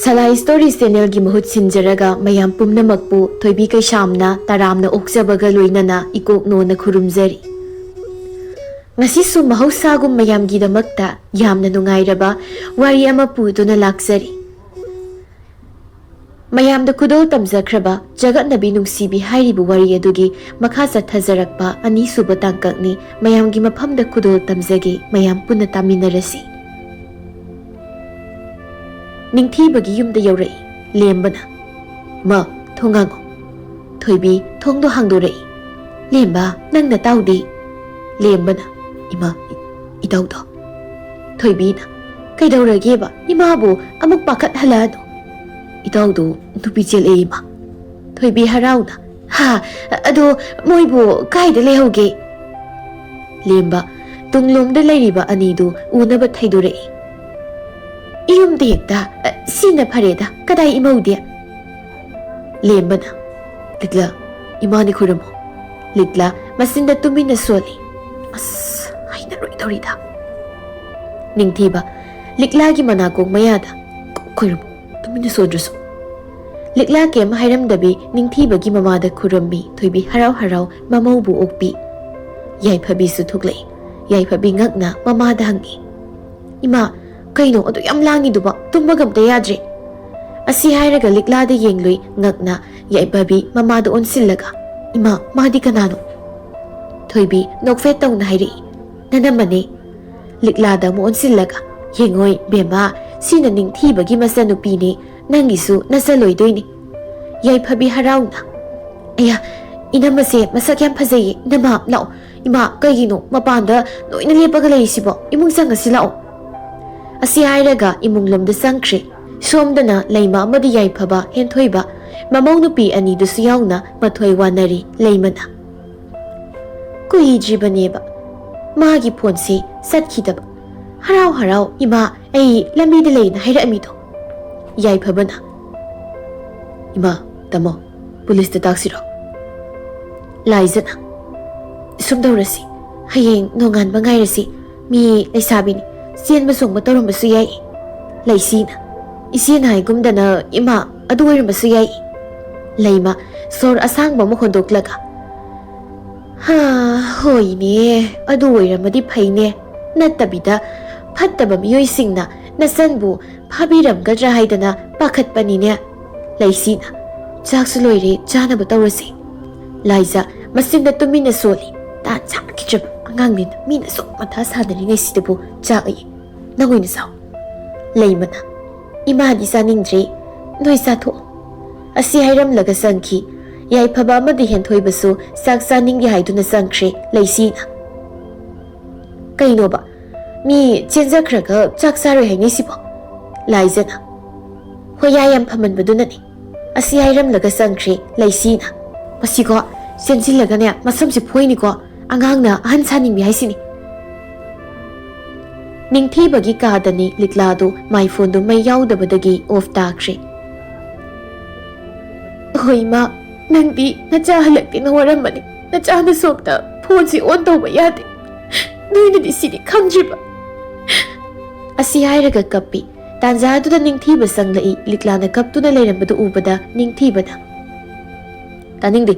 Salai Stories channel gi mahut sinjaraga mayam pumnamakpu thoibi kaishamna taramna okjabaga loinana ikok nona khurumjari. Ngasisu mahausagum mayam gi damakta yamna nungairaba wari ama puduna laksari. Mayam da kudol tamjakraba jagat nabi nungsibi hairibu wari adugi makha chathajarakpa ani suba tangkakni mayam gi mafam da kudol tamjagi mayam punna taminarasi. Ningthibagi yumda yaurai lembana ma thongango thoibi thongdo hangdorai lemba nangna taudi lembana ima idaudo thoibi na kaidaurage ba ima bu amuk pakat halano idaudo nupichel eima thoibi harauna ha ado moibu kaida lehoge lemba tunglomda leiriba anidu unaba thaidorai Iyum dekta sina pareda kadai imaudia lembana litla imani khuramo litla masinda tumina soli as haina roidorida ningthiba likla gi manakong mayada khuramo tumina sodrusu likla kem hairam dabi ningthiba gi mamada khurami thoibi harau harau mamaubu okpi yai phabi su thuklei yai phabi ngakna mamada hangi ima kaino adu yam langi duba tumbagam ta yadre asi hairaga likla da yenglui ngakna yai babi mama da onsillaga ima madi kanano thoibi nokfe tawna hairi nanamane likla da mo onsillaga yengoi bema sina ningthibagi masanu pini nangisu nasaloidoini yai phabi harauna aya inamase masak yam phajai nama lao ima kaigino mapanda noina lepaga leisibo imung sangasi lao Asi hairaga imunglomda sangkre somdana leima amadi yai phaba henthoiba mamau nupi ani dusu yauna mathoi wanari leimana kui jibaneba magi phonsi satkhidaba harau harau ima ei lambi de leina haira amido yai phabana ima tamo police ta taksiro laizana sumdorasi hayeng nongan bangairasi mi leisabini Sian masong matarum basu yai laisina isian hai gumdana ima aduir basu yai laima sor asang ba mo khondoklaga ha hoi ne aduir madi phaine natabida phattaba miyoi singna nasanbu phabiram gadra haidana pakhat panine laisina chaksu loire chana batawrasi laiza masinda tumina soli ta chak kichap angangnin mina sok matha sadari ngai sidabu chai nangoina saw leimana imadi saningdre noi satho asi hairam laga sangki yai phaba amadi henthoi basu sak saninggi haiduna sangkhre leisina kaino ba mi chenjakhraga chak saroi haini sibo laizana hoyayam phaman baduna ni asi hairam laga sangkhre leisina pasigo sensil laga ne masamsi phoini ko angangna han saning bi haisini Ningthibagi kadani liklado my phone do may yaudabadagi off takre Hoy ma nangdi nachahalakti na waramani nachana sokta phone si on tawba yade noina di sini khangjiba asi hairaga kappi tanza du da ningthiba sanglai liklana kaptuna leirambadu ubada ningthibada taningdi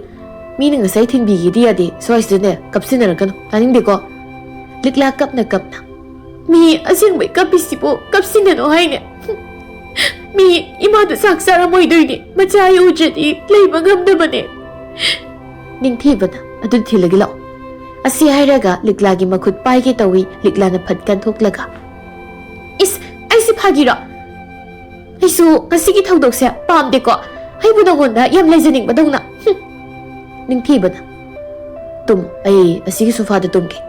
meaning asai thinbi gi dia de soisne kapsinaragano taningdi ko likla kapna Mi asing may kapisipo kapsinano haine Mi imada saksara moy doyne machayo ujadi leiba ngamdabane ningthibana adun thilagi law asi hairaga liklagi makhut paige tawi liklana phatkan thoklaga is aisi phagira aisu kasigi thodokse pamde ko haibu nagonda yam leijaning badongna ningthibana tum ai asigi sofa da tumke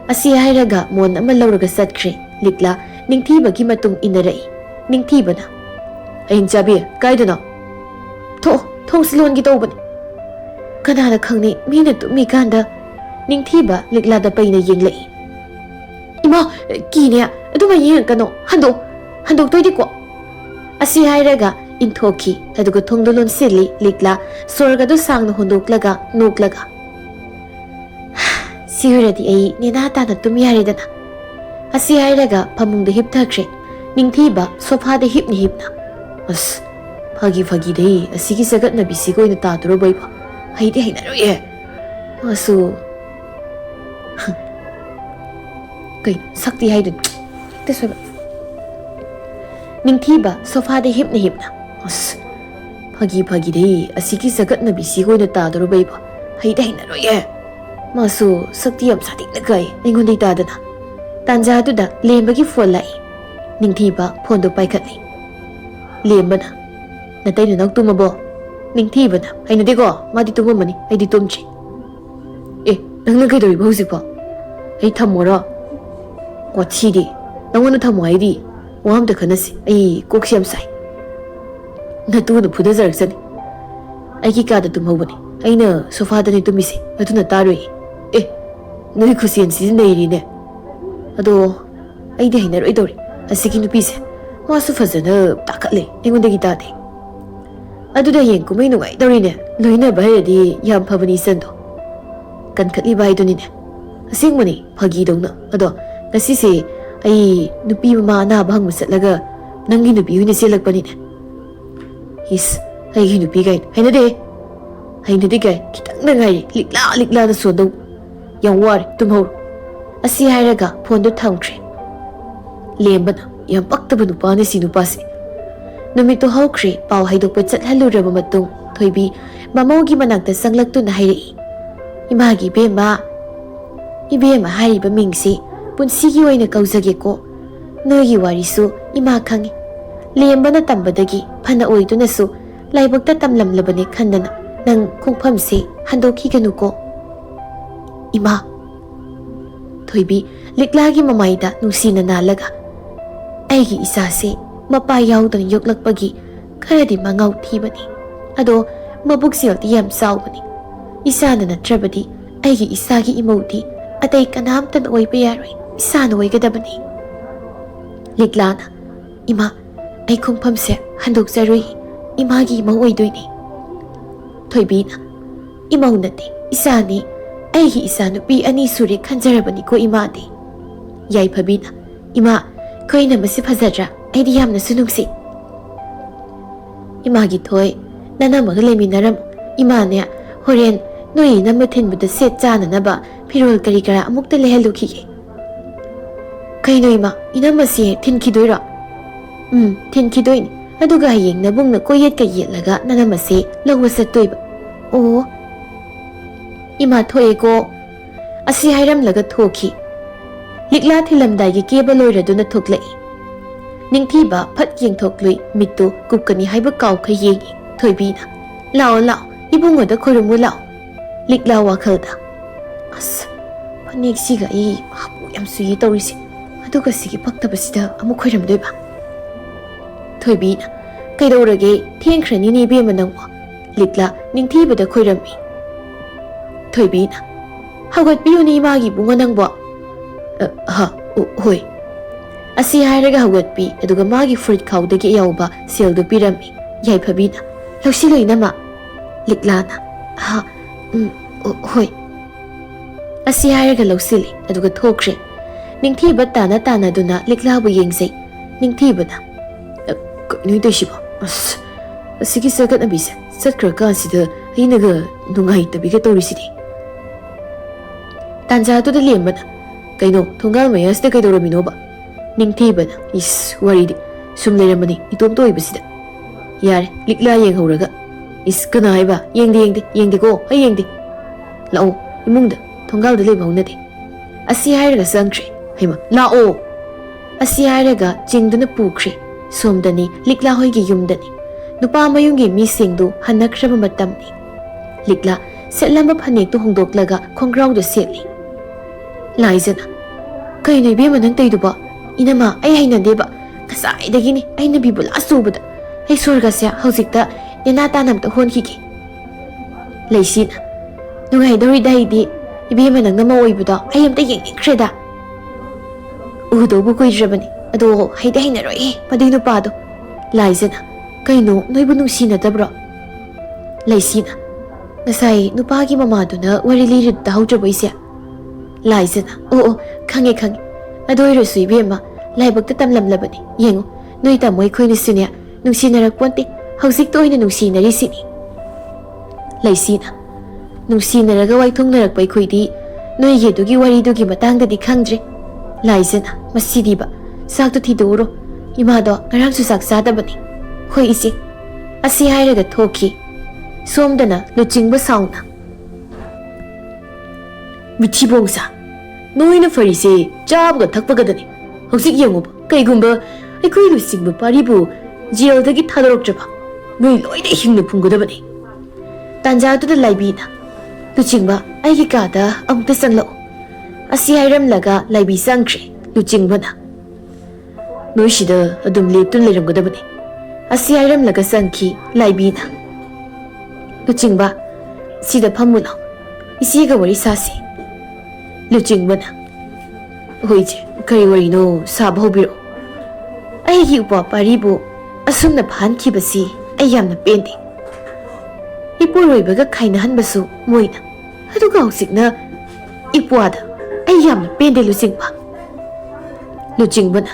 Asi hairaga mon ama lauraga satkre likla ningthibagi matung inarai ningthibana ain chabi kaidana thong silon gi tawbani kanana khangni mina tumi kanda ningthiba likla da paina yenglai ima kine aduma yeng kano handok toidi ko asi hairaga inthoki aduga thongdolon sili likla sorga do sangna hondoklaga noklaga Sihuradi ay ninata na tumyaridana. Asi hairaga pamungda hipthakre. Ningthiba sofa da hipni hipna. ꯑꯁ ꯐꯥꯒꯤ ꯑꯁꯤꯒꯤ ꯆꯒꯠꯅꯕꯤꯁꯤꯒ ꯑꯣꯏꯅ ꯇꯥꯗꯣꯔꯕꯩꯕ ꯍꯩꯗꯤ ꯍꯩꯅꯔꯣꯏꯌꯦ ꯃꯥꯁꯨ ꯀꯩꯅꯣ ꯁꯛꯇꯤ ꯍꯥꯏꯗꯨꯅꯤ ꯍꯦꯛꯇ ꯁꯣꯏꯕ ꯅꯤꯡꯊꯤꯕ ꯁꯣꯐꯥꯗ ꯍꯤꯞꯅ ꯑꯁ ꯐꯥꯒꯤ ꯑꯁꯤꯒꯤ ꯆꯒꯠꯅꯕꯤꯁꯤꯒ ꯑꯣꯏꯅ ꯇꯥꯗꯣꯔꯕꯩꯕ ꯍꯩꯗꯤ ꯍꯩꯅꯔꯣꯏꯌꯦ ꯃꯥꯁꯨ ꯁꯛꯇꯤ ꯌꯥꯝ ꯁꯥꯊꯤꯅ ꯀꯥꯏ ꯑꯩꯉꯣꯟꯗꯩ ꯇꯥꯗꯅ ꯇꯥꯟꯖꯥꯗꯨꯗ ꯂꯦꯝꯕꯒꯤ ꯐꯣꯟ ꯂꯥꯛꯏ ꯅꯤꯡꯊꯤꯕ ꯐꯣꯟꯗꯣ ꯄꯥꯏꯈꯠꯂꯤ ꯂꯦꯝꯕꯅ ꯅꯇꯩ ꯅꯅꯥꯎ ꯇꯨꯝꯃꯕꯣ ꯅꯤꯡꯊꯤꯕꯅ ꯍꯩꯅꯗꯦꯀꯣ ꯃꯥꯗꯤ ꯇꯨꯝꯃꯝꯃꯅꯤ ꯑꯩꯗꯤ ꯇꯨꯝꯗ꯭ꯔꯤ ꯑꯦ ꯅꯪꯅ ꯀꯩꯗꯧꯔꯤꯕ ꯍꯧꯖꯤꯛꯐꯥꯎ ꯑꯩ ꯊꯝꯃꯣꯔꯣ ꯋꯥꯊꯤꯗꯤ ꯅꯪꯉꯣꯟꯗ ꯊꯝꯃꯣ ꯍꯥꯏꯗꯤ ꯋꯥ ꯑꯝꯇ ꯈꯟꯅꯁꯤ ꯑꯩ ꯀꯣꯛꯁꯤ ꯌꯥꯝ ꯁꯥꯏ ꯅꯇꯨꯅ ꯐꯨꯗꯖꯔꯛꯆꯅꯤ ꯑꯩꯒꯤ ꯀꯥꯗ ꯇꯨꯝꯍꯧꯕꯅꯤ ꯑꯩꯅ ꯁꯣꯐꯥꯗꯅꯤ ꯇꯨꯝꯃꯤꯁꯦ ꯑꯗꯨꯅ ꯇꯥꯔꯣꯏ ꯑꯦ ꯅꯣꯏ ꯈꯨꯁꯦꯟꯁꯤꯗꯤ ꯅꯩꯔꯤꯅꯦ ꯑꯗꯣ ꯑꯩꯗꯤ ꯍꯩꯅꯔꯣꯏꯗꯧꯔꯤ ꯑꯁꯤꯒꯤ ꯅꯨꯄꯤꯁꯦ ꯃꯥꯁꯨ ꯐꯖꯅ ꯇꯥꯈꯠꯂꯦ ꯑꯩꯉꯣꯟꯗꯒꯤ ꯇꯥꯗꯦ ꯑꯗꯨꯗ ꯍꯌꯦꯡ ꯀꯨꯝꯍꯩ ꯅꯨꯡꯉꯥꯏꯗꯧꯔꯤꯅꯦ ꯂꯣꯏꯅꯕ ꯍꯩꯔꯗꯤ ꯌꯥꯝ ꯐꯕꯅꯤ ꯏꯆꯟꯗꯣ ꯀꯟꯈꯠꯂꯤꯕ ꯍꯥꯏꯗꯨꯅꯤꯅꯦ ꯑꯁꯦꯡꯕꯅꯤ ꯐꯥꯒꯤꯗꯧꯅ ꯑꯗꯣ ꯉꯁꯤꯁꯦ ꯑꯩ ꯅꯨꯄꯤ ꯃꯃꯥ ꯑꯅꯥꯕ ꯍꯪꯕ ꯆꯠꯂꯒ ꯅꯪꯒꯤ ꯅꯨꯄꯤ ꯑꯣꯏꯅ ꯆꯦꯜꯂꯛꯄꯅꯤꯅꯦ ꯏꯁ ꯑꯩꯒꯤ ꯅꯨꯄꯤ ꯀꯥꯏ ꯍꯩꯅꯗꯦ ꯀꯥꯏ ꯈꯤꯇꯪꯗ ꯉꯥꯏꯔꯤ ꯂꯤꯛꯂꯥꯅ ꯁꯣꯟꯗꯧ ꯌꯥꯝ ꯋꯥꯔꯦ ꯇꯨꯝꯍꯧꯔꯣ ꯑꯁꯤ ꯍꯥꯏꯔꯒ ꯐꯣꯟꯗꯣ ꯊꯝꯈ꯭ꯔꯦ ꯂꯦꯝꯕꯅ ꯌꯥꯝ ꯄꯛꯇꯕ ꯅꯨꯄꯥꯅꯤ ꯁꯤ ꯅꯨꯄꯥꯁꯤ ꯅꯨꯃꯤꯠꯇꯣ ꯍꯧꯈ꯭ꯔꯦ ꯄꯥꯎ ꯍꯩꯗꯣꯛꯄ ꯆꯠꯍꯜꯂꯨꯔꯕ ꯃꯇꯨꯡ ꯊꯣꯏꯕꯤ ꯃꯃꯧꯒꯤ ꯃꯅꯥꯛꯇ ꯆꯪꯂꯛꯇꯨꯅ ꯍꯥꯏꯔꯛꯏ 이마기 이베마 하리바 밍시 ꯄꯨꯟꯁꯤꯒꯤ ꯑꯣꯏꯅ ꯀꯧꯖꯒꯦꯀꯣ ꯅꯣꯏꯒꯤ ꯋꯥꯔꯤꯁꯨ ꯏꯃꯥ ꯈꯪꯉꯤ ꯂꯦꯝꯕꯅ ꯇꯝꯕꯗꯒꯤ ꯐꯅ ꯑꯣꯏꯗꯨꯅꯁꯨ ꯂꯥꯏꯕꯛꯇ ꯇꯝꯂꯝꯂꯕꯅꯤ ꯈꯟꯗꯅ ꯅꯪ ꯈꯣꯡꯐꯝꯁꯦ ꯍꯟꯗꯣꯛꯈꯤꯒꯅꯨꯀꯣ 이마 ꯊꯣꯏꯕꯤ ꯂꯤꯛꯂꯥꯒꯤ ꯃꯃꯥꯏꯗ ꯅꯨꯡꯁꯤꯅ ꯅꯥꯜꯂꯒ ꯑꯩꯒꯤ ꯏꯆꯥꯁꯦ ꯃꯄꯥ ꯌꯥꯎꯗꯅ ꯌꯣꯛꯂꯛꯄꯒꯤ ꯈꯔꯗꯤ ꯃꯉꯥꯎ ꯊꯤꯕꯅꯤ ꯑꯗꯣ ꯃꯕꯨꯛꯁꯦꯜꯗꯤ ꯌꯥꯝ ꯆꯥꯎꯕꯅꯤ ꯏꯁꯥꯅ ꯅꯠꯇ꯭ꯔꯕꯗꯤ ꯑꯩꯒꯤ ꯏꯁꯥꯒꯤ ꯏꯃꯧꯗꯤ ꯑꯇꯩ ꯀꯅꯥꯝꯇꯅ ꯑꯣꯏꯕ ꯌꯥꯔꯣꯏ ꯏꯁꯥꯅ ꯑꯣꯏꯒꯗꯕꯅꯤ ꯂꯤꯛꯂꯥꯅ ꯏꯃꯥ ꯑꯩ ꯈꯣꯡꯐꯝꯁꯦ ꯍꯟꯗꯣꯛꯆꯔꯣꯏ ꯏꯃꯥꯒꯤ ꯏꯃꯧ ꯑꯣꯏꯗꯣꯏꯅꯤ ꯊꯣꯏꯕꯤꯅ ꯏꯃꯧ ꯅꯠꯇꯦ ꯏꯁꯥꯅꯤ ꯑꯩꯒꯤ ꯏꯆꯥ ꯅꯨꯄꯤ ꯑꯅꯤ ꯁꯨꯔꯦ ꯈꯟꯖꯔꯕꯅꯤꯀꯣ ꯏꯃꯥꯗꯤ ꯌꯥꯏꯐꯕꯤꯅ ꯏꯃꯥ ꯈꯣꯏꯅ ꯃꯁꯤ ꯐꯖꯗ꯭ꯔꯥ ꯑꯩꯗꯤ ꯌꯥꯝꯅꯁꯨ ꯅꯨꯡꯁꯤ 이마기 토이 나나마가 레미나람 이마네 호렌 너희 남마 틴부터 셋짜나나바 피롤 까리까라 아묵다 레헬루키게 그이노 이마 이남마시 틴키도이라 틴키도이니 아두가 하이행 나봉나 꼬옓까 옓라가 나나마시 러워서 또이바 오 이마 토이고 아시 하이람라가 토키 릭라 틸람다이기 깨발로이라도나 톡라이 ꯅꯤꯡꯊꯤꯕ ꯐꯠ ꯌꯦꯡꯊꯣꯛꯂꯨꯏ ꯃꯤꯠꯇꯨ ꯀꯨꯞꯀꯅꯤ ꯍꯥꯏꯕ ꯀꯥꯎꯈ ꯌꯦꯡꯉꯤ ꯊꯣꯏꯕꯤꯅ ꯂꯥꯛꯑꯣ ꯏꯕꯨꯡꯉꯣꯗ ꯈꯣꯏꯔꯝꯃꯨ ꯂꯥꯛꯑꯣ ꯂꯤꯛꯂꯥ ꯋꯥꯈꯜꯗ ꯑꯁ ꯐꯅꯦꯛꯁꯤꯒ ꯑꯩ ꯍꯥꯄꯨ ꯌꯥꯝ ꯁꯨꯏ ꯇꯧꯔꯤꯁꯦ ꯑꯗꯨꯒ ꯁꯤꯒꯤ ꯄꯛꯇꯕꯁꯤꯗ ꯑꯃꯨꯛ ꯈꯣꯏꯔꯝꯗꯣꯏꯕ ꯊꯣꯏꯕꯤꯅ ꯀꯩꯗꯧꯔꯒꯦ ꯊꯦꯡꯈ꯭ꯔꯅꯤꯅꯦ ꯏꯕꯦꯝꯃ ꯅꯪꯕꯣ ꯂꯤꯛꯂꯥ ꯅꯤꯡꯊꯤꯕꯗ ꯈꯣꯏꯔꯝꯃꯤ ꯊꯣꯏꯕꯤꯅ ꯍꯧꯒꯠꯄꯤꯌꯨꯅꯦ ꯏꯃꯥꯒꯤ ꯏꯕꯨꯡꯉꯣ ꯅꯪꯕꯣ ꯍꯣꯏ ꯑꯁꯤ ꯍꯥꯏꯔꯒ ꯍꯧꯒꯠꯄꯤ ꯑꯗꯨꯒ ꯃꯥꯒꯤ ꯐꯨꯔꯤꯠ ꯈꯥꯎꯗꯒꯤ ꯑꯌꯥꯎꯕ ꯁꯦꯜꯗꯨ ꯄꯤꯔꯝꯃꯤ ꯌꯥꯏꯐꯕꯤꯅ ꯂꯧꯁꯤꯜꯂꯨ ꯏꯅꯝꯃ ꯂꯤꯛꯂꯥꯅ ꯍꯣꯏ ꯑꯁꯤ ꯍꯥꯏꯔꯒ ꯂꯧꯁꯤꯜꯂꯤ ꯑꯗꯨꯒ ꯊꯣꯛꯈ꯭ꯔꯦ ꯅꯤꯡꯊꯤꯕ ꯇꯥꯅꯗꯨꯅ ꯂꯤꯛꯂꯥꯕꯨ ꯌꯦꯡꯖꯩ ꯅꯤꯡꯊꯤꯕꯅ ꯀꯩꯅꯣ ꯇꯧꯏꯁꯤꯕꯣ ꯑꯁ ꯑꯁꯤꯒꯤ ꯆꯒꯠꯅꯕꯤꯁꯦ ꯆꯠꯈ꯭ꯔꯀꯥꯟꯁꯤꯗ ꯑꯩꯅꯒ ꯅꯨꯡꯉꯥꯏꯇꯕꯤꯒ ꯇꯧꯔꯤꯁꯤꯗꯤ ꯇꯥꯟꯖꯥꯗꯨꯗ ꯂꯦꯝꯕꯅ ꯀꯩꯅꯣ ꯊꯣꯡꯒꯥꯜ ꯃꯌꯥꯁꯤꯗ ꯀꯩꯗꯧꯔꯝꯃꯤꯅꯣꯕ ꯅꯤꯡꯊꯤꯕꯅ ꯏꯁ ꯋꯥꯔꯤꯗꯤ ꯁꯨꯝ ꯂꯩꯔꯝꯕꯅꯤ ꯏꯇꯣꯝꯇ ꯑꯣꯏꯕꯁꯤꯗ ꯌꯥꯔꯦ ꯂꯤꯛꯂꯥ ꯌꯦꯡꯍꯧꯔꯒ ꯏꯁ ꯀꯅꯥ ꯍꯥꯏꯕ ꯌꯦꯡꯗꯦꯀꯣ ꯑꯩ ꯌꯦꯡꯗꯦ ꯂꯥꯛꯑꯣ ꯏꯃꯨꯡꯗ ꯊꯣꯡꯒꯥꯜꯗ ꯂꯩꯕ ꯍꯧꯅꯗꯦ ꯑꯁꯤ ꯍꯥꯏꯔꯒ ꯆꯪꯈ꯭ꯔꯦ ꯍꯩꯃ ꯂꯥꯛꯑꯣ ꯑꯁꯤ ꯍꯥꯏꯔꯒ ꯆꯤꯡꯗꯨꯅ ꯄꯨꯈ꯭ꯔꯦ ꯁꯣꯝꯗꯅꯤ ꯂꯤꯛꯂꯥ ꯍꯣꯏꯒꯤ ꯌꯨꯝꯗꯅꯤ ꯅꯨꯄꯥ ꯃꯌꯨꯝꯒꯤ ꯃꯤꯁꯤꯡꯗꯨ ꯍꯟꯅꯈ꯭ꯔꯕ ꯃꯇꯝꯅꯤ ꯂꯤꯛꯂꯥ ꯁꯦꯠꯂꯝꯕ ꯐꯅꯦꯛꯇꯨ ꯍꯣꯡꯗꯣꯛꯂꯒ ꯈꯣꯡꯒ꯭ꯔꯥꯎꯗ ꯁꯦꯠꯂꯤ ꯂꯥꯏꯖꯅ ꯀꯩꯅꯣ ꯏꯕꯦꯝꯃ ꯅꯪ ꯇꯧꯏꯗꯨꯕꯣ 이놈아 ꯑꯩ ꯍꯩꯅꯗꯦꯕ ꯉꯁꯥꯏꯗꯒꯤꯅꯤ ꯑꯩꯅ ꯕꯤꯕꯨꯂꯥ ꯆꯨꯕꯗ ꯑꯩ ꯁꯣꯔꯒꯁꯦ ꯍꯧꯖꯤꯛꯇ ꯅꯦꯅꯥ ꯇꯥꯅ ꯑꯝꯇ ꯍꯣꯟꯈꯤꯒꯦ ꯂꯩꯁꯤꯅ ꯅꯨꯡꯉꯥꯏꯗꯧꯔꯤꯗ ꯑꯩꯗꯤ ꯏꯕꯦꯝꯃ ꯅꯪꯅ ꯃꯧ ꯑꯣꯏꯕꯗꯣ ꯑꯩ ꯑꯝꯇ ꯌꯦꯡꯅꯤꯡꯈ꯭ꯔꯦꯗ ꯎꯗꯧꯕ ꯀꯨꯏꯗ꯭ꯔꯕꯅꯤ ꯑꯗꯣ ꯍꯩꯗꯤ ꯍꯩꯅꯔꯣꯏꯍꯦ ꯃꯗꯨꯏ ꯅꯨꯄꯥꯗꯣ ꯂꯥꯏꯖꯅ ꯀꯩꯅꯣ ꯅꯣꯏꯕꯨ ꯅꯨꯡꯁꯤꯅꯗꯕ꯭ꯔꯣ ꯂꯩꯁꯤꯅ ꯉꯁꯥꯏ ꯅꯨꯄꯥꯒꯤ ꯃꯃꯥꯗꯨꯅ ꯋꯥꯔꯤ ꯂꯤꯔꯤꯗꯨ ꯇꯥꯍꯧꯗ꯭ꯔꯕꯣ ꯏꯁꯦ ꯂꯥꯏꯖꯅ ꯑꯣ ꯈꯪꯉꯦ ꯑꯗꯨ ꯑꯣꯏꯔꯁꯨ ꯏꯕꯦꯝꯃ ꯂꯥꯏꯕꯛꯇ ꯇꯝꯂꯝꯂꯕꯅꯤ ꯌꯦꯡꯉꯨ ꯅꯣꯏ ꯇꯥꯃꯣ ꯑꯩꯈꯣꯏꯅꯁꯨꯅꯦ ꯅꯨꯡꯁꯤꯅꯔꯛꯄꯣꯟꯇꯦ ꯍꯧꯖꯤꯛꯇ ꯑꯣꯏꯅ ꯅꯨꯡꯁꯤꯅꯔꯤꯁꯤꯅꯤ ꯂꯩꯁꯤꯅ ꯅꯨꯡꯁꯤꯅꯔꯒ ꯋꯥꯏꯊꯣꯡꯅꯔꯛꯄ ꯑꯩꯈꯣꯏꯗꯤ ꯅꯣꯏꯒꯤ ꯑꯗꯨꯒꯤ ꯋꯥꯔꯤꯗꯨꯒꯤ ꯃꯇꯥꯡꯗꯗꯤ ꯈꯪꯗ꯭ꯔꯦ ꯂꯥꯏꯖꯅ ꯃꯁꯤꯗꯤꯕ ꯆꯥꯛꯇꯣ ꯊꯤꯗꯣꯛꯎꯔꯣ ꯏꯃꯥꯗꯣ ꯉꯔꯥꯡꯁꯨ ꯆꯥꯛ ꯆꯥꯗꯕꯅꯤ ꯍꯣꯏ ꯏꯆꯦ ꯑꯁꯤ ꯍꯥꯏꯔꯒ ꯊꯣꯛꯈꯤ ꯁꯣꯝꯗꯅ ꯂꯨꯆꯤꯡꯕ ꯁꯥꯎꯅ ꯃꯤꯊꯤꯕꯣꯡꯁꯥ ꯅꯣꯏꯅ ꯐꯔꯤꯁꯦ ꯆꯥꯕꯒ ꯊꯛꯄꯒꯗꯅꯤ ꯍꯧꯖꯤꯛ ꯌꯦꯡꯉꯨꯕ ꯀꯩꯒꯨꯝꯕ ꯑꯩꯈꯣꯏ ꯂꯨꯆꯤꯡꯕ ꯄꯥꯔꯤꯕꯨ ꯖꯦꯜꯗꯒꯤ ꯊꯥꯗꯣꯔꯛꯇ꯭ꯔꯕ ꯅꯣꯏ ꯂꯣꯏꯅ ꯍꯤꯡꯅ ꯐꯨꯡꯒꯗꯕꯅꯤ ꯇꯥꯟꯖꯥꯗꯨꯗ ꯂꯥꯏꯕꯤꯅ ꯂꯨꯆꯤꯡꯕ ꯑꯩꯒꯤ ꯀꯥꯗ ꯑꯃꯨꯛꯇ ꯆꯪꯂꯛꯎ ꯑꯁꯤ ꯍꯥꯏꯔꯝꯂꯒ ꯂꯥꯏꯕꯤ ꯆꯪꯈ꯭ꯔꯦ ꯂꯨꯆꯤꯡꯕꯅ ꯅꯣꯏ ꯁꯤꯗ ꯑꯗꯨꯝ ꯂꯦꯞꯇꯨꯅ ꯂꯩꯔꯝꯒꯗꯕꯅꯤ ꯑꯁꯤ ꯍꯥꯏꯔꯝꯂꯒ ꯆꯪꯈꯤ ꯂꯥꯏꯕꯤꯅ ꯂꯨꯆꯤꯡꯕ ꯁꯤꯗ ꯐꯝꯃꯨ ꯂꯥꯎ ꯏꯆꯦꯒ ꯋꯥꯔꯤ ꯁꯥꯁꯤ ꯂꯨꯆꯤꯡꯕꯅ ꯍꯣꯏ ꯏꯆꯦ ꯀꯔꯤ ꯋꯥꯔꯤꯅꯣ ꯁꯥꯕ ꯍꯧꯕꯤꯔꯛꯎ ꯑꯩꯒꯤ ꯎꯄꯥ ꯄꯥꯔꯤꯕꯨ ꯑꯁꯨꯝꯅ ꯐꯥꯍꯟꯈꯤꯕꯁꯤ ꯑꯩ ꯌꯥꯝꯅ ꯄꯦꯟꯗꯦ ꯏꯄꯨꯔꯣꯏꯕꯒ ꯈꯥꯏꯅꯍꯟꯕꯁꯨ ꯃꯣꯏꯅ ꯑꯗꯨꯒ ꯍꯧꯖꯤꯛꯅ ꯏꯄ꯭ꯋꯥꯗ ꯑꯩ ꯌꯥꯝꯅ ꯄꯦꯟꯗꯦ ꯂꯨꯆꯤꯡꯕ ꯂꯨꯆꯤꯡꯕꯅ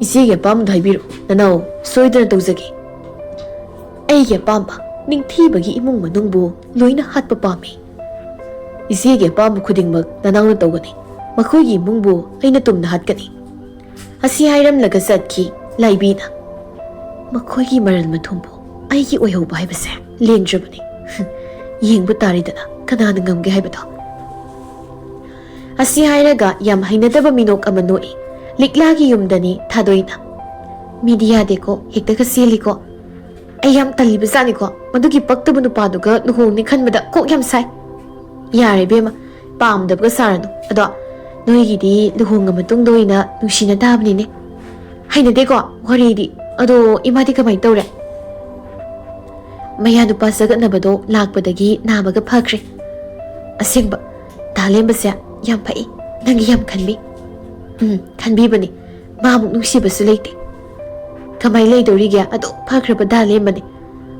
ꯏꯆꯦꯒꯤ ꯑꯄꯥꯝꯕꯗꯣ ꯍꯥꯏꯕꯤꯔꯛꯎ ꯅꯅꯥꯎ ꯁꯣꯏꯗꯅ ꯇꯧꯖꯒꯦ ꯑꯩꯒꯤ ꯑꯄꯥꯝꯕ ꯅꯤꯡꯊꯤꯕꯒꯤ ꯏꯃꯨꯡ ꯃꯅꯨꯡꯕꯨ ꯂꯣꯏꯅ ꯍꯥꯠꯄ ꯄꯥꯝꯃꯤ ꯏꯆꯦꯒꯤ ꯑꯄꯥꯝꯕ ꯈꯨꯗꯤꯡꯃꯛ ꯅꯅꯥꯎꯅ ꯇꯧꯒꯅꯤ ꯃꯈꯣꯏꯒꯤ ꯏꯃꯨꯡꯕꯨ ꯑꯩꯅ ꯇꯨꯝꯅ ꯍꯥꯠꯀꯅꯤ ꯑꯁꯤ ꯍꯥꯏꯔꯝꯂꯒ ꯆꯠꯈꯤ ꯂꯥꯏꯕꯤꯅ ꯃꯈꯣꯏꯒꯤ ꯃꯔꯜ ꯃꯊꯨꯝꯕꯨ ꯑꯩꯒꯤ ꯑꯣꯏꯍꯧꯕ ꯍꯥꯏꯕꯁꯦ ꯂꯦꯡꯗ꯭ꯔꯕꯅꯤ ꯌꯦꯡꯕ ꯇꯥꯔꯤꯗꯅ ꯀꯅꯥꯅ ꯉꯝꯒꯦ ꯍꯥꯏꯕꯗꯣ ꯑꯁꯤ ꯍꯥꯏꯔꯒ ꯌꯥꯝ ꯍꯩꯅꯗꯕ ꯃꯤꯅꯣꯛ ꯑꯃ ꯅꯣꯛꯏ ꯂꯤꯛꯂꯥꯒꯤ ꯌꯨꯝꯗꯅꯤ ꯊꯥꯗꯣꯏꯅ ꯃꯤꯗꯤ ꯌꯥꯗꯦꯀꯣ ꯍꯦꯛꯇꯒ ꯆꯦꯜꯂꯤꯀꯣ ꯑꯩ ꯌꯥꯝ ꯇꯜꯂꯤꯕꯖꯥꯠꯅꯤꯀꯣ ꯃꯗꯨꯒꯤ ꯄꯛꯇꯕ ꯅꯨꯄꯥꯗꯨꯒ ꯂꯨꯍꯣꯡꯅꯤ ꯈꯟꯕꯗ ꯀꯣꯛ ꯌꯥꯝ ꯁꯥꯏ ꯌꯥꯔꯦ ꯕꯦꯝꯃ ꯄꯥꯝꯗꯕꯒ ꯁꯥꯔꯅꯨ ꯑꯗꯣ ꯅꯣꯏꯒꯤꯗꯤ ꯂꯨꯍꯣꯡꯉ ꯃꯇꯨꯡꯗ ꯑꯣꯏꯅ ꯅꯨꯡꯁꯤꯅ ꯇꯥꯕꯅꯤꯅꯦ ꯍꯩꯅꯗꯦꯀꯣ ꯋꯥꯔꯤꯗꯤ ꯑꯗꯣ ꯏꯃꯥꯗꯤ ꯀꯃꯥꯏꯅ ꯇꯧꯔꯦ ꯃꯌꯥ ꯅꯨꯄꯥ ꯆꯒꯠꯅꯕꯗꯣ ꯂꯥꯛꯄꯗꯒꯤ ꯅꯥꯕꯒ ꯐꯈ꯭ꯔꯦ ꯑꯁꯦꯡꯕ ꯇꯥꯂꯦꯝꯕꯁꯦ ꯌꯥꯝ ꯐꯩ ꯅꯪꯒꯤ ꯌꯥꯝ ꯈꯟꯕꯤ ꯈꯟꯕꯤꯕꯅꯤ ꯃꯥꯃꯨꯛ ꯅꯨꯡꯁꯤꯕꯁꯨ ꯂꯩꯇꯦ ꯀꯃꯥꯏꯅ ꯂꯩꯗꯧꯔꯤꯒꯦ ꯑꯗꯣ ꯐꯈ꯭ꯔꯕ ꯗꯥꯂꯦꯝꯕꯅꯤ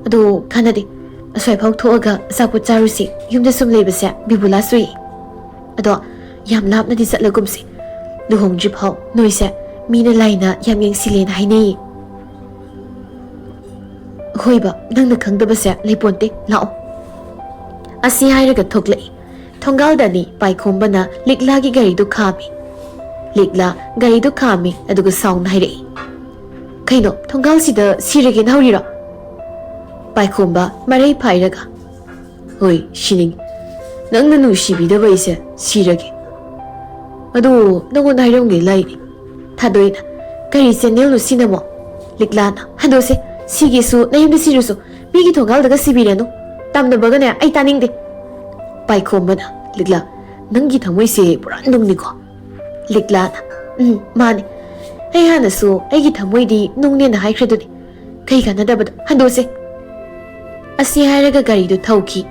ꯑꯗꯣ ꯈꯟꯅꯗꯦ ꯑꯁ꯭ꯋꯥꯏꯐꯥꯎ ꯊꯣꯛꯑꯒ ꯑꯆꯥꯄꯣꯠ ꯆꯥꯔꯨꯁꯤ ꯌꯨꯝꯗ ꯁꯨꯝ ꯂꯩꯕꯁꯦ ꯕꯤꯕꯨꯂꯥ ꯆꯨꯏ ꯑꯗꯣ ꯌꯥꯝ ꯂꯥꯞꯅꯗꯤ ꯆꯠꯂꯒꯨꯝꯁꯤ ꯂꯨꯍꯣꯡꯗ꯭ꯔꯤꯐꯥꯎ ꯅꯣꯏꯁꯦ ꯃꯤꯅ ꯂꯥꯏꯅ ꯌꯥꯝ ꯌꯦꯡꯁꯤꯜꯂꯦꯅ ꯍꯥꯏꯅꯩꯌꯦ ꯍꯣꯏꯕ ꯅꯪꯅ ꯈꯪꯗꯕꯁꯦ ꯂꯩꯄꯣꯟꯇꯦ ꯂꯥꯛꯑꯣ ꯑꯁꯤ ꯍꯥꯏꯔꯒ ꯊꯣꯛꯂꯛꯏ ꯊꯣꯡꯒꯥꯜꯗꯅꯤ ꯄꯥꯏꯈꯣꯝꯕꯅ ꯂꯤꯛꯂꯥꯒꯤ ꯒꯥꯔꯤꯗꯨ ꯈꯥꯝꯃꯤ ꯂꯤꯛꯂꯥ ꯒꯥꯔꯤꯗꯨ ꯈꯥꯝꯃꯤ ꯑꯗꯨꯒ ꯁꯥꯎꯅ ꯍꯥꯏꯔꯛꯏ ꯀꯩꯅꯣ ꯊꯣꯡꯒꯥꯜꯁꯤꯗ ꯁꯤꯔꯒꯦꯅ ꯍꯧꯔꯤꯔꯣ ꯄꯥꯏꯈꯣꯝꯕ ꯃꯔꯩ ꯐꯥꯏꯔꯒ ꯍꯣꯏ ꯁꯤꯅꯤꯡ ꯅꯪꯅ ꯅꯨꯡꯁꯤꯕꯤꯗꯕ ꯑꯩꯁꯦ ꯁꯤꯔꯒꯦ ꯑꯗꯣ ꯅꯪꯉꯣꯟꯗ ꯍꯥꯏꯔꯝꯒꯦ ꯂꯥꯏꯅꯤ ꯊꯥꯗꯣꯏꯅ ꯀꯔꯤ ꯆꯦꯅꯦꯜꯅꯣ ꯁꯤꯅꯃꯣ ꯂꯤꯛꯂꯥꯅ ꯍꯟꯗꯣꯛꯁꯦ ꯁꯤꯒꯤꯁꯨ ꯅꯌꯨꯝꯗ ꯁꯤꯔꯁꯨ ꯃꯤꯒꯤ ꯊꯣꯡꯒꯥꯜꯗꯒ ꯁꯤꯕꯤꯔꯅꯨ ꯇꯝꯅꯕꯒꯅꯦ ꯑꯩ ꯇꯥꯅꯤꯡꯗꯦ ꯄꯥꯏꯈꯣꯝꯕꯅ ꯂꯤꯛꯂꯥ ꯅꯪꯒꯤ ꯊꯃꯣꯏꯁꯦ ꯄꯨꯔꯥ ꯅꯨꯡꯅꯤꯀꯣ ꯂꯤꯛꯂꯥꯅ ꯃꯥꯅꯤ ꯑꯩ ꯍꯥꯟꯅꯁꯨ ꯑꯩꯒꯤ ꯊꯃꯣꯏꯗꯤ ꯅꯨꯡꯅꯦꯅ ꯍꯥꯏꯈ꯭ꯔꯗꯨꯅꯤ ꯀꯩ ꯀꯥꯟꯅꯗꯕꯗ ꯍꯟꯗꯣꯛꯁꯦ ꯑꯁꯤ ꯍꯥꯏꯔꯒ ꯒꯥꯔꯤꯗꯨ ꯊꯧꯈꯤ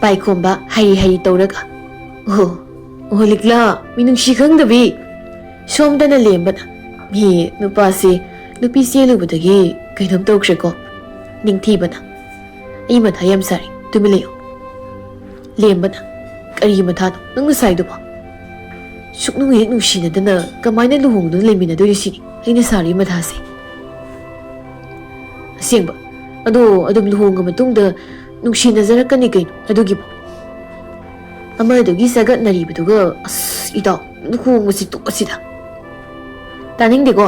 ꯄꯥꯏꯈꯣꯝꯕ ꯍꯩ ꯍꯩ ꯇꯧꯔꯒ ꯑꯣ ꯂꯤꯛꯂꯥ ꯃꯤꯅꯨꯡꯁꯤ ꯈꯪꯗꯕꯤ ꯁꯣꯝꯗꯅ ꯂꯦꯝꯕꯅ ꯃꯤ ꯅꯨꯄꯥꯁꯦ ꯅꯨꯄꯤ ꯆꯦꯜꯂꯨꯕꯗꯒꯤ ꯀꯩꯅꯣꯝ ꯇꯧꯈ꯭ꯔꯦꯀꯣ ꯅꯤꯡꯊꯤꯕꯅ ꯑꯩ ꯃꯊꯥ ꯌꯥꯝ ꯁꯥꯔꯤ ꯇꯨꯃꯤꯟ ꯂꯩꯌꯨ ꯂꯦꯝꯕꯅ ꯀꯔꯤ ꯃꯊꯥꯅꯣ ꯅꯪ ꯉꯁꯥꯏꯗꯨꯕꯣ ꯁꯨꯛꯅꯨꯡ ꯍꯦꯛ ꯅꯨꯡꯁꯤꯅꯗꯅ ꯀꯃꯥꯏꯅ ꯂꯨꯍꯣꯡꯗꯨꯅ ꯂꯩꯃꯤꯟꯅꯗꯣꯏꯅꯣ ꯁꯤꯅꯤ ꯑꯩꯅ ꯁꯥꯔꯤ ꯃꯊꯥꯁꯦ ꯑꯁꯦꯡꯕ ꯑꯗꯣ ꯑꯗꯨꯝ ꯂꯨꯍꯣꯡꯉ ꯃꯇꯨꯡꯗ ꯅꯨꯡꯁꯤꯅꯖꯔꯛꯀꯅꯤ ꯀꯩꯅꯣ ꯑꯗꯨꯒꯤꯕꯨ ꯑꯃꯗꯨꯒꯤ ꯆꯒꯠꯅꯔꯤꯕꯗꯨꯒ ꯑꯁ ꯏꯇꯥꯎ ꯂꯨꯍꯣꯡꯕꯁꯤ ꯇꯣꯛꯑꯁꯤꯗ ꯇꯥꯅꯤꯡꯗꯦꯀꯣ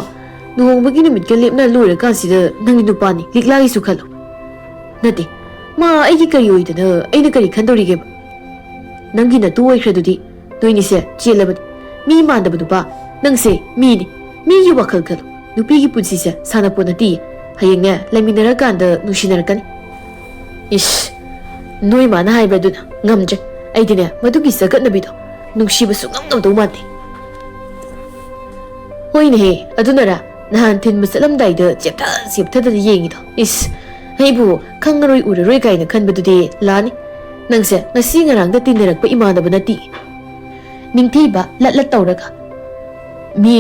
ꯂꯨꯍꯣꯡꯕꯒꯤ ꯅꯨꯃꯤꯠꯀ ꯂꯦꯞꯅ ꯂꯣꯏꯔꯀꯥꯟꯁꯤꯗ ꯅꯪꯒꯤ ꯅꯨꯄꯥꯅꯤ ꯂꯤꯛꯂꯥꯒꯤꯁꯨ ꯈꯜꯂꯨ ꯅꯠꯇꯦ ꯃꯥ ꯑꯩꯒꯤ ꯀꯔꯤ ꯑꯣꯏꯗꯅ ꯑꯩꯅ ꯀꯔꯤ ꯈꯟꯗꯧꯔꯤꯒꯦꯕ ꯅꯪꯒꯤ ꯅꯇꯨ ꯑꯣꯏꯈ꯭ꯔꯗꯨꯗꯤ ꯅꯣꯏꯅꯤꯁꯦ ꯆꯦꯜꯂꯕꯅꯤ ꯃꯤ ꯃꯥꯟꯗꯕ ꯅꯨꯄꯥ ꯅꯪꯁꯦ ꯃꯤꯅꯤ ꯃꯤꯒꯤ ꯋꯥꯈꯜ ꯈꯜꯂꯨ ꯅꯨꯄꯤꯒꯤ ꯄꯨꯟꯁꯤꯁꯦ ꯁꯥꯟꯅꯄꯣꯠ ꯅꯠꯇꯤꯌꯦ ꯍꯌꯦꯡꯅꯦ ꯂꯩꯃꯤꯟꯅꯔꯀꯥꯟꯗ ꯅꯨꯡꯁꯤꯅꯔꯛꯀꯅꯤ ꯏꯁ ꯅꯣꯏ ꯃꯥꯅ ꯍꯥꯏꯕꯗꯨꯅ ꯉꯝꯗ꯭ꯔꯦ ꯑꯩꯗꯤꯅꯦ ꯃꯗꯨꯒꯤ ꯆꯒꯠꯅꯕꯤꯗꯣ ꯅꯨꯡꯁꯤꯕꯁꯨ ꯉꯝꯗꯧ ꯃꯥꯟꯗꯦ ꯍꯣꯏꯅꯦꯍꯦ ꯑꯗꯨꯅꯔꯥ ꯅꯍꯥꯟ ꯊꯤꯟꯕ ꯆꯠꯂꯝꯗꯥꯏꯗ ꯆꯦꯞꯊꯗꯅ ꯌꯦꯡꯉꯤꯗꯣ ꯏꯁ ꯑꯩꯕꯨ ꯈꯪꯉꯔꯣꯏ ꯎꯔꯔꯣꯏ ꯀꯥꯏꯅ ꯈꯟꯕꯗꯨꯗꯤ ꯂꯥꯅꯤ ꯅꯪꯁꯦ ꯉꯁꯤ ꯉꯔꯥꯡꯗ ꯇꯤꯟꯅꯔꯛꯄ ꯏꯃꯥꯟꯅꯕ ꯅꯠꯇꯦ ꯅꯤꯡꯊꯤꯕ ꯂꯠꯂꯠ ꯇꯧꯔꯒ ꯃꯤ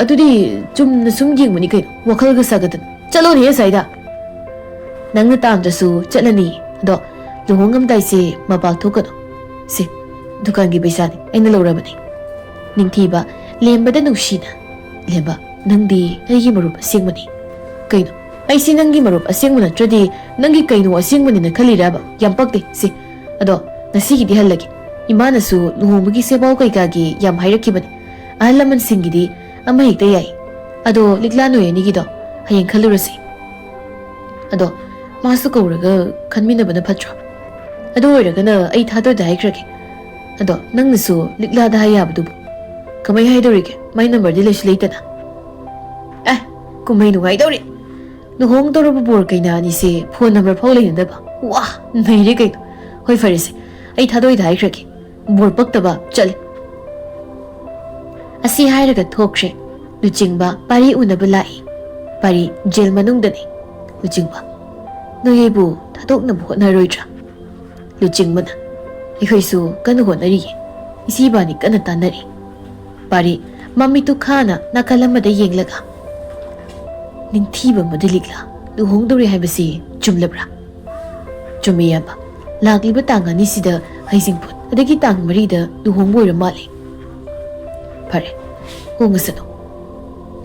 ꯑꯗꯨꯗꯤ ꯆꯨꯝꯅ ꯁꯨꯝ ꯌꯦꯡꯕꯅꯤ ꯀꯩꯅꯣ ꯋꯥꯈꯜꯒ ꯁꯥꯒꯠꯇꯅ ꯆꯠꯂꯣꯅꯦ ꯑꯁꯥꯏꯗ ꯅꯪꯅ ꯇꯥꯟꯗ꯭ꯔꯁꯨ ꯆꯠꯂꯅꯤ ꯑꯗꯣ ꯂꯨꯍꯣꯡꯉꯝꯗꯥꯏꯁꯦ ꯃꯄꯥꯛ ꯊꯣꯛꯀꯅꯨ ꯁꯤ ꯗꯨꯀꯥꯟꯒꯤ ꯄꯩꯁꯥꯅꯤ ꯑꯩꯅ ꯂꯧꯔꯕꯅꯤ ꯅꯤꯡꯊꯤꯕ ꯂꯦꯝꯕꯗ ꯅꯨꯡꯁꯤꯅ ꯂꯦꯝꯕ ꯅꯪꯗꯤ ꯑꯩꯒꯤ ꯃꯔꯨꯞ ꯑꯁꯦꯡꯕꯅꯤ ꯀꯩꯅꯣ ꯑꯩꯁꯤ ꯅꯪꯒꯤ ꯃꯔꯨꯞ ꯑꯁꯦꯡꯕ ꯅꯠꯇ꯭ꯔꯗꯤ ꯅꯪꯒꯤ ꯀꯩꯅꯣ ꯑꯁꯦꯡꯕꯅꯤꯅ ꯈꯜꯂꯤꯔꯕ? ꯌꯥꯝ ꯄꯛꯇꯦ ꯁꯤ. ꯑꯗꯣ ꯉꯁꯤꯒꯤꯗꯤ ꯍꯜꯂꯒꯦ. ꯏꯃꯥꯅꯁꯨ ꯂꯨꯍꯣꯡꯕꯒꯤ ꯁꯦꯕꯥꯎ ꯀꯩꯀꯥꯒꯤ ꯌꯥꯝ ꯍꯥꯏꯔꯛꯈꯤꯕꯅꯤ. ꯑꯍꯜ ꯂꯃꯟꯁꯤꯡꯒꯤꯗꯤ ꯑꯃ ꯍꯦꯛꯇ ꯌꯥꯏ. ꯑꯗꯣ ꯂꯤꯛꯂꯥ ꯅꯣꯏ ꯑꯅꯤꯒꯤꯗꯣ ꯍꯌꯦꯡ ꯈꯜꯂꯨꯔꯁꯤ. ꯑꯗꯣ 마su ꯀꯧꯔꯒ ꯈꯟꯃꯤꯟꯅꯕꯅ ꯐꯠꯇ꯭ꯔꯣ? ꯑꯗꯨ ꯑꯣꯏꯔꯒꯅ ꯑꯩ ꯊꯥꯗꯣꯏꯗ ꯍꯥꯏꯈ꯭ꯔꯒꯦ. ꯑꯗꯣ ꯅꯪꯅꯁꯨ ꯂꯤꯛꯂꯥꯗ ꯍꯥꯏ ꯌꯥꯕꯗꯨꯕꯨ ꯀꯃꯥꯏ ꯍꯥꯏꯗꯧꯔꯤꯒꯦ? ꯃꯥꯏ ꯅꯝꯕꯔꯗꯤ ꯂꯩꯁꯨ ꯂꯩꯇꯅ. ꯀꯨꯝꯍꯩ ꯅꯨꯡꯉꯥꯏꯗꯧꯔꯤ. ꯂꯨꯍꯣꯡꯗꯧꯔꯕ ꯕꯣꯔ ꯀꯩꯅꯥ ꯑꯅꯤꯁꯦ ꯐꯣꯟ ꯅꯝꯕꯔ ꯐꯥꯎ ꯂꯩꯅꯗꯕ. ꯋꯥ ꯅꯩꯔꯦ ꯀꯩꯅꯣ. ꯍꯣꯏ ꯐꯔꯦꯁꯦ. ꯑꯩ ꯊꯥꯗꯣꯏꯗ ꯍꯥꯏꯈ꯭ꯔꯒꯦ. ꯕꯣꯔ ꯄꯛꯇꯕ ꯆꯠꯂꯦ. ꯑꯁꯤ ꯍꯥꯏꯔꯒ ꯊꯣꯛꯈ꯭ꯔꯦ. ꯂꯨꯆꯤꯡꯕ ꯄꯥꯔꯤ ꯎꯅꯕ ꯂꯥꯛꯏ. ꯄꯥꯔꯤ ꯖꯦꯜ ꯃꯅꯨꯡꯗꯅꯤ. ꯂꯨꯆꯤꯡꯕ, ꯅꯣꯏ ꯑꯩꯕꯨ ꯊꯥꯗꯣꯛꯅꯕ ꯍꯣꯠꯅꯔꯣꯏꯗ꯭ꯔꯥ? ꯂꯨꯆꯤꯡꯕꯅ, ꯑꯩꯈꯣꯏꯁꯨ ꯀꯟꯅ ꯍꯣꯠꯅꯔꯤꯌꯦ. ꯏꯆꯦꯕꯥꯅꯤ ꯀꯟꯅ ꯇꯥꯟꯅꯔꯤ. ꯄꯥꯔꯤ ꯃꯃꯤꯠꯇꯨ ꯈꯥꯅ ꯅꯥꯀꯜ ꯑꯃꯗ ꯌꯦꯡꯂꯒ, ꯅꯤꯡꯊꯤꯕ ꯃꯗꯨ ꯂꯤꯛꯂꯥ ꯂꯨꯍꯣꯡꯗꯧꯔꯦ ꯍꯥꯏꯕꯁꯤ ꯆꯨꯝꯂꯕ꯭ꯔꯥ? ꯆꯨꯝꯃꯤ ꯏꯌꯥꯝꯕ. ꯂꯥꯛꯂꯤꯕ ꯇꯥꯡ 2ꯁꯤꯗ ꯍꯩꯖꯤꯡꯄꯣꯠ, ꯑꯗꯒꯤ ꯇꯥꯡ 4ꯗ ꯂꯨꯍꯣꯡꯕ ꯑꯣꯏꯔ ꯃꯥꯜꯂꯦ. ꯐꯔꯦ, ꯍꯣꯡꯉꯁꯅꯨ.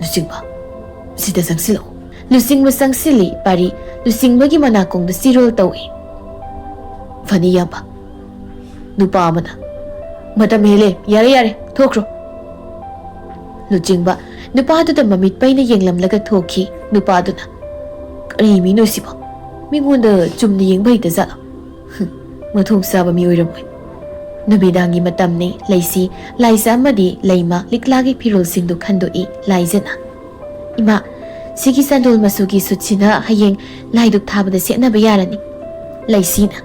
ꯂꯨꯆꯤꯡꯕ, ꯁꯤꯗ ꯆꯪꯁꯤꯜꯂꯛꯎ. ꯂꯨꯆꯤꯡꯕ ꯆꯪꯁꯤꯜꯂꯤ. ꯄꯥꯔꯤ ꯂꯨꯆꯤꯡꯕꯒꯤ ꯃꯅꯥꯀꯣꯡꯗ ꯆꯤꯔꯣꯜ ꯇꯧꯏ. ꯐꯅꯤ ꯏꯌꯥꯝꯕ. ꯅꯨꯄꯥ ꯑꯃꯅ, ꯃꯇꯝ ꯍꯦꯜꯂꯦ, ꯌꯥꯔꯦ ꯌꯥꯔꯦ, ꯊꯣꯛꯈ꯭ꯔꯣ. ꯂꯨꯆꯤꯡꯕ ꯅꯨꯄꯥꯗꯨꯗ ꯃꯃꯤꯠ ꯄꯩꯅ ꯌꯦꯡꯂꯝꯂꯒ ꯊꯣꯛꯈꯤ. ꯅꯨꯄꯥꯗꯨꯅ, ꯀꯔꯤ ꯃꯤꯅꯣ ꯁꯤꯕꯣ? ꯃꯤꯉꯣꯟꯗ ꯆꯨꯝꯅ ꯌꯦꯡꯕ ꯍꯩꯇꯖꯥꯠꯂꯣ? ꯃꯊꯣꯡ ꯆꯥꯕ ꯃꯤ ꯑꯣꯏꯔꯝꯃꯣꯏ. ꯅꯨꯃꯤꯗꯥꯡꯒꯤ ꯃꯇꯝꯅꯤ. ꯂꯩꯁꯤ, ꯂꯥꯏꯖ ꯑꯃꯗꯤ ꯂꯩꯃ ꯂꯤꯛꯂꯥꯒꯤ ꯐꯤꯔꯣꯜꯁꯤꯡꯗꯨ ꯈꯟꯗꯣꯛꯏ. ꯂꯥꯏꯖꯅ, ꯏꯃꯥ, ꯁꯤꯒꯤ ꯆꯟꯗꯣꯜ ꯃꯆꯨꯒꯤ ꯁꯨꯠꯁꯤꯅ ꯍꯌꯦꯡ ꯂꯥꯏꯗꯨꯛ ꯊꯥꯕꯗ ꯁꯦꯠꯅꯕ ꯌꯥꯔꯅꯤ. ꯂꯩꯁꯤꯅ,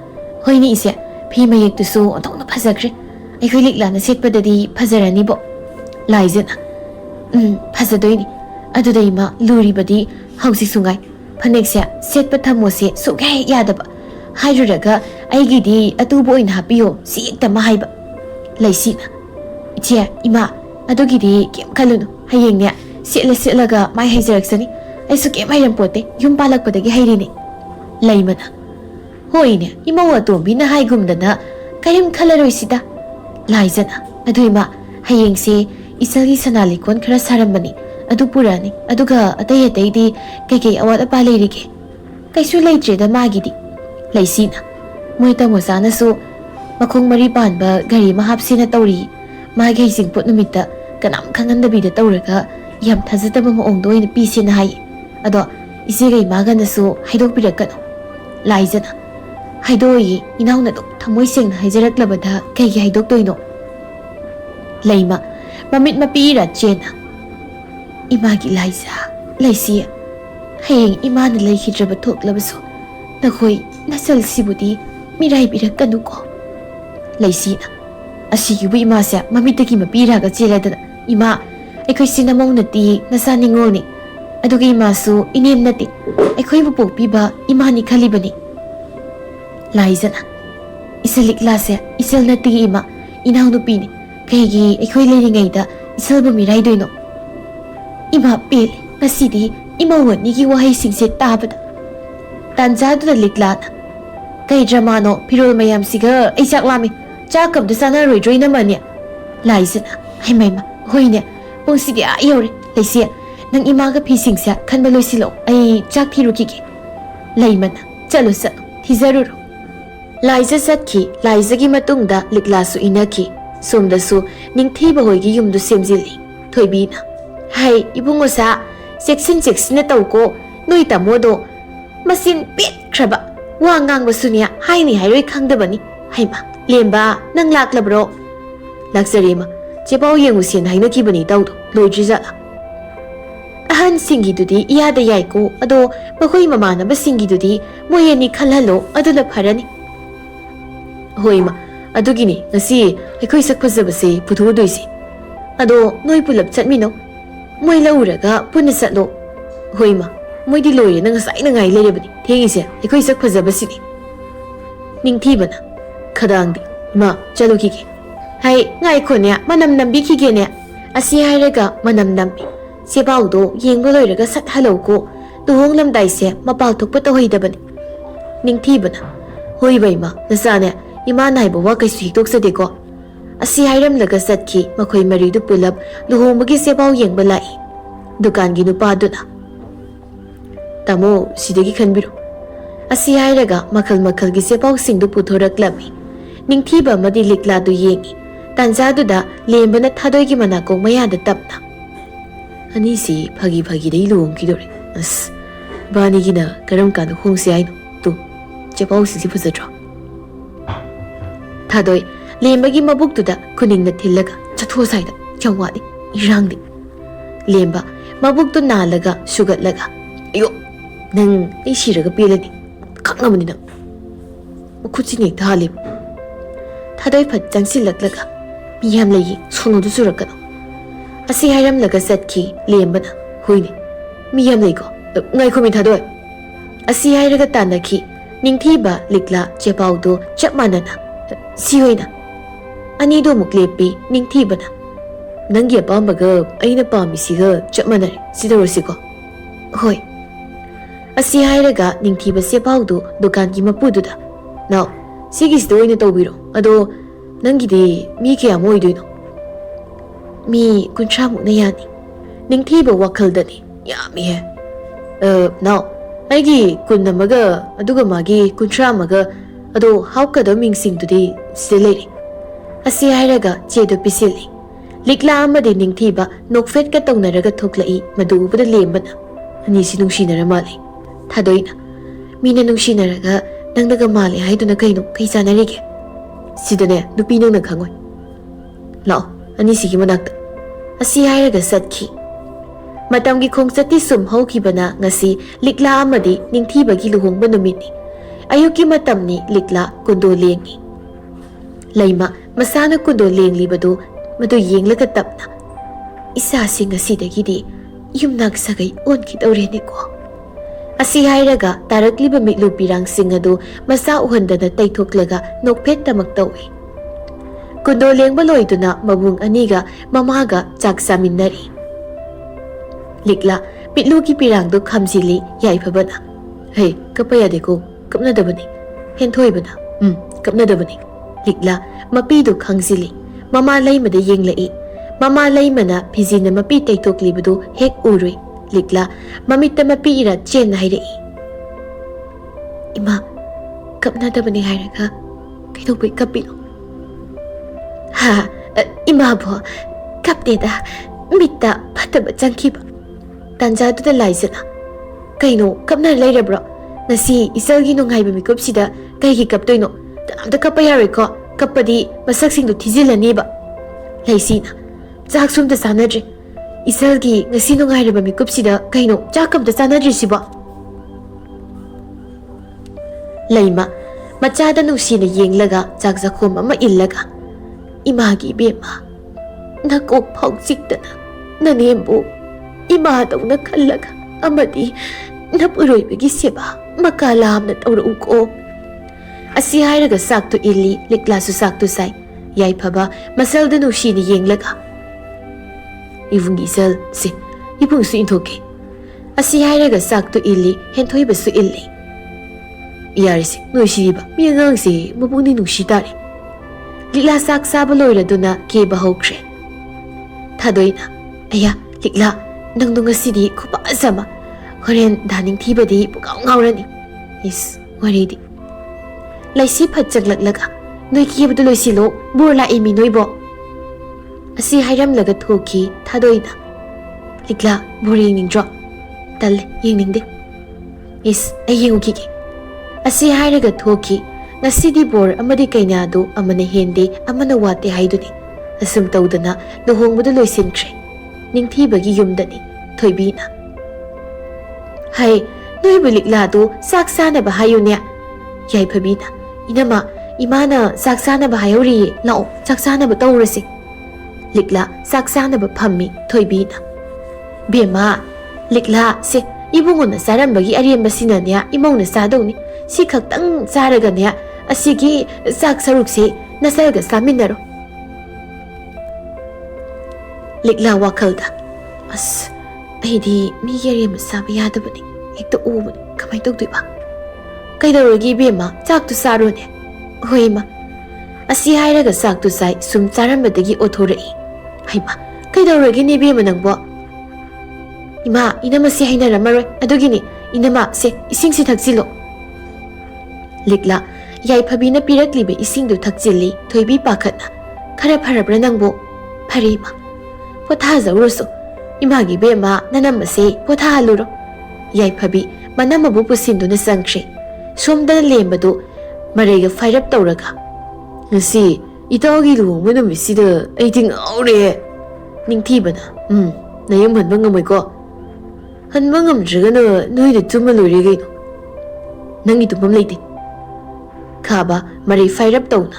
ꯍꯣꯏꯅꯦ ꯏꯆꯦ, ꯐꯤ ꯃꯌꯦꯛꯇꯨꯁꯨ ꯑꯣꯟꯊꯣꯛꯅ ꯐꯖꯈ꯭ꯔꯦ. ꯑꯩꯈꯣꯏ ꯂꯤꯛꯂꯥꯅ ꯁꯦꯠꯄꯗꯗꯤ ꯐꯖꯔꯅꯤꯕꯣ. ꯂꯥꯏꯖꯅ, ꯐꯖꯗꯣꯏꯅꯤ. ꯑꯗꯨꯗ ꯏꯃꯥ, ꯂꯨꯔꯤꯕꯗꯤ ꯍꯧꯖꯤꯛꯁꯨ ꯉꯥꯏ. ꯐꯅꯦꯛꯁꯦ ꯁꯦꯠꯄ ꯊꯝꯃꯣꯁꯦ ꯁꯨꯛꯌꯥ ꯍꯦꯛ ꯌꯥꯗꯕ. ꯍꯥꯏꯔꯨꯔꯒ ꯑꯩꯒꯤꯗꯤ ꯑꯇꯨꯕ ꯑꯣꯏꯅ ꯍꯥꯞꯄꯤꯌꯣ ꯁꯤ ꯍꯦꯛꯇꯃ ꯍꯥꯏꯕ. ꯂꯩꯁꯤꯅ, ꯏꯆꯦ, ꯏꯃꯥ, ꯑꯗꯨꯒꯤꯗꯤ ꯀꯩꯝ ꯈꯜꯂꯨꯅꯨ. ꯍꯌꯦꯡꯅꯦ ꯁꯦꯠꯂꯒ ꯃꯥꯏ ꯍꯩꯖꯔꯛꯁꯅꯤ. ꯑꯩꯁꯨ ꯀꯩꯝ ꯍꯩꯔꯝꯄꯣꯠꯇꯦ. ꯌꯨꯝ ꯄꯥꯜꯂꯛꯄꯗꯒꯤ ꯍꯩꯔꯤꯅꯦ. ꯂꯩꯃꯅ, ꯍꯣꯏꯅꯦ, ꯏꯃꯧ ꯑꯇꯣꯝꯕꯤꯅ ꯍꯥꯏꯒꯨꯝꯗꯅ ꯀꯔꯤꯝ ꯈꯜꯂꯔꯣꯏꯁꯤꯗ. ꯂꯥꯏꯖꯅ, ꯑꯗꯨ ꯏꯃꯥ, ꯍꯌꯦꯡꯁꯦ ꯏꯆꯜꯒꯤ ꯁꯅꯥ ꯂꯤꯛꯀꯣꯟ ꯈꯔ ꯁꯥꯔꯝꯕꯅꯤ. ꯑꯗꯨ ꯄꯨꯔꯛꯑꯅꯤ. ꯑꯗꯨꯒ ꯑꯇꯩꯗꯤ ꯀꯩꯀꯩ ꯑꯋꯥꯠ ꯑꯄꯥ ꯂꯩꯔꯤꯒꯦ? ꯀꯩꯁꯨ ꯂꯩꯇ꯭ꯔꯦꯗ ꯃꯥꯒꯤꯗꯤ. ꯂꯩꯁꯤꯅ, ꯃꯣꯏ ꯇꯥꯃꯣꯆꯥꯅꯁꯨ ꯃꯈꯣꯡ 3 ꯄꯥꯟꯕ ꯒꯥꯔꯤ ꯑꯃ ꯍꯥꯞꯁꯦꯅ ꯇꯧꯔꯤ. ꯃꯥꯒꯤ ꯍꯩꯖꯤꯡꯄꯣꯠ ꯅꯨꯃꯤꯠꯇ ꯀꯅꯥꯝ ꯈꯪꯍꯟꯗꯕꯤꯗ ꯇꯧꯔꯒ ꯌꯥꯝ ꯊꯥꯖꯗꯕ ꯃꯑꯣꯡꯗ ꯑꯣꯏꯅ ꯄꯤꯁꯦꯅ ꯍꯥꯏ. ꯑꯗꯣ ꯏꯆꯦꯒ ꯏꯃꯥꯒꯅꯁꯨ ꯍꯥꯏꯗꯣꯛꯄꯤꯔꯛꯀꯅꯨ. ꯂꯥꯏꯖꯅ, ꯍꯥꯏꯗꯣꯛꯑꯣꯏꯌꯦ. ꯏꯅꯥꯎꯅ ꯑꯗꯨꯝ ꯊꯃꯣꯏ ꯁꯦꯡꯅ ꯍꯥꯏꯖꯔꯛꯂꯕꯗ ꯀꯩꯒꯤ ꯍꯥꯏꯗꯣꯛꯇꯣꯏꯅꯣ? ꯂꯩꯃ ꯃꯃꯤꯠ ꯃꯄꯤꯔ ꯆꯦꯟꯅ, ꯏꯃꯥꯒꯤ ꯂꯥꯏꯖ, ꯂꯩꯁꯤ, ꯍꯌꯦꯡ ꯏꯃꯥꯅ ꯂꯩꯈꯤꯗ꯭ꯔꯕ ꯊꯣꯛꯂꯕꯁꯨ ꯅꯈꯣꯏ ꯅꯆꯜꯁꯤꯕꯨꯗꯤ ꯃꯤꯔꯥꯏꯕꯤꯔꯛꯀꯅꯨꯀꯣ. ꯂꯩꯁꯤꯅ, ꯑꯁꯤꯒꯤꯕꯨ ꯏꯃꯥꯁꯦ ꯃꯃꯤꯠꯇꯒꯤ ꯃꯄꯤꯔꯒ ꯆꯦꯜꯂꯗꯅ, ꯏꯃꯥ, ꯑꯩꯈꯣꯏꯁꯤ ꯅꯃꯧ ꯅꯠꯇꯦ, ꯅꯆꯥ ꯅꯤꯡꯉꯣꯜꯅꯤ. ꯑꯗꯨꯒ ꯏꯃꯥꯁꯨ ꯏꯅꯦꯝ ꯅꯠꯇꯦ. ꯑꯩꯈꯣꯏꯕꯨ ꯄꯣꯛꯄꯤꯕ ꯏꯃꯥꯅꯤ ꯈꯜꯂꯤꯕꯅꯤ. ꯂꯥꯏꯖꯅ, ꯏꯆꯜ ꯂꯤꯛꯂꯥꯁꯦ ꯏꯆꯜ ꯅꯠꯇꯦ ꯏꯃꯥ, ꯏꯅꯥꯎꯅꯨꯄꯤꯅꯤ. ꯀꯩꯒꯤ ꯑꯩꯈꯣꯏ ꯂꯩꯔꯤꯉꯩꯗ ꯏꯆꯜꯕꯨ ꯃꯤꯔꯥꯏꯗꯣꯏꯅꯣ? ꯏꯃꯥ ꯄꯦꯜꯂꯦ ꯉꯁꯤꯗꯤ ꯏꯃꯧ ꯑꯅꯤꯒꯤ ꯋꯥꯍꯩꯁꯤꯡꯁꯦ ꯇꯥꯕꯗ. ꯇꯥꯟꯖꯥꯗꯨꯗ ꯂꯤꯛꯂꯥꯅ, ꯀꯩ ꯗ꯭ꯔꯃꯥꯅꯣ ꯐꯤꯔꯣꯜ ꯃꯌꯥꯝꯁꯤꯒ? ꯑꯩ ꯆꯥꯛ ꯂꯥꯝꯃꯤ. ꯆꯥꯛ ꯑꯝꯇ ꯆꯥꯅꯔꯣꯏꯗ꯭ꯔꯣ ꯏꯅꯝꯃꯅꯦ? ꯂꯥꯏꯖꯅ, ꯍꯩꯃꯩꯃ, ꯍꯣꯏꯅꯦ, ꯄꯨꯡꯁꯤꯗꯤ ꯌꯧꯔꯦ. ꯂꯩꯁꯤ, ꯅꯪ ꯏꯃꯥꯒ ꯐꯤꯁꯤꯡꯁꯦ ꯈꯟꯕ ꯂꯣꯏꯁꯤꯜꯂꯛꯑꯣ. ꯑꯩ ꯆꯥꯛ ꯊꯤꯔꯨꯈꯤꯒꯦ. ꯂꯩꯃꯅ, ꯆꯠꯂꯨ ꯊꯤꯖꯔꯨꯔꯣ. ꯂꯥꯏꯖ ꯆꯠꯈꯤ. ꯂꯥꯏꯖꯒꯤ ꯃꯇꯨꯡꯗ ꯂꯤꯛꯂꯥꯁꯨ ꯏꯟꯅꯈꯤ. ꯁꯣꯝꯗꯁꯨ ꯅꯤꯡꯊꯤꯕ ꯍꯣꯏꯒꯤ ꯌꯨꯝꯗꯨ ꯁꯦꯝꯖꯤꯜꯂꯤ. ꯊꯣꯏꯕꯤꯅ, ꯍꯩ ꯏꯕꯨꯡꯉꯣꯁꯥ, ꯆꯦꯛꯁꯤꯟꯅ ꯇꯧꯀꯣ. ꯅꯣꯏ ꯇꯥꯃꯣꯗꯣ ꯃꯆꯤꯟ ꯄꯦꯠꯈ꯭ꯔꯕ. ꯋꯥ ꯉꯥꯡꯕꯁꯨꯅꯦ ꯍꯥꯏꯅꯤ ꯍꯥꯏꯔꯣꯏ ꯈꯪꯗꯕꯅꯤ. ꯍꯩꯃ, ꯂꯦꯝꯕ, ꯅꯪ ꯂꯥꯛꯂꯕ꯭ꯔꯣ? ꯂꯥꯛꯆꯔꯦꯃ. ꯆꯦꯄꯥꯎ ꯌꯦꯡꯉꯨꯁꯦꯅ ꯍꯥꯏꯅꯈꯤꯕꯅꯤ ꯇꯧꯗꯣ. ꯂꯣꯏꯗ꯭ꯔꯤꯖꯥꯠꯂꯥ? ꯑꯍꯟꯁꯤꯡꯒꯤꯗꯨꯗꯤ ꯏꯌꯥꯗ ꯌꯥꯏꯀꯣ. ꯑꯗꯣ ꯃꯈꯣꯏ ꯃꯃꯥꯟꯅꯕꯁꯤꯡꯒꯤꯗꯨꯗꯤ ꯃꯣꯏ ꯑꯅꯤ ꯈꯜꯍꯜꯂꯣ. ꯑꯗꯨꯅ ꯐꯔꯅꯤ. ꯍꯣꯏꯃ, ꯑꯗꯨꯒꯤꯅꯤ ꯉꯁꯤ ꯑꯩꯈꯣই ꯁꯛ ꯐꯖꯕꯁꯦ ꯄꯨꯊꯣꯛꯑꯗꯣꯏꯁꯦ. ꯑꯗꯣ ꯅꯣꯏ ꯄꯨꯂꯞ ꯆꯠꯃꯤꯟꯅꯧ. ꯃꯣꯏ ꯂꯧꯔꯒ ꯄꯨꯟꯅ ꯆꯠꯂꯣ. ꯍꯣꯏꯃ, ꯃꯣꯏꯗꯤ ꯂꯣꯏꯔꯦꯅ ꯉꯁꯥꯏꯅ ꯉꯥꯏ ꯂꯩꯔꯕꯅꯤ. ꯊꯦꯡꯉꯤꯁꯦ ꯑꯩꯈꯣই ꯁꯛ ꯐꯖꯕꯁꯤꯅꯤ. ꯅꯤꯡꯊꯤꯕꯅ, ꯈꯗꯥꯡꯗꯤ, ꯏꯃꯥ, ꯆꯠꯂꯨꯈꯤꯒꯦ. ꯍꯩ, ꯉꯥꯏꯈꯣꯅꯦ, ꯃꯅꯝ ꯅꯝꯕꯤꯈꯤꯒꯦꯅꯦ. ꯑꯁꯤ ꯍꯥꯏꯔꯒ ꯃꯅꯝ ꯅꯝꯃꯤ. ꯆꯦꯄꯥꯎꯗꯣ ꯌꯦꯡꯕ ꯂꯣꯏꯔꯒ ꯁꯠ ꯍꯜꯂꯧꯀꯣ. ꯂꯨꯍꯣꯡꯂꯝꯗꯥꯏꯁꯦ ꯃꯄꯥꯜ ꯊꯣꯛꯄ ꯇꯧꯍꯩꯗꯕꯅꯤ. ꯅꯤꯡꯊꯤꯕꯅ, ꯍꯣꯏꯕ ꯏꯃꯥ, ꯅꯆꯥꯅꯦ, ꯏꯃꯥꯅ ꯍꯥꯏꯕ ꯋꯥ ꯀꯩꯁꯨ ꯍꯤꯛꯇꯣꯛꯆꯗꯦꯀꯣ. ꯑꯁꯤ ꯍꯥꯏꯔꯝꯂꯒ ꯆꯠꯈꯤ. ꯃꯈꯣꯏ ꯃꯔꯤꯗꯨ ꯄꯨꯂꯞ ꯂꯨꯍꯣꯡꯕꯒꯤ ꯆꯦꯄꯥꯎ ꯌꯦꯡꯕ ꯂꯥꯛꯏ꯫ ꯗꯨꯀꯥꯟꯒꯤ ꯅꯨꯄꯥꯗꯨꯅ, Tamo sidagi khanbiru. Asi hairaga makal makal gi sepau singdu puthoraklami. Ningthiba madi likla du yengi. Tanza du da lembana thadoi gi manakong maya da tapna. Ani si phagi phagi dei luong ki dore. As bani gi na karam kan hong si ai no. Tu chepau si phuzadro. Thadoi lemba gi mabuk du da kuning na thillaga chatho sai da chawadi irang di. Lemba mabuk du nalaga sugatlaga. Ayo nang ai shiraga pelani. Khangam ni nang. Makhuchi ni thalib. Thadoi phat changsilaklaga miyam lei sono du surakano. Asi hairam laga satki lembana huini miyam lei ko ngai khomi thadoi. Asi hairaga tanaki ningthiba likla chepau do chapmanana sihoina. Ani do muklepi ningthibana. Nangi apambaga aina pamisiga chapmanare sidorosiko. Hoi. Asi hairaga ningthiba sepau do dukan gi mapududa. Now sigis do ina tobiro ado nangi de mi kya moi doino. Mi kuncha mu na yani. Ningthiba wakhaldani yami he. Now aigi kunnamaga aduga magi kuncha maga ado hauka do mingsing dudi sileri. Asi hairaga chedo pisili. Likla amade ningthiba nokfet ka tongnaraga thoklai madu ubada lembana. Ani si nungsinara mali. Thadoina mina nungsinaraga nangdaga mali haiduna kaino kai sanarige. Sidane nupi nangna khangoi. Lao ani sigi manakta. Asi hairaga satki. Matamgi khongsati sum haukibana ngasi likla amadi ningthibagi luhongba numitni. Ayuki matamni likla kundo lengi. Laima masana kundo lenglibadu madu yenglaga tapna. Isa sing asidagidi yumnak sagai onki daureni ko. Asi hairaga tarakliba mitlu pirang singadu masa uhandana taithoklaga nokphet tamak tawi. Kundo lengba loiduna mabung aniga mamaga chak saminari. Likla mitlu ki pirang do khamsili yaiphabana. Hey kapaya deko kapna dabani. Henthoi bana. Kapna dabani. Likla mapi do khangsili. Mama laimada yenglai. Mama laimana phizina mapi taithoklibadu hek urui. Likla mamita mapi ira chen hairei. Ima kapna dabani hairaga kaidobai kapino. Ha ima bo kapte da mitta phataba changkiba. Tanja du da laizana. Kaino kapna lairabro. Nasi isalgi nunghaiba mikupsida kaigi kaptoino. Tamda kapayare ko kapadi masaksing du thizilani ba. Laisina chak sumda sanadri. Isalgi ngasi nunghaiba mikupsida kaino chakamda sanadri siba. Laima machada nungsina yenglaga chak zakhom ama illaga. Imagi bema nakok phausikdana nanembu ima dawna khallaga amadi napuroibagi seba makalamna tawrauko. Asi hairaga saktu illi liklasu saktu sai yaipaba masalda nushini yenglaga. Ibungi sal si ibung su inthoke. Asi hairaga saktu illi henthoiba su illi. Yarisi nushiriba miyangang si mabungni nushitari. Likla sak saba loiraduna keba hokre. Thadoina aya likla nangdu ngasidi khupa asama horen daning thibadi pukaw ngaurani. Is waridi. Laisi phatchaglaklaga noi kibadu loisilo burla imi noibo. Asi hairam laga thoki thadoina. Likla boring ningdro. Tal yengingde. Is ayenguki. Asi hairaga thoki. Nasidi bor amadi kainado amana hende amana wate haiduni. Asum tawdana luhongbudu loisinkre. Ningthibagi yumdani thoibina. Hai noibu liklado saksana ba hayune. Yaiphabina inama imana saksana ba hayori lao saksana ba tawrasi. Likla saksana ba phammi thoibina. Bema likla se ibungona sarambagi aremba sinanya imongna sadawni. Si khaktang saraganya asigi sak sarukse nasalga saminaro. Likla wakhalda as aidi mi yare masaba yadabani ekta ubani kamai tokduiba. Kaidawragi bema chaktu sarone. Hoima asi hairaga saktu sai sum charambadagi othorai. Haima kaidawragi ni bema nangbo. Ima inamasi hainaramaroi adugini inama se ising si thakjilo likla yai phabina piraklibe ising du thakjili thoibi pakhatna khara pharabra nangbo phari ma potha zawruso imagi bema nanam se potha haluro yai phabi manama bu pusinduna sangkre somda lembadu marega fairap tawraga ngasi itawgi luhongba numisida aiting aure ningthibana nayam hanba ngamoi ko hanba ngamdragana noida tuma loire gaino nangi tumam leite khaba marai fairap tawna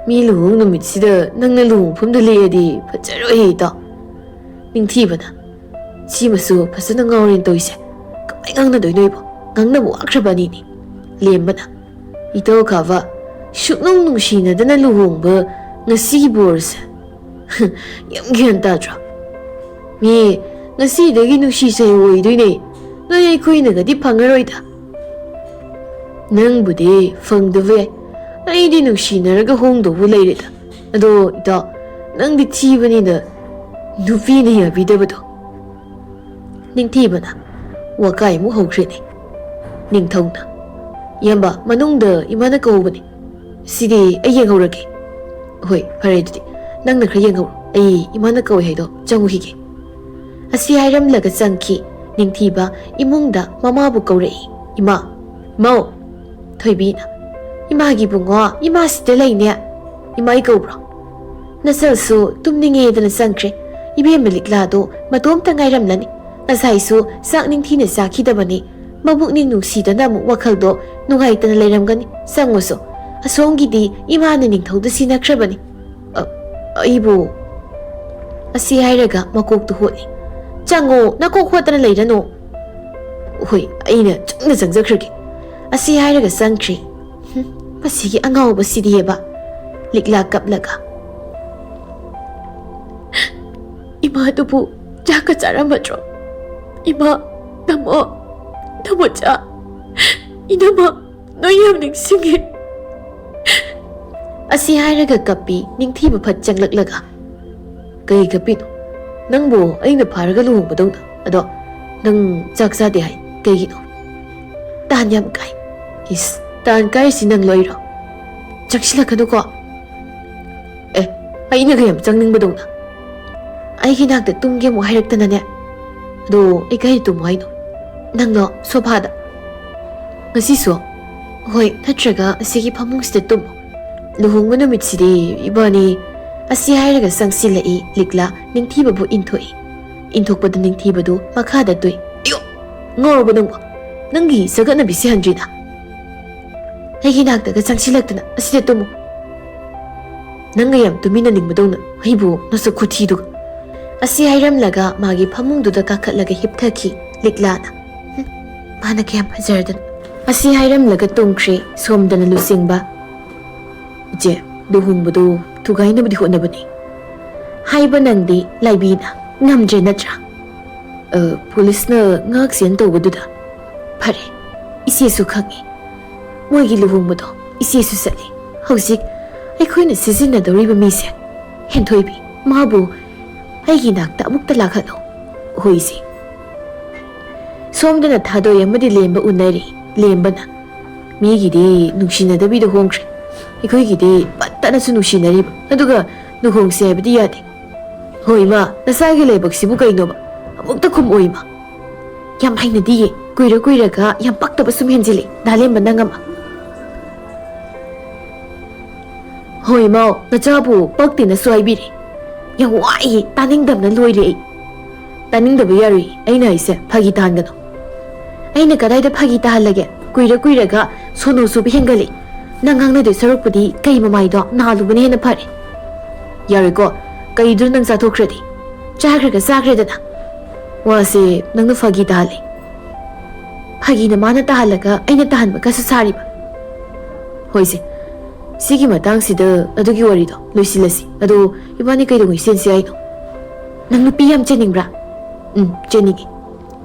mi luhong numisida nangna luhong phumda leadi phajaro he ta ningthibana chimasu phasana ngaurin toise kamai ngangna doinoibo ngangna bu akrabani ni lembana itaw khaba shuknong nungsinadana luhongba ngasi borsa yam gyan tadra mi ngasi dagi nungsi say oidoine noy aikoina gadi phangaroida nang budi phangdave aidi nungsinaraga hongdobu leireda ado ita nang di thibani da nupi ne yabidabado ningthibana wakai mu hogrene ningthongna yamba manungda imana kawbani sidi ay yenghorage hoi phare dudi nangna khra yenghor ay imana kawi haido changu hige asi hairam laga changki ningthiba imungda mama bu kawrei ima mau thoibina ima gi bungo ima site laine ima I kawbro nasal su tumninge dana sangkre ibe melikla do matom tangairam lani asai su sak ningthina sakhidabani mabuk ning nungsidana mu wakhal do nungai tan leiramgani sangoso asongi di imana ningthauda sinakrabani aibu asi hairaga makok tu holi chango nakok hotana leirano hoi aina chungna jangjakrage asi hairaga sangkri pasigi angau basidi heba likla kaplaga ima tupu jaka charamatro ima tamo cha inama noyam ningsinge asi hairaga kapi ningthiba phat changlaklaga kai kapino nangbo aina pharaga luhongbadona ado nang chaksa de hai kaigino tan yam kai is tan kai sinang loiro chakshila kanu ko aina ga yam changningmadona ai ginak da tumge mo hairakta ne ado ai kai tum haino nangno sophada ngasi so hoi natraga asigi phamungsida tum luhongba numitsidhi ibani asi hairaga sangsilai likla ningthiba bu inthoi inthokpada ningthibadu makhada toi ayo ngorba nangi sagana bisi handrida aigi naktaga sangsilaktana asida tumu nanga yam tumina ningbadona haibu nasa khuthidu asi hairamlaga magi phamungduda kakhatlaga hipthaki liklana mana kyam hajardan asi hairamlaga tungkre somdana lusingba je luhongbadu thugainabudi hotnabani haiba nangdi laibina ngamdre natra pulisna ngak sen tawbaduda phare isesu khangi moigi luhongbado isesu sali hojik aikhoina sizinadoriba mise henthoibi mabu aigi nakta amukta lakhalo hoisi somdana thadoy amadi lemba unari lembana migidi nungsinadabido hongkre ꯑꯩꯈꯣꯏꯒꯤꯗꯤ ꯄꯠꯇꯅꯁꯨ ꯅꯨꯡꯁꯤꯅꯔꯤꯕ ꯑꯗꯨꯒ ꯂꯨꯍꯣꯡꯁꯦ ꯍꯥꯏꯕꯗꯤ ꯌꯥꯗꯦ ꯍꯣꯏ ꯏꯃꯥ ꯅꯁꯥꯒꯤ ꯂꯥꯏꯕꯛꯁꯤꯕꯨ ꯀꯩꯅꯣꯕ ꯑꯃꯨꯛꯇ ꯈꯨꯝꯑꯣ ꯏꯃꯥ ꯌꯥꯝ ꯍꯩꯅꯗꯤꯌꯦ ꯀꯨꯏꯔꯒ ꯌꯥꯝ ꯄꯛꯇꯕ ꯁꯨꯝ ꯍꯦꯟꯖꯤꯜꯂꯤ ꯅꯥꯂꯦꯝꯕ ꯅꯪ ꯑꯃ ꯍꯣꯏ ꯏꯃꯥ ꯅꯆꯥꯕꯨ ꯄꯛꯇꯦꯅꯁꯨ ꯍꯥꯏꯕꯤꯔꯤ ꯌꯥꯝ ꯋꯥꯏꯌꯦ ꯇꯥꯅꯤꯡꯗꯕꯅ ꯂꯣꯏꯔꯦ ꯑꯩ ꯇꯥꯅꯤꯡꯗꯕ ꯌꯥꯔꯣꯏ ꯑꯩꯅ ꯍꯥꯏꯁꯦ ꯐꯥꯒꯤ ꯇꯥꯍꯟꯒꯅꯨ ꯑꯩꯅ ꯀꯗꯥꯏꯗ ꯐꯥꯒꯤ ꯇꯥꯍꯜꯂꯒꯦ ꯀꯨꯏꯔꯒ ꯁꯣꯅꯣ ꯁꯨꯕ ꯍꯦꯟꯒꯠꯂꯤ nang hangna de sarukpudi kai mamai do nalubane hena phare yariko kai dur nang chathokhradi chakhraga sakredana wase nang na phagi dali phagi na mana tahalaga aina tahanba kasu sariba hoise sigi matang sida adugi wari do loisilasi adu ibani kai do sensi ai no nang nupi yam cheningbra cheningi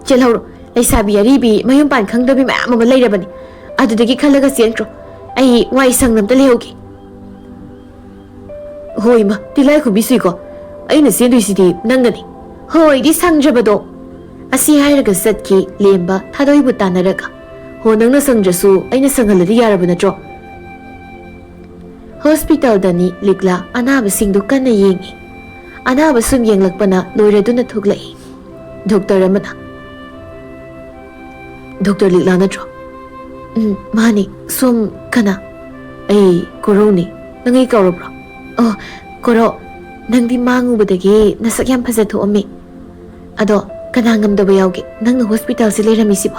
chelhoro laisabi aribi mayum pan khangdabi ma ama leirabani adudagi khalaga senkro ai wai sangnamta lehogi hoi ma tilai khu bisui ko aina senduisidi nangani hoi di sangjabado ꯑꯁꯤ ꯍꯥꯏꯔꯒ ꯆꯠꯈꯤ ꯂꯦꯝꯕ ꯊꯥꯗꯣꯏꯕꯨ ꯇꯥꯟꯅꯔꯒ ꯍꯣ ꯅꯪꯅ ꯁꯪꯗ꯭ꯔꯁꯨ ꯑꯩꯅ ꯁꯪꯍꯜꯂꯗꯤ ꯌꯥꯔꯕ ꯅꯠꯇ꯭ꯔꯣ? ꯍꯣꯁꯄꯤꯇꯥꯜꯗꯅꯤ ꯂꯤꯛꯂꯥ ꯑꯅꯥꯕꯁꯤꯡꯗꯨ ꯀꯟꯅ ꯌꯦꯡꯉꯤ꯫ ꯑꯅꯥꯕ ꯁꯨꯝ ꯌꯦꯡꯂꯛꯄꯅ ꯂꯣꯏꯔꯗꯨꯅ ꯊꯣꯛꯂꯛꯏ꯫ ꯗꯣꯛꯇꯔ ꯑꯃꯅ ꯗꯣꯛꯇꯔ ꯂꯤꯛꯂꯥ ꯅꯠꯇ꯭ꯔꯣ? ꯃꯥꯅꯤ, ꯁꯣꯝ ꯀꯅꯥ? ꯑꯩ ꯀꯣꯔꯧꯅꯤ, ꯅꯪ ꯑꯩ ꯀꯧꯔꯕ꯭ꯔꯣ? ꯑꯣ ꯀꯣꯔꯧ, ꯅꯪꯗꯤ ꯃꯥꯡꯉꯨꯕꯗꯒꯤ ꯅꯁꯛ ꯌꯥꯝ ꯐꯖꯊꯣꯛꯑꯝꯃꯤ꯫ ꯑꯗꯣ ꯀꯅꯥ ꯉꯝꯗꯕ ꯌꯥꯎꯒꯦ ꯅꯪꯅ ꯍꯣꯁꯄꯤꯇꯥꯜꯁꯦ ꯂꯩꯔꯝꯃꯤꯁꯤꯕꯣ?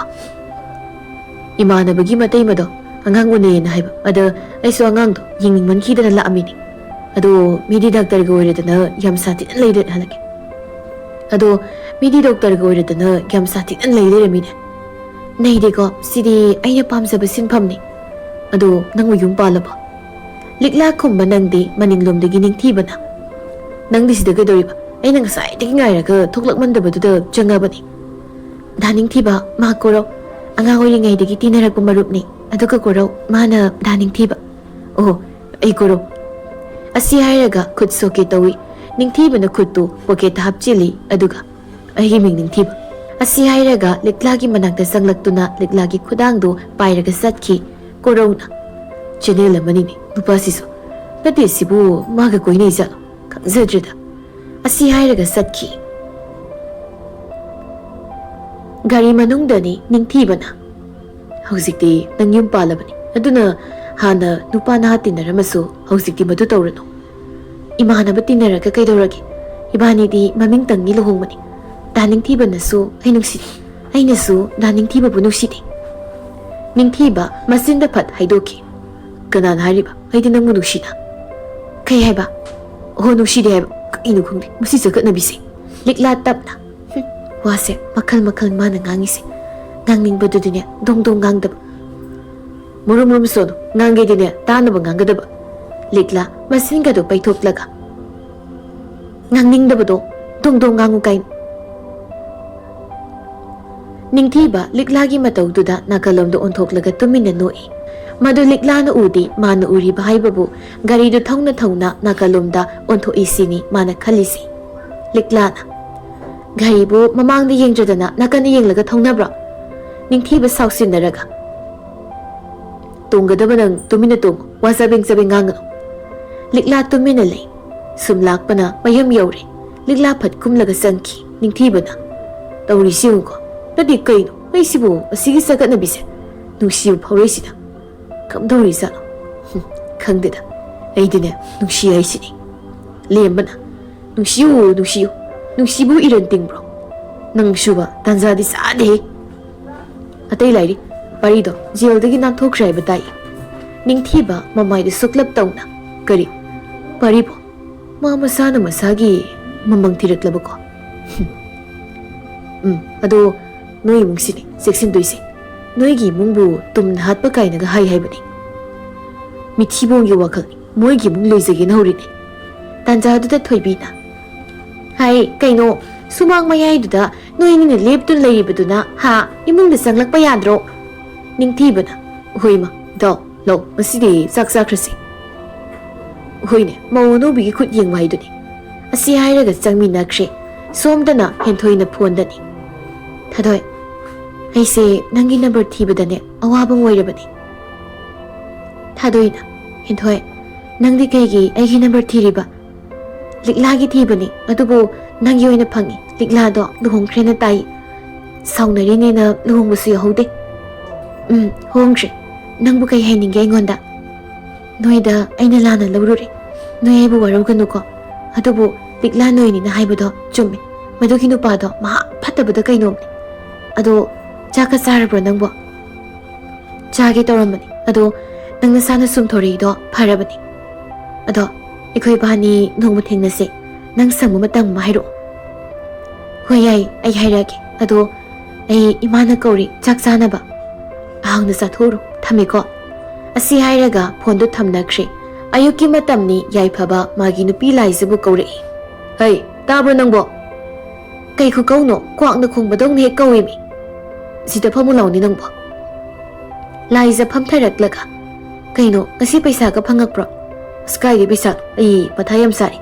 ꯏꯃꯥꯟꯅꯕꯒꯤ ꯃꯇꯩꯃꯗꯣ ꯑꯉꯥꯡ ꯎꯅꯩꯌꯦꯅ ꯍꯥꯏꯕ, ꯑꯗ ꯑꯩꯁꯨ ꯑꯉꯥꯡꯗꯣ ꯌꯦꯡꯅꯤꯡꯃꯟꯈꯤꯗꯅ ꯂꯥꯛꯑꯝꯃꯤꯅꯤ꯫ ꯑꯗꯣ ꯃꯤꯗꯤ ꯗꯥꯛꯇꯔꯒ ꯑꯣꯏꯔꯗꯅ ꯌꯥꯝ ꯁꯥꯊꯤꯅ ꯂꯩꯔꯦ ꯍꯜꯂꯛꯀꯦ꯫ ꯑꯗꯣ ꯃꯤꯗꯤ ꯗꯣꯛꯇꯔꯒ ꯑꯣꯏꯔꯗꯅ ꯌꯥꯝ ꯁꯥꯊꯤꯅ ꯂꯩ ꯂꯩꯔꯝꯃꯤꯅꯦ꯫ ꯅꯩꯗꯦꯀꯣ, ꯁꯤꯗꯤ ꯑꯩꯅ ꯄꯥꯝꯖꯕ ꯁꯤꯟꯐꯝꯅꯤ꯫ ꯑꯗꯣ ꯅꯪꯕꯨ ꯌꯨꯝ ꯄꯥꯜꯂꯕꯣ? ꯂꯤꯛꯂꯥ ꯈꯨꯝꯕ ꯅꯪꯗꯤ ꯃꯅꯤꯡꯂꯣꯝꯗꯒꯤ ꯅꯤꯡꯊꯤꯕꯅ ꯅꯪꯗꯤ ꯁꯤꯗ ꯀꯩꯗꯧꯔꯤꯕ? ꯑꯩꯅ ꯉꯁꯥꯏꯗꯒꯤ ꯉꯥꯏꯔꯒ ꯊꯣꯛꯂꯛꯃꯟꯗꯕꯗꯨꯗ ꯆꯪꯉꯕꯅꯤ꯫ ꯗꯥ ꯅꯤꯡꯊꯤꯕ, ꯃꯥ ꯀꯣꯔꯧ, ꯑꯉꯥꯡ ꯑꯣꯏꯔꯤꯉꯩꯗꯒꯤ ꯇꯤꯟꯅꯔꯛꯄ ꯃꯔꯨꯞꯅꯤ꯫ ꯑꯗꯨꯒ ꯀꯣꯔꯧ, ꯃꯥꯅ ꯗꯥ ꯅꯤꯡꯊꯤꯕ꯫ ꯑꯣ, ꯑꯩ ꯀꯣꯔꯧ꯫ ꯑꯁꯤ ꯍꯥꯏꯔꯒ ꯈꯨꯠ ꯁꯣꯛꯀꯦ ꯇꯧꯏ꯫ ꯅꯤꯡꯊꯤꯕꯅ ꯈꯨꯠꯇꯨ ꯄꯣꯀꯦꯠꯇ ꯍꯥꯞꯆꯤꯜꯂꯤ ꯑꯗꯨꯒ ꯑꯩꯒꯤ ꯃꯤꯡ ꯅꯤꯡꯊꯤꯕ꯫ ꯑꯁꯤ ꯍꯥꯏꯔꯒ ꯂꯤꯛꯂꯥꯒꯤ ꯃꯅꯥꯛꯇ ꯆꯪꯂꯛꯇꯨꯅ ꯂꯤꯛꯂꯥꯒꯤ ꯈꯨꯗꯥꯡꯗꯨ ꯄꯥꯏꯔꯒ ꯆꯠꯈꯤ ꯀꯣꯔꯧꯅ꯫ ꯆꯦꯅꯦꯜ ꯑꯃꯅꯤꯅꯦ ꯅꯨꯄꯥꯁꯤꯁꯨ, ꯅꯠꯇꯦ ꯁꯤꯕꯨ ꯃꯥꯒ ꯀꯣꯏꯅꯩ ꯖꯥꯠꯂꯣ? ꯈꯪꯖꯗ꯭ꯔꯦꯗ꯫ ꯑꯁꯤ ꯍꯥꯏꯔꯒ ꯆꯠꯈꯤ꯫ ꯒꯥꯔꯤ ꯃꯅꯨꯡꯗꯅꯤ ꯅꯤꯡꯊꯤꯕꯅ ꯍꯧꯖꯤꯛꯇꯤ ꯅꯪ ꯌꯨꯝ ꯄꯥꯜꯂꯕꯅꯤ, ꯑꯗꯨꯅ ꯍꯥꯟꯅ ꯅꯨꯄꯥ ꯅꯍꯥ ꯇꯤꯟꯅꯔꯝꯃꯁꯨ ꯍꯧꯖꯤꯛꯇꯤ ꯃꯗꯨ ꯇꯧꯔꯅꯨ꯫ ꯏꯃꯥꯟꯅꯕ ꯇꯤꯟꯅꯔꯒ ꯀꯩꯗꯧꯔꯒꯦ? ꯏꯕꯥꯅꯤꯗꯤ ꯃꯃꯤꯡꯇꯪꯒꯤ ꯂꯨꯍꯣꯡꯕꯅꯤ꯫ ꯗꯥ ꯅꯤꯡꯊꯤꯕꯅꯁꯨ ꯑꯩ ꯅꯨꯡꯁꯤꯗꯦ, ꯑꯩꯅꯁꯨ ꯗꯥ ꯅꯤꯡꯊꯤꯕꯕꯨ ꯅꯨꯡꯁꯤꯗꯦ꯫ ꯅꯤꯡꯊꯤꯕ ꯃꯆꯤꯟꯗ ꯐꯠ ꯍꯥꯏꯗꯣꯛꯈꯤ꯫ ꯀꯅꯥꯅ ꯍꯥꯏꯔꯤꯕ ꯑꯩꯗꯤ ꯅꯪꯕꯨ ꯅꯨꯡꯁꯤꯅ? ꯀꯩ ꯍꯥꯏꯕ? ꯑꯣ, ꯅꯨꯡꯁꯤꯗꯦ ꯍꯥꯏꯕ꯫ ꯀꯩꯅꯣ ꯈꯪꯗꯦ ꯃꯁꯤ ꯆꯒꯠꯅꯕꯤꯁꯦ꯫ ꯂꯤꯛꯂꯥ ꯇꯞꯅ ꯋꯥꯁꯦ ꯃꯈꯜ ꯃꯈꯜ ꯃꯥꯅ ꯉꯥꯡꯉꯤꯁꯦ, ꯉꯥꯡꯅꯤꯡꯕꯗꯨꯗꯤꯅꯦ ꯗꯣꯡ ꯗꯣꯡ ꯉꯥꯡꯗꯕ, ꯃꯨꯔꯨꯝ ꯃꯨꯔꯨꯝ ꯁꯣꯅꯨ, ꯉꯥꯡꯒꯦꯗꯤꯅꯦ ꯇꯥꯅꯕ ꯉꯥꯡꯒꯗꯕ꯫ ꯂꯤꯛꯂꯥ ꯃꯆꯤꯟꯒꯗꯣ ꯄꯩꯊꯣꯛꯂꯒ ꯉꯥꯡꯅꯤꯡꯗꯕꯗꯣ ꯗꯣꯡ ꯗꯣꯡ ꯉꯥꯡꯉꯨ ꯀꯥꯏꯅ꯫ ꯅꯤꯡꯊꯤꯕ ꯂꯤꯛꯂꯥꯒꯤ ꯃꯇꯧꯗꯨꯗ ꯅꯥꯀꯜꯂꯣꯝꯗ ꯑꯣꯟꯊꯣꯛꯂꯒ ꯇꯨꯃꯤꯟꯅ ꯅꯣꯛꯏ꯫ ꯃꯗꯨ ꯂꯤꯛꯂꯥꯅ ꯎꯗꯤ ꯃꯥꯅ ꯎꯔꯤꯕ ꯍꯥꯏꯕꯕꯨ ꯒꯥꯔꯤꯗꯨ ꯊꯧꯅ ꯊꯧꯅ ꯅꯥꯀꯜꯂꯣꯝꯗ ꯑꯣꯟꯊꯣꯛꯏꯁꯤꯅꯤ ꯃꯥꯅ ꯈꯜꯂꯤꯁꯤ꯫ ꯂꯤꯛꯂꯥꯅ ꯒꯥꯔꯤꯕꯨ ꯃꯃꯥꯡꯗ ꯌꯦꯡꯗ꯭ꯔꯗꯅ ꯅꯥꯀꯟꯗ ꯌꯦꯡꯂꯒ ꯊꯧꯅꯕ꯭ꯔꯣ? ꯅꯤꯡꯊꯤꯕ ꯁꯥꯎꯁꯤꯟꯅꯔꯒ ꯇꯣꯡꯒꯗꯕ ꯅꯪ ꯇꯨꯃꯤꯟꯅ ꯇꯣꯡꯉꯨ, ꯋꯥ ꯆꯕꯦꯡ ꯆꯕꯦꯡ ꯉꯥꯡꯒꯅꯨ꯫ ꯂꯤꯛꯂꯥ ꯇꯨꯃꯤꯟꯅ ꯂꯩ꯫ ꯁꯨꯝ ꯂꯥꯛꯄꯅ ꯃꯌꯨꯝ ꯌꯧꯔꯦ꯫ ꯂꯤꯛꯂꯥ ꯐꯠ ꯀꯨꯝꯂꯒ ꯆꯪꯈꯤ꯫ ꯅꯤꯡꯊꯤꯕꯅ ꯇꯧꯔꯤꯁꯤ ꯌꯦꯡꯉꯨꯀꯣ, ꯅꯠꯇꯦ ꯀꯩꯅꯣ ꯑꯩꯁꯤꯕꯨ ꯑꯁꯤꯒꯤ ꯆꯒꯠꯅꯕꯤꯁꯦ ꯅꯨꯡꯁꯤꯕ ꯐꯥꯎꯔꯛꯏꯁꯤꯗ ꯀꯝꯗꯧꯔꯤꯖꯥꯠꯅꯣ? ꯈꯪꯗꯦꯗ, ꯑꯩꯗꯤꯅꯦ ꯅꯨꯡꯁꯤ ꯍꯥꯏꯁꯤꯅꯤ꯫ ꯂꯦꯝꯕꯅ ꯅꯨꯡꯁꯤꯌꯨ ꯅꯨꯡꯁꯤꯌꯨ, ꯅꯨꯡꯁꯤꯕꯨ ꯏꯔꯟ ꯇꯤꯡꯕ꯭ꯔꯣ? ꯅꯪ ꯁꯨꯕ ꯇꯥꯟꯖꯥꯗꯤ ꯆꯥꯗꯦꯍꯦ꯫ ꯑꯇꯩ ꯂꯥꯏꯔꯤ ꯄꯥꯔꯤꯗꯣ ꯖꯦꯜꯗꯒꯤ ꯅꯥꯟꯊꯣꯛꯈ꯭ꯔꯦ ꯍꯥꯏꯕ ꯇꯥꯏ꯫ ꯅꯤꯡꯊꯤꯕ ꯃꯃꯥꯏꯗ ꯁꯨꯛꯂꯞ ꯇꯧꯅ ꯀꯔꯤ ꯄꯥꯔꯤꯕꯣ? ꯃꯥ ꯃꯁꯥꯅ ꯃꯁꯥꯒꯤ ꯃꯃꯪ ꯊꯤꯔꯛꯂꯕꯀꯣ? ꯑꯗꯣ ꯅꯣꯏ ꯏꯃꯨꯡꯁꯤꯅꯤ ꯆꯦꯛꯁꯤꯟꯗꯣꯏꯁꯦ꯫ ꯅꯣꯏꯒꯤ ꯏꯃꯨꯡꯕꯨ ꯇꯨꯝꯅ ꯍꯥꯠꯄ ꯀꯥꯏꯅꯒ ꯍꯥꯏꯕꯅꯤ꯫ ꯃꯤꯊꯤꯕꯣꯡꯒꯤ ꯋꯥꯈꯜꯅꯤ, ꯃꯣꯏꯒꯤ ꯏꯃꯨꯡ ꯂꯣꯏꯖꯒꯦꯅ ꯍꯧꯔꯤꯅꯤ꯫ ꯇꯥꯟꯖꯥꯗꯨꯗ ꯊꯣꯏꯕꯤꯅ ꯍꯥꯏ ꯀꯩꯅꯣ, ꯁꯨꯃꯥꯡ ꯃꯌꯥꯏꯗꯨꯗ ꯅꯣꯏꯅꯤꯅ ꯂꯦꯞꯇꯨꯅ ꯂꯩꯔꯤꯕꯗꯨꯅ ꯍꯥ ꯏꯃꯨꯡꯗ ꯆꯪꯂꯛꯄ ꯌꯥꯗ꯭ꯔꯣ? ꯅꯤꯡꯊꯤꯕꯅ ꯍꯣꯏꯃ ꯏꯇꯥꯎ ꯂꯧ, ꯉꯁꯤꯗꯤ ꯆꯥꯛ ꯆꯥꯈ꯭ꯔꯁꯤ꯫ ꯍꯣꯏꯅꯦ, ꯃꯧ ꯑꯅꯧꯕꯤꯒꯤ ꯈꯨꯠ ꯌꯦꯡꯕ ꯍꯥꯏꯗꯨꯅꯤ꯫ ꯑꯁꯤ ꯍꯥꯏꯔꯒ ꯆꯪꯃꯤꯟꯅꯈ꯭ꯔꯦ꯫ ꯁꯣꯝꯗꯅ ꯍꯦꯟꯊꯣꯏꯅ ꯐꯣꯟꯗꯅꯤ꯫ ꯊꯥꯗꯣꯏ, ꯑꯩꯁꯦ ꯅꯪꯒꯤ ꯅꯝꯕꯔ ꯊꯤꯕꯗꯅꯦ ꯑꯋꯥꯕ ꯑꯣꯏꯔꯕꯅꯤ꯫ ꯊꯥꯗꯣꯏꯅ ꯍꯦꯟꯊꯣꯏ, ꯅꯪꯗꯤ ꯀꯩꯒꯤ ꯑꯩꯒꯤ ꯅꯝꯕꯔ ꯊꯤꯔꯤꯕ? ꯂꯤꯛꯂꯥꯒꯤ ꯊꯤꯕꯅꯤ, ꯑꯗꯨꯕꯨ ꯅꯪꯒꯤ ꯑꯣꯏꯅ ꯐꯪꯉꯤ꯫ ꯂꯤꯛꯂꯥꯗꯣ ꯂꯨꯍꯣꯡꯈ꯭ꯔꯦꯅ ꯇꯥꯏ꯫ ꯁꯥꯎꯅꯔꯤꯅꯦꯅ ꯂꯨꯍꯣꯡꯕꯁꯨ ꯌꯥꯎꯍꯧꯗꯦ꯫ ꯍꯣꯡꯈ꯭ꯔꯦ꯫ ꯅꯪꯕꯨ ꯀꯩ ꯍꯥꯏꯅꯤꯡꯒꯦ ꯑꯩꯉꯣꯟꯗ? ꯅꯣꯏꯗ ꯑꯩꯅ ꯂꯥꯟꯅ ꯂꯧꯔꯨꯔꯦ, ꯅꯣꯏ ꯑꯩꯕꯨ ꯋꯥꯔꯧꯒꯅꯨꯀꯣ꯫ ꯑꯗꯨꯕꯨ ꯂꯤꯛꯂꯥ ꯅꯣꯏꯅꯤꯅ ꯍꯥꯏꯕꯗꯣ ꯆꯨꯝꯃꯦ, ꯃꯗꯨꯒꯤ ꯅꯨꯄꯥꯗꯣ ꯃꯍꯥ ꯐꯠꯇꯕꯗ ꯀꯩꯅꯣꯝꯅꯤ꯫ ꯑꯗꯣ ꯆꯥꯛꯀ ꯆꯥꯔꯕ꯭ꯔꯣ ꯅꯪꯕꯣ? ꯆꯥꯒꯦ ꯇꯧꯔꯝꯕꯅꯤ, ꯑꯗꯣ ꯅꯪ ꯅꯁꯥꯅ ꯁꯨꯝꯊꯣꯔꯛꯏꯗꯣ ꯐꯔꯕꯅꯤ꯫ ꯑꯗꯣ ꯑꯩꯈꯣꯏ ꯕꯥꯅꯤ ꯅꯣꯡꯃ ꯊꯦꯡꯅꯁꯦ, ꯅꯪ ꯁꯪꯕ ꯃꯇꯝ ꯑꯃ ꯍꯥꯏꯔꯛꯑꯣ꯫ ꯍꯣꯏ ꯌꯥꯏ, ꯑꯩ ꯍꯥꯏꯔꯛꯑꯒꯦ꯫ ꯑꯗꯣ ꯑꯩ ꯏꯃꯥꯅ ꯀꯧꯔꯤ ꯆꯥꯛ ꯆꯥꯅꯕ, ꯍꯥꯎꯅ ꯆꯥꯊꯣꯛꯎꯔꯣ, ꯊꯝꯃꯦꯀꯣ꯫ ꯑꯁꯤ ꯍꯥꯏꯔꯒ ꯐꯣꯟꯗꯨ ꯊꯝꯅꯈ꯭ꯔꯦ꯫ ꯑꯌꯨꯛꯀꯤ ꯃꯇꯝꯅꯤ ꯌꯥꯏꯐꯕ ꯃꯥꯒꯤ ꯅꯨꯄꯤ ꯂꯥꯏꯖꯕꯨ ꯀꯧꯔꯛꯏ꯫ ꯍꯩ ꯇꯥꯕ꯭ꯔꯣ ꯅꯪꯕꯣ? ꯀꯩ ꯈꯨꯀꯧꯅꯣ? ꯀ꯭ꯋꯥꯛꯅ ꯈꯣꯡꯕꯗꯧꯅ ꯍꯦꯛ ꯀꯧꯏꯃꯤ꯫ ꯁꯤꯗ ꯐꯝꯃꯨ ꯂꯥꯎꯅꯤ ꯅꯪꯕꯣ꯫ ꯂꯥꯏꯖ ꯐꯝꯊꯔꯛꯂꯒ ꯀꯩꯅꯣ ꯉꯁꯤ ꯄꯩꯁꯥꯒ ꯐꯪꯉꯛꯄ꯭ꯔꯣ? ꯑꯁ ꯀꯥꯏꯗꯩ ꯄꯩꯁꯥꯅꯣ, ꯑꯩ ꯃꯊꯥ ꯌꯥꯝ ꯁꯥꯔꯤ꯫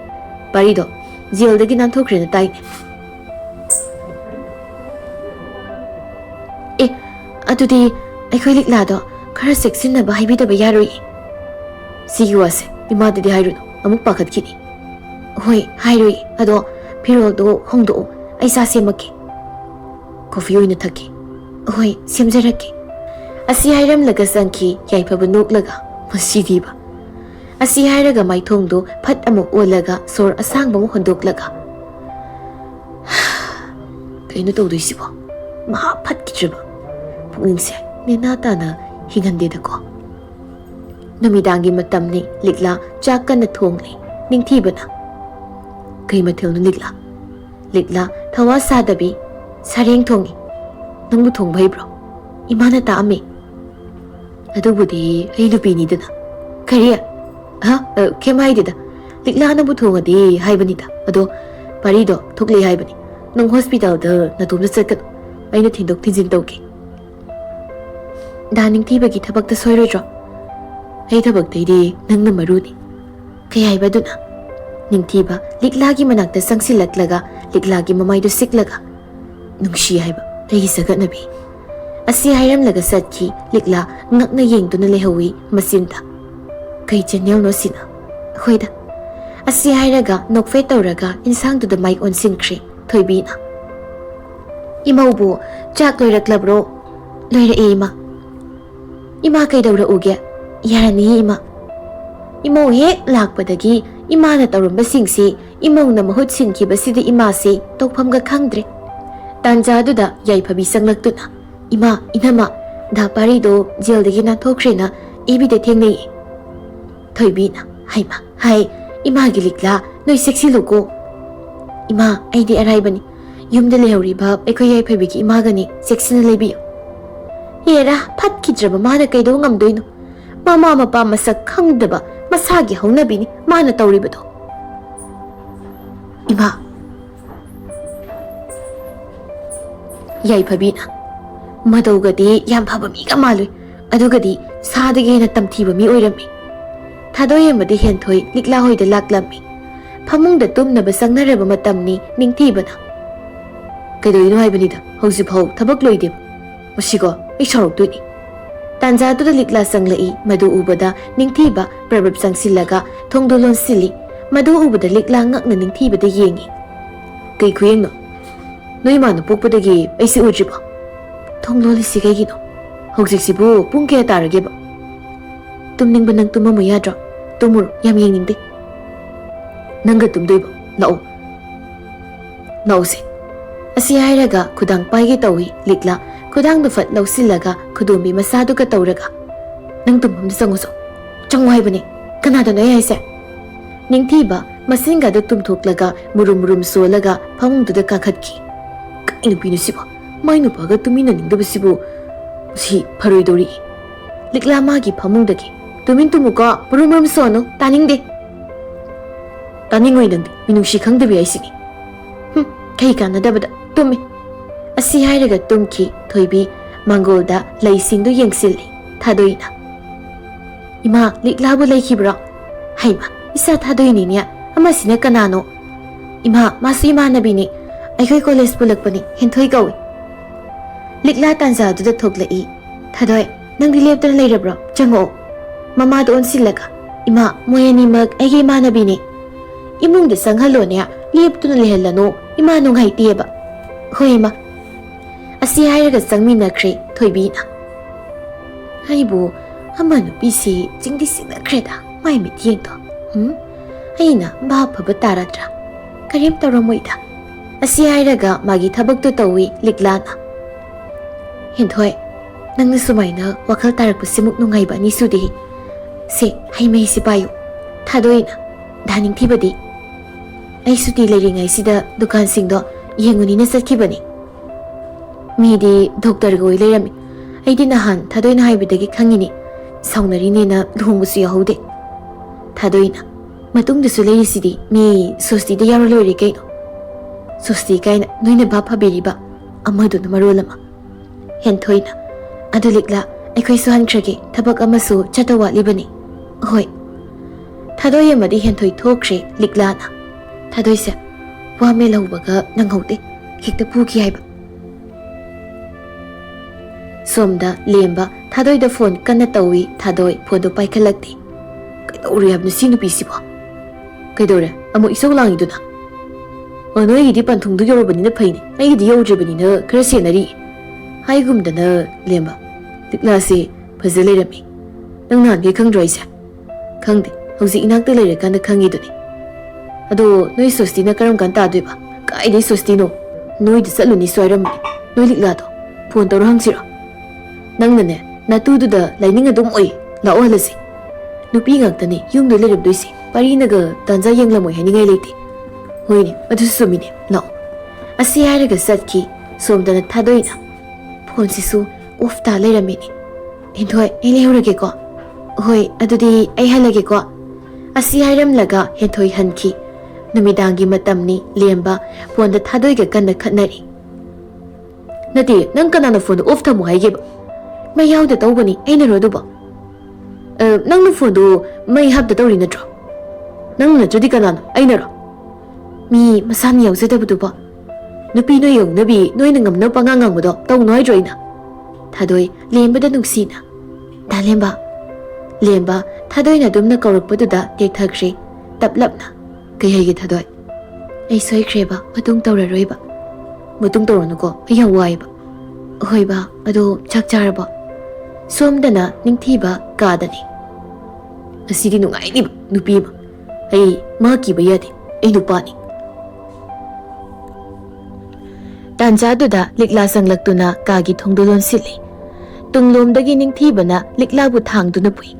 ꯄꯥꯔꯤꯗꯣ ꯖꯦꯜꯗꯒꯤ ꯅꯥꯟꯊꯣꯛꯈ꯭ꯔꯦꯅ ꯇꯥꯏꯅꯦ꯫ ꯑꯗꯨꯗꯤ ꯑꯩꯈꯣꯏ ꯂꯤꯛꯂꯥꯗꯣ ꯈꯔ ꯆꯦꯛꯁꯤꯟꯅꯕ ꯍꯥꯏꯕꯤꯗꯕ ꯌꯥꯔꯣꯏ ꯁꯤꯒꯤ ꯋꯥꯁꯦ ꯏꯃꯥꯗꯗꯤ ꯍꯥꯏꯔꯨꯅꯨ ꯑꯃꯨꯛ ꯄꯥꯈꯠꯈꯤꯅꯤ ꯍꯣꯏ ꯍꯥꯏꯔꯣꯏ ꯑꯗꯣ ꯐꯤꯔꯣꯜꯗꯣ ꯍꯣꯡꯗꯣꯛꯑꯣ ꯑꯩ ꯆꯥ ꯁꯦꯝꯃꯛꯀꯦ ꯀꯣꯐꯤ ꯑꯣꯏꯅ ꯊꯛꯀꯦ ꯍꯣꯏ ꯁꯦꯝꯖꯔꯛꯀꯦ ꯑꯁꯤ ꯍꯥꯏꯔꯝꯂꯒ ꯆꯪꯈꯤ ꯌꯥꯏꯐꯕ ꯅꯣꯛꯂꯒ ꯃꯁꯤꯗꯤꯕ ꯑꯁꯤ ꯍꯥꯏꯔꯒ ꯃꯥꯏꯊꯣꯡꯗꯣ ꯐꯠ ꯑꯃꯨꯛ ꯑꯣꯜꯂꯒ ꯁꯣꯔ ꯑꯁꯥꯡꯕ ꯑꯃꯨꯛ ꯍꯣꯟꯗꯣꯛꯂꯒ ꯀꯩꯅꯣ ꯇꯧꯗꯣꯏꯁꯤꯕꯣ ꯃꯍꯥ ꯐꯠꯈꯤꯗ꯭ꯔꯕ ꯄꯨꯛꯅꯤꯡꯁꯦ ꯅꯦꯅꯥ ꯇꯥꯅ ꯍꯤꯡꯍꯟꯗꯦꯗꯀꯣ ꯅꯨꯃꯤꯗꯥꯡꯒꯤ ꯃꯇꯝꯅꯤ ꯂꯤꯛꯂꯥ ꯆꯥꯛ ꯀꯟꯅ ꯊꯣꯡꯂꯤ ꯅꯤꯡꯊꯤꯕꯅ ꯀꯩ ꯃꯊꯦꯜꯅꯣ ꯂꯤꯛꯂꯥ ꯊꯋꯥ ꯁꯥꯗꯕꯤ ꯁꯔꯦꯡ ꯊꯣꯡꯉꯤ ꯅꯪꯕꯨ ꯊꯣꯡꯕ ꯍꯩꯕ꯭ꯔꯣ ꯏꯃꯥꯅ ꯇꯥꯛꯑꯝꯃꯤ ꯑꯗꯨꯕꯨꯗꯤ ꯑꯩ ꯅꯨꯄꯤꯅꯤꯗꯅ ꯀꯔꯤ ꯀꯩꯝ ꯍꯥꯏꯗꯦꯗ ꯂꯤꯛꯂꯥꯅꯕꯨ ꯊꯣꯡꯉꯗꯤ ꯍꯥꯏꯕꯅꯤꯗ ꯑꯗꯣ ꯄꯥꯔꯤꯗꯣ ꯊꯣꯛꯂꯛꯑꯦ ꯍꯥꯏꯕꯅꯤ ꯅꯪ ꯍꯣꯁꯄꯤꯇꯥꯜꯗ ꯅꯇꯣꯝꯗ ꯆꯠꯀꯅꯨ ꯑꯩꯅ ꯊꯤꯟꯗꯣꯛ ꯊꯤꯟꯖꯤꯟ ꯇꯧꯒꯦ ꯗꯥ ꯅꯤꯡꯊꯤꯕꯒꯤ ꯊꯕꯛꯇ ꯁꯣꯏꯔꯣꯏꯗ꯭ꯔꯣ ꯑꯩ ꯊꯕꯛꯇꯩꯗꯤ ꯅꯪꯅ ꯃꯔꯨꯅꯤ ꯀꯩ ꯍꯥꯏꯕ ꯑꯗꯨꯅ ꯅꯤꯡꯊꯤꯕ ꯂꯤꯛꯂꯥꯒꯤ ꯃꯅꯥꯛꯇ ꯆꯪꯁꯤꯜꯂꯛꯂꯒ ꯂꯤꯛꯂꯥꯒꯤ ꯃꯃꯥꯏꯗꯨ ꯁꯤꯛꯂꯒ ꯅꯨꯡꯁꯤ ꯍꯥꯏꯕ ꯑꯩꯒꯤ ꯁꯒꯠꯅꯕꯤ ꯑꯁꯤ ꯍꯥꯏꯔꯝꯂꯒ ꯆꯠꯈꯤ ꯂꯤꯛꯂꯥ ꯉꯛꯅ ꯌꯦꯡꯗꯨꯅ ꯂꯩꯍꯧꯏ ꯃꯆꯤꯟꯗ ꯀꯩ ꯆꯦꯅꯦꯜꯅꯣ ꯁꯤꯅ ꯍꯣꯏꯗ ꯑꯁꯤ ꯍꯥꯏꯔꯒ ꯅꯣꯛꯐꯦꯠ ꯇꯧꯔꯒ ꯏꯟꯁꯥꯡꯗꯨꯗ ꯃꯥꯏ ꯑꯣꯟꯁꯤꯟꯈ꯭ꯔꯦ ꯊꯣꯏꯕꯤꯅ ꯏꯃꯧꯕꯨ ꯆꯥꯛ ꯂꯣꯏꯔꯛꯂꯕ꯭ꯔꯣ ꯂꯣꯏꯔꯛꯑꯦ ꯏꯃꯥ ꯀꯩꯗꯧꯔꯛꯎꯒꯦ ꯌꯥꯔꯅꯤꯌꯦ ꯏꯃꯧ ꯍꯦꯛ ꯂꯥꯛꯄꯗꯒꯤ ꯏꯃꯥꯅ ꯇꯧꯔꯝꯕꯁꯤꯡꯁꯤ ꯏꯃꯧꯅ ꯃꯍꯨꯠ ꯁꯤꯟꯈꯤꯕꯁꯤꯗ ꯏꯃꯥꯁꯤ ꯇꯧꯐꯝꯒ ꯈꯪꯗ꯭ꯔꯦ ꯇꯥꯟꯖꯥꯗꯨꯗ ꯌꯥꯏꯐꯕꯤ ꯆꯪꯂꯛꯇꯨꯅ ꯏꯃꯥ ꯏꯅꯝꯃ ꯗꯥ ꯄꯥꯔꯤꯗꯣ ꯖꯦꯜꯗꯒꯤ ꯅꯥꯟꯊꯣꯛꯈ꯭ꯔꯦꯅ ꯑꯦꯕꯤꯗ ꯊꯦꯡꯅꯩꯌꯦ ꯊꯣꯏꯕꯤꯅ ꯍꯩꯃ ꯍꯥꯏ ꯏꯃꯥꯒꯤ ꯂꯤꯛꯂꯥ ꯅꯣꯏ ꯆꯦꯛꯁꯤꯜꯂꯨꯀꯣ ꯏꯃꯥ ꯑꯩꯗꯤ ꯑꯔꯥꯏꯕꯅꯤ ꯌꯨꯝꯗ ꯂꯩꯍꯧꯔꯤꯕ ꯑꯩꯈꯣꯏ ꯌꯥꯏꯐꯕꯤꯒꯤ ꯏꯃꯥꯒꯅꯤ ꯆꯦꯛꯁꯤꯟꯅ ꯂꯩꯕꯤꯌꯨ ꯍꯦꯔꯥ ꯐꯠꯈꯤꯗ꯭ꯔꯕ ꯃꯥꯅ ꯀꯩꯗꯧ ꯉꯝꯗꯣꯏꯅꯣ ꯃꯃꯥ ꯃꯄꯥ ꯃꯁꯛ ꯈꯪꯗꯕ ꯃꯁꯥꯒꯤ ꯍꯧꯅꯕꯤꯅꯤ ꯃꯥꯅ ꯇꯧꯔꯤꯕꯗꯣ ꯏꯃꯥ ꯌꯥꯏꯐꯕꯤꯅ ꯃꯗꯧꯒꯗꯤ ꯌꯥꯝ ꯐꯕ ꯃꯤꯒ ꯃꯥꯜꯂꯨꯏ ꯑꯗꯨꯒꯗꯤ ꯁꯥꯗꯒꯤ ꯍꯦꯟꯅ ꯇꯝꯊꯤꯕ ꯃꯤ ꯑꯣꯏꯔꯝꯃꯤ ꯊꯥꯗꯣꯛꯌꯦꯡꯕꯗꯤ ꯍꯦꯟꯊꯣꯏ ꯂꯤꯛꯂꯥ ꯍꯣꯏꯗ ꯂꯥꯛꯂꯝꯃꯤ ꯐꯃꯨꯡꯗ ꯇꯨꯝꯅꯕ ꯆꯪꯅꯔꯕ ꯃꯇꯝꯅꯤ ꯅꯤꯡꯊꯤꯕꯅ ꯀꯩꯗꯧꯔꯤꯅꯣ ꯍꯥꯏꯕꯅꯤꯗ ꯍꯧꯖꯤꯛꯐꯥꯎ ꯊꯕꯛ ꯂꯣꯏꯗꯦꯕ ꯃꯁꯤꯀꯣ ꯑꯩ ꯁꯥꯎꯔꯛꯇꯣꯏꯅꯤ ꯇꯥꯟꯖꯥꯗꯨꯗ ꯂꯤꯛꯂꯥ ꯆꯪꯂꯛꯏ ꯃꯗꯨ ꯎꯕꯗ ꯅꯤꯡꯊꯤꯕ ꯄ꯭ꯔꯕꯞ ꯆꯪꯁꯤꯜꯂꯒ ꯊꯣꯡꯗꯣ ꯂꯣꯟꯁꯤꯜꯂꯤ ꯃꯗꯨ ꯎꯕꯗ ꯂꯤꯛꯂꯥ ꯉꯛꯅ ꯅꯤꯡꯊꯤꯕꯗ ꯌꯦꯡꯉꯤ ꯀꯩ ꯈꯨꯌꯦꯡꯅꯣ ꯅꯣꯏ ꯏꯃꯥꯅ ꯄꯣꯛꯄꯗꯒꯤ ꯑꯩꯁꯤ ꯎꯗ꯭ꯔꯤꯕꯣ ꯊꯣꯡ ꯂꯣꯜꯂꯤꯁꯤ ꯀꯩꯒꯤꯅꯣ ꯍꯧꯖꯤꯛꯁꯤꯕꯨ ꯄꯨꯡ ꯀꯌꯥ ꯇꯥꯔꯒꯦꯕ ꯇꯨꯝꯅꯤꯡꯕ ꯅꯪ ꯇꯨꯝꯃꯝꯃꯨ ꯌꯥꯗ꯭ꯔꯣ ꯇꯨꯝꯃꯨꯔꯣ ꯌꯥꯝ ꯌꯦꯡꯅꯤꯡꯗꯦ ꯅꯪꯒ ꯇꯨꯝꯗꯣꯏꯕ ꯂꯥꯛꯎꯁꯦ ꯑꯁꯤ ꯍꯥꯏꯔꯒ ꯈꯨꯗꯥꯡ ꯄꯥꯏꯒꯦ ꯇꯧꯏ ꯂꯤꯛꯂꯥ ꯈꯨꯗꯥꯡꯗꯨ ꯐꯠ ꯂꯧꯁꯤꯜꯂꯒ ꯈꯨꯗꯣꯝꯕꯤ ꯃꯆꯥꯗꯨꯒ ꯇꯧꯔꯒ ꯅꯪ ꯇꯨꯝꯐꯝꯗ ꯆꯪꯉꯨ ꯍꯥꯏꯕꯅꯤ ꯀꯅꯥꯗꯅꯣ ꯑꯩ ꯍꯥꯏꯁꯦ ꯅꯤꯡꯊꯤꯕ ꯃꯁꯤꯡꯒꯗꯨ ꯇꯨꯝꯊꯣꯛꯂꯒ ꯃꯨꯔꯨꯝ ꯁꯣꯜꯂꯒ ꯐꯃꯨꯡꯗꯨꯗ ꯀꯥꯈꯠꯈꯤ ꯀꯩ ꯅꯨꯄꯤꯅꯣ ꯁꯤꯕꯣ ꯃꯥꯏ ꯅꯨꯄꯥꯒ ꯇꯨꯃꯤꯟꯅꯅꯤꯡꯗꯕꯁꯤꯕꯨ ꯁꯤ ꯐꯔꯣꯏꯗꯧꯔꯤ ꯂꯤꯛꯂꯥ ꯃꯥꯒꯤ ꯐꯃꯨꯡꯗꯒꯤ ꯇꯨꯃꯤꯟ ꯇꯨꯝꯃꯨꯀꯣ ꯃꯨꯔꯨꯝ ꯁꯣꯟꯅꯨ ꯇꯥꯅꯤꯡꯗꯦ ꯇꯥꯅꯤꯡꯉꯣꯏ ꯅꯪꯗꯤ ꯃꯤꯅꯨꯡꯁꯤ ꯈꯪꯗꯕꯤ ꯍꯥꯏꯁꯤꯅꯤ ꯀꯩ ꯀꯥꯟꯅꯗꯕꯗ ꯇꯨꯝꯃꯤ ꯑꯁꯤ ꯍꯥꯏꯔꯒ ꯇꯨꯝꯈꯤ ꯊꯣꯏꯕꯤ ꯃꯥꯡꯒꯣꯜꯗ ꯂꯩꯁꯤꯡꯗꯨ ꯌꯦꯡꯁꯤꯜꯂꯤ ꯊꯥꯗꯣꯏꯅ ꯏꯃꯥ ꯂꯤꯛꯂꯥꯕꯨ ꯂꯩꯈꯤꯕ꯭ꯔꯣ ꯍꯩꯃ ꯏꯆꯥ ꯊꯥꯗꯣꯏꯅꯤꯅꯦ ꯑꯃꯁꯤꯅ ꯀꯅꯥꯅꯣ ꯏꯃꯥ ꯃꯥꯁꯨ ꯏꯃꯥꯟꯅꯕꯤꯅꯤ ꯑꯩꯈꯣꯏ ꯀꯣꯂꯦꯖ ꯄꯨꯜꯂꯛꯄꯅꯤ ꯍꯦꯟꯊꯣꯏ ꯀꯧꯏ ꯂꯤꯛꯂꯥ ꯇꯥꯟꯖꯥꯗꯨꯗ ꯊꯣꯛꯂꯛꯏ ꯊꯥꯗꯣꯏ ꯅꯪꯗꯤ ꯂꯦꯞꯇꯅ ꯂꯩꯔꯕ꯭ꯔꯣ ꯆꯪꯉꯛꯑꯣ ꯃꯃꯥꯗ ꯑꯣꯟꯁꯤꯜꯂꯒ ꯏꯃꯥ ꯃꯣꯏ ꯑꯅꯤꯃꯛ ꯑꯩꯒꯤ ꯏꯃꯥꯟꯅꯕꯤꯅꯤ ꯏꯃꯨꯡꯗ ꯆꯪꯍꯜꯂꯣꯅꯦ ꯂꯦꯞꯇꯨꯅ ꯂꯩꯍꯜꯂꯅꯨ ꯏꯃꯥ ꯅꯨꯡꯉꯥꯏꯇꯦꯕ ꯍꯣꯏ ꯏꯃꯥ ꯑꯁꯤ ꯍꯥꯏꯔꯒ ꯆꯪꯃꯤꯟꯅꯈ꯭ꯔꯦ ꯊꯣꯏꯕꯤꯅ ꯑꯩꯕꯨ ꯑꯃ ꯅꯨꯄꯤꯁꯤ ꯆꯤꯡꯗꯤ ꯆꯤꯡꯅꯈ꯭ꯔꯦꯗ ꯃꯥꯏ ꯃꯤꯠꯌꯦꯡꯗꯣ ꯑꯩꯅ ꯚꯥꯞ ꯐꯕ ꯇꯥꯔꯗ꯭ꯔꯥ ꯀꯔꯤꯝ ꯇꯧꯔꯝꯃꯣꯏꯗ ꯑꯁꯤ ꯍꯥꯏꯔꯒ ꯃꯥꯒꯤ ꯊꯕꯛꯇꯨ ꯇꯧꯏ ꯂꯤꯛꯂꯥꯅ ꯍꯦꯟꯊꯣꯏ ꯅꯪꯅ ꯁꯨꯃꯥꯏꯅ ꯋꯥꯈꯜ ꯇꯥꯔꯛꯄꯁꯤꯃꯨꯛ ꯅꯨꯡꯉꯥꯏꯕ ꯑꯅꯤ ꯁꯨꯗꯦ ꯁꯦ ꯍꯩ ꯃꯍꯤꯁꯤ ꯄꯥꯏꯌꯨ ꯊꯥꯗꯣꯏꯅ ꯙꯥꯅꯤꯡꯊꯤꯕꯗꯤ ꯑꯩ ꯁꯨꯇꯤ ꯂꯩꯔꯤꯉꯩꯁꯤꯗ ꯗꯨꯀꯥꯟꯁꯤꯡꯗꯣ ꯌꯦꯡꯉꯨꯅꯤꯅ ꯆꯠꯈꯤꯕꯅꯤ ꯃꯤꯗꯤ ꯗꯣꯛꯇꯔꯒ ꯑꯣꯏ ꯂꯩꯔꯝꯃꯤ ꯑꯩꯗꯤ ꯅꯍꯥꯟ ꯊꯥꯗꯣꯏꯅ ꯍꯥꯏꯕꯗꯒꯤ ꯈꯪꯉꯤꯅꯤ ꯁꯥꯎꯅꯔꯤꯅꯦꯅ ꯂꯨꯍꯣꯡꯕꯁꯨ ꯌꯥꯎꯍꯧꯗꯦ ꯊꯥꯗꯣꯏꯅ ꯃꯇꯨꯡꯗꯁꯨ ꯂꯩꯔꯤꯁꯤꯗꯤ ꯃꯤ ꯁꯣꯁꯇꯤꯗ ꯌꯥꯎꯔ ꯂꯣꯏꯔꯦ ꯀꯩꯅꯣ ꯁꯣꯁꯇꯤ ꯀꯥꯏꯅ ꯅꯣꯏꯅ ꯚꯥꯞ ꯐꯕꯤꯔꯤꯕ ꯑꯃꯗꯨꯅ ꯃꯔꯣꯜ ꯑꯃ ꯍꯦꯟꯊꯣꯏꯅ ꯑꯗꯨ ꯂꯤꯛꯂꯥ ꯑꯩꯈꯣꯏꯁꯨ ꯍꯟꯈ꯭ꯔꯒꯦ ꯊꯕꯛ ꯑꯃꯁꯨ ꯆꯠꯇ ꯋꯥꯠꯂꯤꯕꯅꯤ ꯍꯣꯏ ꯊꯥꯗꯣꯏ ꯑꯃꯗꯤ ꯍꯦꯟꯊꯣꯏ ꯊꯣꯛꯈ꯭ꯔꯦ ꯂꯤꯛꯂꯥꯅ ꯊꯥꯗꯣꯏꯁꯦ ꯋꯥ ꯃꯦꯜꯍꯧꯕꯒ ꯅꯪꯍꯧꯗꯦ ꯍꯦꯛꯇ ꯄꯨꯈꯤ ꯍꯥꯏꯕ Somda lemba thadoi da phone kanna tawi thadoi phone do paikhalakti. Kaidori habna sinu pisiba. Kaidore amu isau langi duna. Anoi gidi panthung du yorobani na phaini. Ai gidi yodribani na khara senari. Hai gumda na lemba. Tikla se phazale rami. Nang nan ge khang droisa. Khangde hauji inak te leire kan khangi duni. Ado noi sosti na karam kan ta duiba. Kai dei sosti no. Noi de saluni soiram. Noi likla do. Phone to hang sira. Nang na ne na tu du da laining adum oi. La o halasi. Nupi ngak tani yung do lerab doisi. Pari naga tanja yang lamoi hani ngai leiti. Hoi ni adu sumini. La. Asi hai ga satki somda na thadoina. Phone sisu off ta leirami ni. Hindoi ele horage ko. Hoi adudi ai halage ko. Asi hairam laga hethoi hanki. Numidangi matamni lemba phone da thadoi ga kanna khatnari. Nati nang kana na phone off thamu haige ba. Mai yaw da tawbani aina ro du ba. Nang na phone do mai hab da tawri natro. Nang na jodi kana na aina ro. Mi masani yaw zeda bu ba. Nupi no yong nabi noi na ngam na pangangang mo do taw noi joina. Thadoi lemba da nungsina. Da lemba. Lemba thadoi na dum na kaurak padu da tek thakri. Taplap na. Kay hagi thadoi. Ay soy kreba matung tawra roi ba. Matung tawra no ko ay hawai ba. Hoi ba ado chakchar ba. Somdana ningthiba kadani. Asidi nungai ni ba nupi ba. Ay maki ba yadi. Ay nupani. Tanja da likla sanglaktuna kagi thongdolon sili. Tunglom dagi ningthiba na likla bu thangduna pui.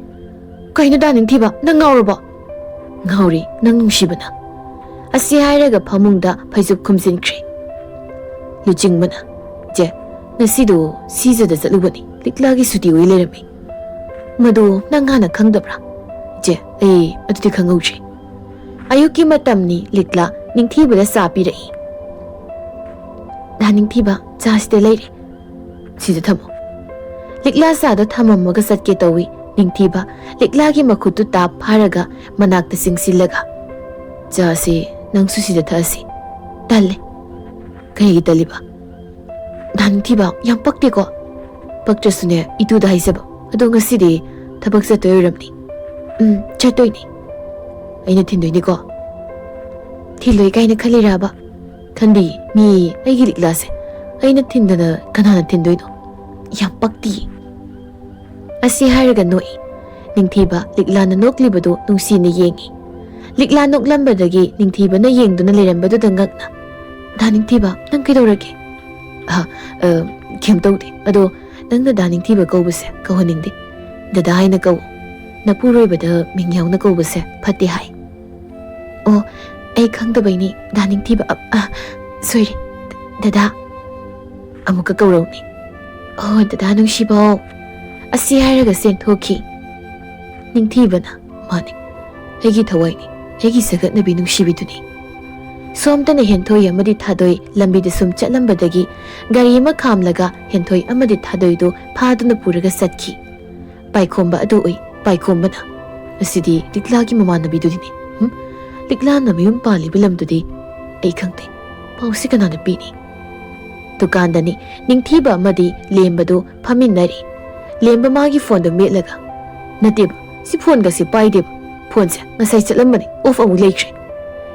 Kaino da ningthiba nang ngawro ba. Ngauri nang nungsibana. Asi hairaga phamungda phaisub khumsinkri. Lujingbana. Je nasido siza da zalubani. Likla gi suti oi lerami. Madu nang ngana khangdabra. Je ai adudi khangauchi. Ayuki matamni likla ningthiba da sapi rai. Da ningthiba chasde leire. Sida thamo. Likla sa da thamammaga satke tawi. Ningthiba likla gi makhutu ta pharaga manakta singsilaga. Jasi nang susida thasi. Talle. Kai taliba. Ningthiba yam pakte ko. Paktrasune itu da haisaba. Ado ngasidi thabak sa toyramni. Chatoi ni. Aina thindoi ni ko. Thiloi kaina khalira ba. Khandi mi aigi likla se. Aina thindana kanana thindoi no. Yam pakti. Asi hairaga noi. Ningthiba likla na noklibado nungsi na yengi. Likla noklambadagi ningthiba na yengduna lerambado dangakna. Da ningthiba nang kaidorage. Kem tawdi. Ado nang na da ningthiba kaubase kawaningdi. Dada haina kaw. Napuroibada mingyaw na kaubase pati hai. Oh, ay khangdabay ni da ningthiba sorry. Dada. Amuka kawraw ni. Oh, dada nungsibaw. Asi hairaga senthoki. Ningthibana mani. Hegi thawai ni. Hegi sagat na binungsibiduni. Somtana henthoi amadi thadoi lambi da sum chatlambadagi gari ama khamlaga henthoi amadi thadoi do phaduna puraga satki. Paikhomba adu oi paikhomba na. Asidi likla gi mamanabi dudini. Likla na mayum pali bilamdudi. Ai khangte. Pausi kana na pini. Tukandani ningthiba amadi lembado phaminari. Lemba magi phone da metlaga. Natib si phone ga si paidib. Phone se ngasai chatlamani off amu leikre.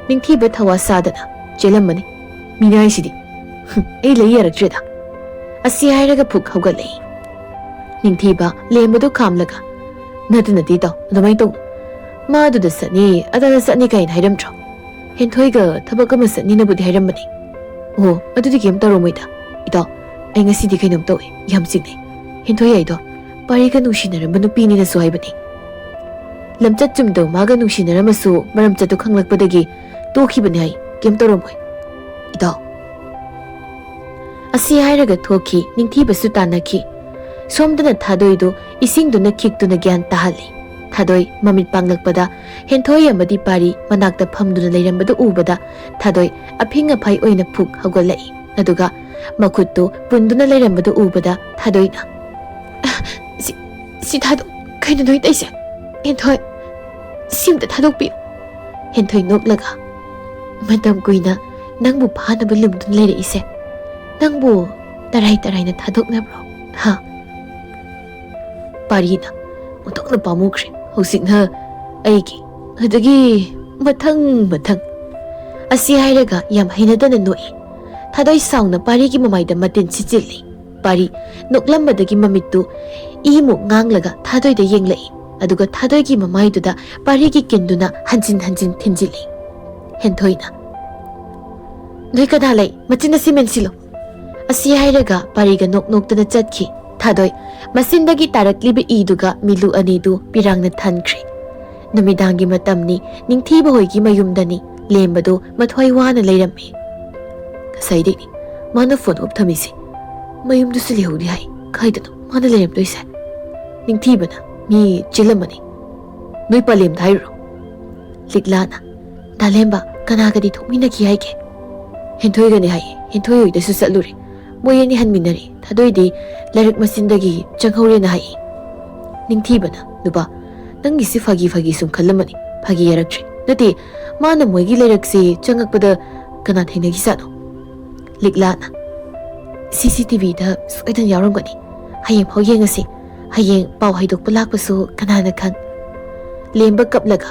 Ningthiba thawa sadana chelamani. Minai sidi. Ai leiyaraktreda. Asi hairaga phuk haugalei. Ningthiba lembado khamlaga. Nadunati taw adumai taw. Madu da sani adana sani kain hairamtro. Henthoiga thabakama sani nabudi hairamani. Oh, adudi kem taromoida. Ito ai ngasidi kainom tawi yam singnei. Hentoi ai do pariga nungsinaramba nupini na suhaibani. Lamchat chumdo maga nungsinaramasu maram chatu khanglakpadagi tokhibani hai kem taromoi. Ito asi hairaga thoki ningthibasu tanaki. Somdana thadoi do isingduna khikduna gyan tahali. Thadoi mamit panglakpada henthoi amadi pari manakta phamduna leirambada ubada thadoi aphinga phai oina phuk haugalai. Aduga makhutto punduna leirambada ubada thadoina. Si thadok kaino noi taise. Henthoi simta thadokpi. Henthoi noklaga. Matam kuina nangbu phanaba lumdun leire ise. Nangbu tarai na thadokna bro. Ha ꯄꯥꯔꯤꯅ ꯑꯣꯟꯊꯣꯛꯅ ꯄꯥꯝꯃꯨꯈ꯭ꯔꯦ ꯍꯧꯖꯤꯛꯅ ꯑꯩꯒꯤ ꯑꯗꯒꯤ ꯃꯊꯪ ꯑꯁꯤ ꯍꯥꯏꯔꯒ ꯌꯥꯝ ꯍꯩꯅꯗꯅ ꯅꯣꯛꯏ ꯊꯥꯗꯣꯏ ꯁꯥꯎꯅ ꯄꯥꯔꯤꯒꯤ ꯃꯃꯥꯏꯗ ꯃꯇꯤꯟ ꯁꯤꯠꯆꯤꯜꯂꯤ ꯄꯥꯔꯤ ꯅꯣꯛꯂꯝꯕꯗꯒꯤ ꯃꯃꯤꯠꯇꯨ ꯏꯃꯨꯛ ꯉꯥꯡꯂꯒ ꯊꯥꯗꯣꯏꯗ ꯌꯦꯡꯂꯛꯏ ꯑꯗꯨꯒ ꯊꯥꯗꯣꯏꯒꯤ ꯃꯃꯥꯏꯗꯨꯗ ꯄꯥꯔꯤꯒꯤ ꯀꯤꯟꯗꯨꯅ ꯍꯟꯖꯤꯟ ꯊꯤꯟꯖꯤꯜꯂꯤ ꯍꯦꯟꯊꯣꯏꯅ ꯅꯣꯏ ꯀꯅꯥ ꯂꯩ ꯃꯆꯤꯟ ꯑꯁꯤ ꯃꯦꯟꯁꯤꯜꯂꯨ ꯑꯁꯤ ꯍꯥꯏꯔꯒ ꯄꯥꯔꯤꯒ ꯅꯣꯛꯅꯣꯛꯇꯅ ꯆꯠꯈꯤ ꯊꯥꯗꯣꯏ ꯃꯆꯤꯟꯗꯒꯤ ꯇꯥꯔꯛꯂꯤꯕ ꯏꯗꯨꯒ ꯃꯤꯂꯨ ꯑꯅꯤꯗꯨ ꯄꯤꯔꯥꯡꯅ ꯊꯟꯈ꯭ꯔꯦ ꯅꯨꯃꯤꯗꯥꯡꯒꯤ ꯃꯇꯝꯅꯤ ꯅꯤꯡꯊꯤꯕ ꯍꯣꯏꯒꯤ ꯃꯌꯨꯝꯗꯅꯤ ꯂꯦꯝꯕꯗꯨ ꯃꯊ꯭ꯋꯥꯏ ꯋꯥꯅ ꯂꯩꯔꯝꯃꯤ ꯉꯁꯥꯏꯗꯩꯅꯤ ꯃꯥꯅ ꯐꯣꯟ ꯑꯣꯐ ꯊꯝꯃꯤꯁꯦ ꯃꯌꯨꯝꯗꯨꯁꯨ ꯂꯩꯍꯧꯗꯦ ꯍꯥꯏ ꯀꯥꯏꯗꯅꯣ ꯃꯥꯅ ꯂꯩꯔꯝꯗꯣꯏꯁꯦ ꯅꯤꯡꯊꯤꯕꯅ ꯃꯤ ꯆꯤꯜꯂꯝꯃꯅꯤ ꯅꯣꯏ ꯄꯂꯦꯝꯗ ꯍꯥꯏꯔꯨꯔꯣ ꯂꯤꯛꯂꯥꯅ ꯗꯥꯂꯦꯝꯕ ꯀꯅꯥꯒꯗꯤ ꯊꯣꯛꯃꯤꯟꯅꯈꯤ ꯍꯥꯏꯒꯦ ꯍꯦꯟꯊꯣꯏꯒꯅꯤ ꯍꯥꯏꯌꯦ ꯍꯦꯟꯊꯣꯏ ꯍꯣꯏꯗꯁꯨ ꯆꯠꯂꯨꯔꯦ ꯃꯣꯏ ꯑꯅꯤ ꯍꯟꯃꯤꯟꯅꯔꯦ ꯊꯥꯗꯣꯏꯗꯤ ꯂꯥꯏꯔꯛ ꯃꯆꯤꯟꯗꯒꯤ ꯆꯪꯍꯧꯔꯦꯅ ꯍꯥꯏꯌꯦ ꯅꯤꯡꯊꯤꯕꯅ ꯅꯨꯄꯥ ꯅꯪꯒꯤꯁꯤ ꯐꯥꯒꯤ ꯁꯨꯝ ꯈꯜꯂꯝꯃꯅꯤ ꯐꯥꯒꯤ ꯌꯥꯔꯛꯇ꯭ꯔꯦ ꯅꯠꯇꯦ ꯃꯥꯅ ꯃꯣꯏꯒꯤ ꯂꯩꯔꯛꯁꯤ ꯆꯪꯉꯛꯄꯗ ꯀꯅꯥ ꯊꯦꯡꯅꯈꯤꯖꯥꯠꯅꯣ ꯂꯤꯛꯂꯥꯅ CCTVꯗ ꯁꯣꯏꯗꯅ ꯌꯥꯎꯔꯝꯒꯅꯤ ꯍꯌꯦꯡ ꯐꯥꯎ ꯌꯦꯡꯉꯁꯤ ꯍꯌꯦꯡ ꯄꯥꯎ ꯍꯩꯗꯣꯛꯄ ꯂꯥꯛꯄꯁꯨ ꯀꯅꯥꯅ ꯈꯪ ꯂꯦꯝꯕ ꯀꯞꯂꯒ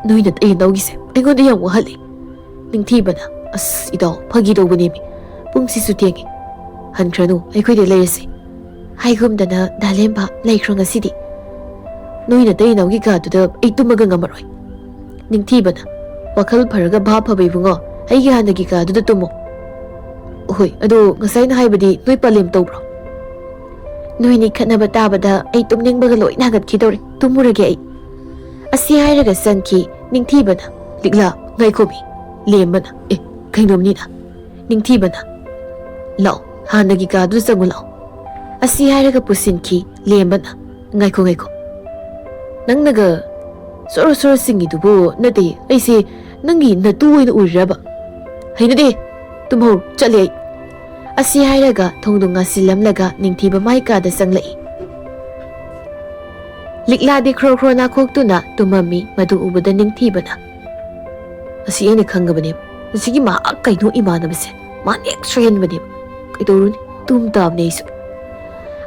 ꯅꯣꯏꯅ ꯇꯧꯒꯤꯁꯦ ꯑꯩꯉꯣꯟꯗ ꯌꯥꯝ ꯋꯥꯍꯜꯂꯤ ꯅꯤꯡꯊꯤꯕꯅ ꯑꯁ ꯏꯇꯥꯎ ꯐꯥꯒꯤ ꯇꯧꯕꯅꯦꯃꯤ ꯄꯨꯡꯁꯤꯁꯨ ꯊꯦꯡꯉꯦ ꯍꯟꯈ꯭ꯔꯅꯨ ꯑꯩꯈꯣꯏꯗ ꯂꯩꯔꯁꯤ ꯍꯥꯏꯒꯨꯝꯗꯅ ꯗꯥꯂꯦꯝꯕ ꯂꯩꯈ꯭ꯔꯣ ꯉꯁꯤꯗꯤ ꯅꯣꯏꯅ ꯇꯩꯅꯧꯒꯤ ꯀꯥꯗꯨꯗ ꯑꯩ ꯇꯨꯝꯃꯒ ꯉꯝꯃꯔꯣꯏ ꯅꯤꯡꯊꯤꯕꯅ ꯋꯥꯈꯜ ꯐꯔꯒ ꯚꯥꯞ ꯐꯕ ꯏꯕꯨꯡꯉꯣ ꯑꯩꯒꯤ ꯍꯥꯟꯅꯒꯤ ꯀꯥꯗꯨꯗ ꯇꯨꯝꯃꯣ ꯍꯣꯏ ꯑꯗꯣ ꯉꯁꯥꯏꯅ ꯍꯥꯏꯕꯗꯤ ꯅꯣꯏ ꯄꯂꯦꯝ ꯇꯧꯕ꯭ꯔꯣ ꯅꯣꯏꯅꯤ ꯈꯠꯅꯕ ꯇꯥꯕꯗ ꯑꯩ ꯇꯨꯝꯅꯤꯡꯕꯒ ꯂꯣꯏꯅ ꯍꯥꯒꯠꯈꯤꯗꯧꯔꯦ ꯇꯨꯝꯃꯨꯔꯒꯦ ꯑꯩ ꯑꯁꯤ ꯍꯥꯏꯔꯒ ꯆꯪꯈꯤ ꯅꯤꯡꯊꯤꯕꯅ ꯂꯤꯛꯂꯥ ꯉꯥꯏꯈꯣꯃꯤ ꯂꯦꯝꯕꯅ ꯀꯩꯅꯣꯝꯅꯤꯅ ꯅꯤꯡꯊꯤꯕꯅ ꯂꯥꯛꯑꯣ ꯍꯥꯟꯅꯒꯤ ꯀꯥꯗꯨꯗ ꯆꯪꯉꯨ ꯂꯥꯛꯑꯣ ꯑꯁꯤ ꯍꯥꯏꯔꯒ ꯄꯨꯁꯤꯟꯈꯤ ꯂꯦꯝꯕꯅ ꯉꯥꯏꯈꯣ ꯅꯪꯅꯒ ꯁꯣꯔꯣ ꯆꯤꯡꯉꯤꯗꯨꯕꯨ ꯅꯠꯇꯦ ꯑꯩꯁꯦ ꯅꯪꯒꯤ ꯅꯇꯨ ꯑꯣꯏꯅ ꯎꯔꯤꯔꯕ ꯍꯩꯅꯗꯦ ꯇꯨꯝꯍꯧ ꯆꯠꯂꯦ ꯑꯩ ꯑꯁꯤ ꯍꯥꯏꯔꯒ ꯊꯣꯡꯗꯣ ꯉꯥꯁꯤꯜꯂꯝꯂꯒ ꯅꯤꯡꯊꯤꯕ ꯃꯥꯏ ꯀꯥꯗ ꯆꯪꯂꯛꯏ ꯂꯤꯛꯂꯥꯗꯤ ꯈ꯭ꯔꯣ ꯅꯥꯈꯣꯛꯇꯨꯅ ꯇꯨꯝꯃꯝꯃꯤ ꯃꯗꯨ ꯎꯕꯗ ꯅꯤꯡꯊꯤꯕꯅ ꯑꯁꯤ ꯑꯩꯅ ꯈꯪꯒꯕꯅꯦꯕ ꯑꯁꯤꯒꯤ ꯃꯍꯥꯛ ꯀꯩꯅꯣ ꯏꯃꯥꯟꯅꯕꯁꯦ ꯃꯥꯅ ꯍꯦꯛ ꯁꯣꯏꯍꯟꯕꯅꯦꯕ ꯀꯩꯗꯧꯔꯨꯅꯤ ꯇꯨꯝ ꯇꯥꯕꯅꯦ ꯑꯩꯁꯨ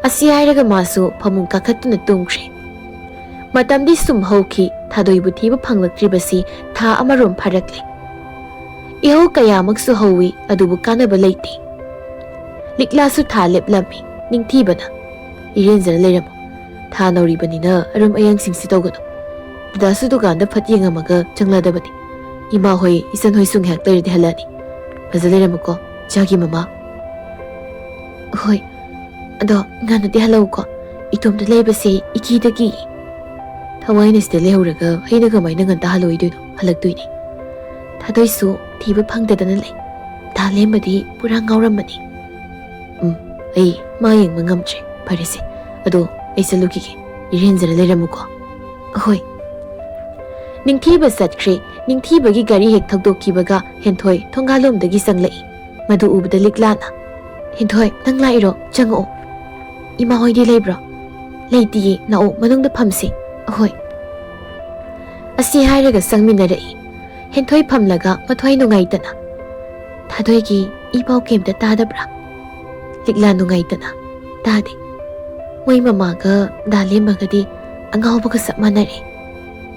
ꯑꯁꯤ ꯍꯥꯏꯔꯒ ꯃꯥꯁꯨ ꯐꯃꯨꯡ ꯀꯥꯈꯠꯇꯨꯅ ꯇꯨꯝꯈ꯭ꯔꯦ ꯃꯇꯝꯗꯤ ꯁꯨꯝ ꯍꯧꯈꯤ ꯊꯥꯗꯣꯏꯕꯨ ꯊꯤꯕ ꯐꯪꯂꯛꯇ꯭ꯔꯤꯕꯁꯤ ꯊꯥ ꯑꯃꯔꯣꯝ ꯐꯥꯔꯛꯂꯦ ꯏꯍꯧ ꯀꯌꯥꯃꯛꯁꯨ ꯍꯧꯋꯤ ꯑꯗꯨꯕꯨ ꯀꯥꯟꯅꯕ ꯂꯩꯇꯦ ꯂꯤꯛꯂꯥꯁꯨ ꯊꯥ ꯂꯦꯞꯂꯝꯃꯤ ꯅꯤꯡꯊꯤꯕꯅ ꯏꯔꯦꯟꯖꯅ ꯂꯩꯔꯝꯃꯨ ꯊꯥ ꯅꯧꯔꯤꯕꯅꯤꯅ ꯑꯔꯨꯝ ꯑꯌꯥꯡꯁꯤꯡꯁꯤ ꯇꯧꯒꯅꯨ ꯗꯗꯥꯁꯨ ꯗꯨꯀꯥꯟꯗ ꯐꯠ ꯌꯦꯡꯉꯝꯃꯒ ꯆꯪꯂꯗꯕꯅꯤ ꯏꯃꯥ ꯍꯣꯏ ꯏꯆꯟ ꯍꯣꯏꯁꯨ ꯉꯥꯏꯍꯥꯛ ꯂꯩꯔꯗꯤ ꯍꯜꯂꯛꯑꯅꯤ ꯐꯖ ꯂꯩꯔꯝꯃꯨꯀꯣ ꯏꯆꯥꯒꯤ ꯃꯃꯥ ꯍꯣꯏ ꯑꯗꯣ ꯉꯟꯅꯗꯤ ꯍꯜꯂꯛꯎꯀꯣ ꯏꯇꯣꯝꯇ ꯂꯩꯕꯁꯦ ꯏꯀꯤꯗꯒꯤ ꯊꯋꯥꯏꯅ ꯁꯤꯗ ꯂꯩꯍꯧꯔꯒ ꯑꯩꯅ ꯀꯃꯥꯏꯅ ꯉꯟꯇ ꯍꯜꯂꯛꯑꯣꯏꯗꯣꯏꯅꯣ ꯍꯜꯂꯛꯇꯣꯏꯅꯤ ꯊꯥꯗꯣꯏꯁꯨ ꯊꯤꯕ ꯐꯪꯗꯗꯅ ꯂꯩ ꯊꯥ ꯂꯦꯝꯕꯗꯤ ꯄꯨꯔꯥ ꯉꯥꯎꯔꯝꯃꯅꯤ ꯑꯩ ꯃꯥ ꯌꯦꯡꯕ ꯉꯝꯗ꯭ꯔꯦ ꯐꯔꯦꯁꯦ ꯑꯗꯣ ꯑꯩ ꯆꯠꯂꯨꯈꯤꯒꯦ ꯏꯔꯦꯟꯖꯅ ꯂꯩꯔꯝꯃꯨꯀꯣ ꯍꯣꯏ ꯅꯤꯡꯊꯤꯕ ꯆꯠꯈ꯭ꯔꯦ ꯅꯤꯡꯊꯤꯕꯒꯤ ꯒꯥꯔꯤ ꯍꯦꯛ ꯊꯧꯗꯣꯛꯈꯤꯕꯒ ꯍꯦꯟꯊꯣꯏ ꯊꯣꯡꯒꯥꯜꯂꯣꯝꯗꯒꯤ ꯆꯪꯂꯛꯏ ꯃꯗꯨ ꯎꯕꯗ ꯂꯤꯛꯂꯥꯅ ꯍꯦꯟꯊꯣꯏ ꯅꯪ ꯂꯥꯛꯏꯔꯣ ꯆꯪꯉꯛꯑꯣ ꯏꯃꯥ ꯍꯣꯏꯗꯤ ꯂꯩꯕ꯭ꯔꯣ ꯂꯩꯇꯤꯌꯦ ꯂꯥꯛꯑꯣ ꯃꯅꯨꯡꯗ ꯐꯝꯁꯤ ꯍꯣꯏ ꯑꯁꯤ ꯍꯥꯏꯔꯒ ꯆꯪꯃꯤꯟꯅꯔꯛꯏ ꯍꯦꯟꯊꯣꯏ ꯐꯝꯂꯒ ꯃꯊ꯭ꯋꯥꯏ ꯅꯨꯡꯉꯥꯏꯇꯅ ꯊꯥꯗꯣꯏꯒꯤ ꯏ ꯄꯥꯎ ꯀꯩꯝꯇ ꯇꯥꯗꯕ꯭ꯔꯥ ꯂꯤꯛꯂꯥ ꯅꯨꯡꯉꯥꯏꯇꯅ ꯇꯥꯗꯦ ꯃꯣꯏ ꯃꯃꯥꯒ ꯗꯥꯂꯦꯝꯕꯒꯗꯤ ꯑꯉꯥꯎꯕꯒ ꯆꯞ ꯃꯥꯟꯅꯔꯦ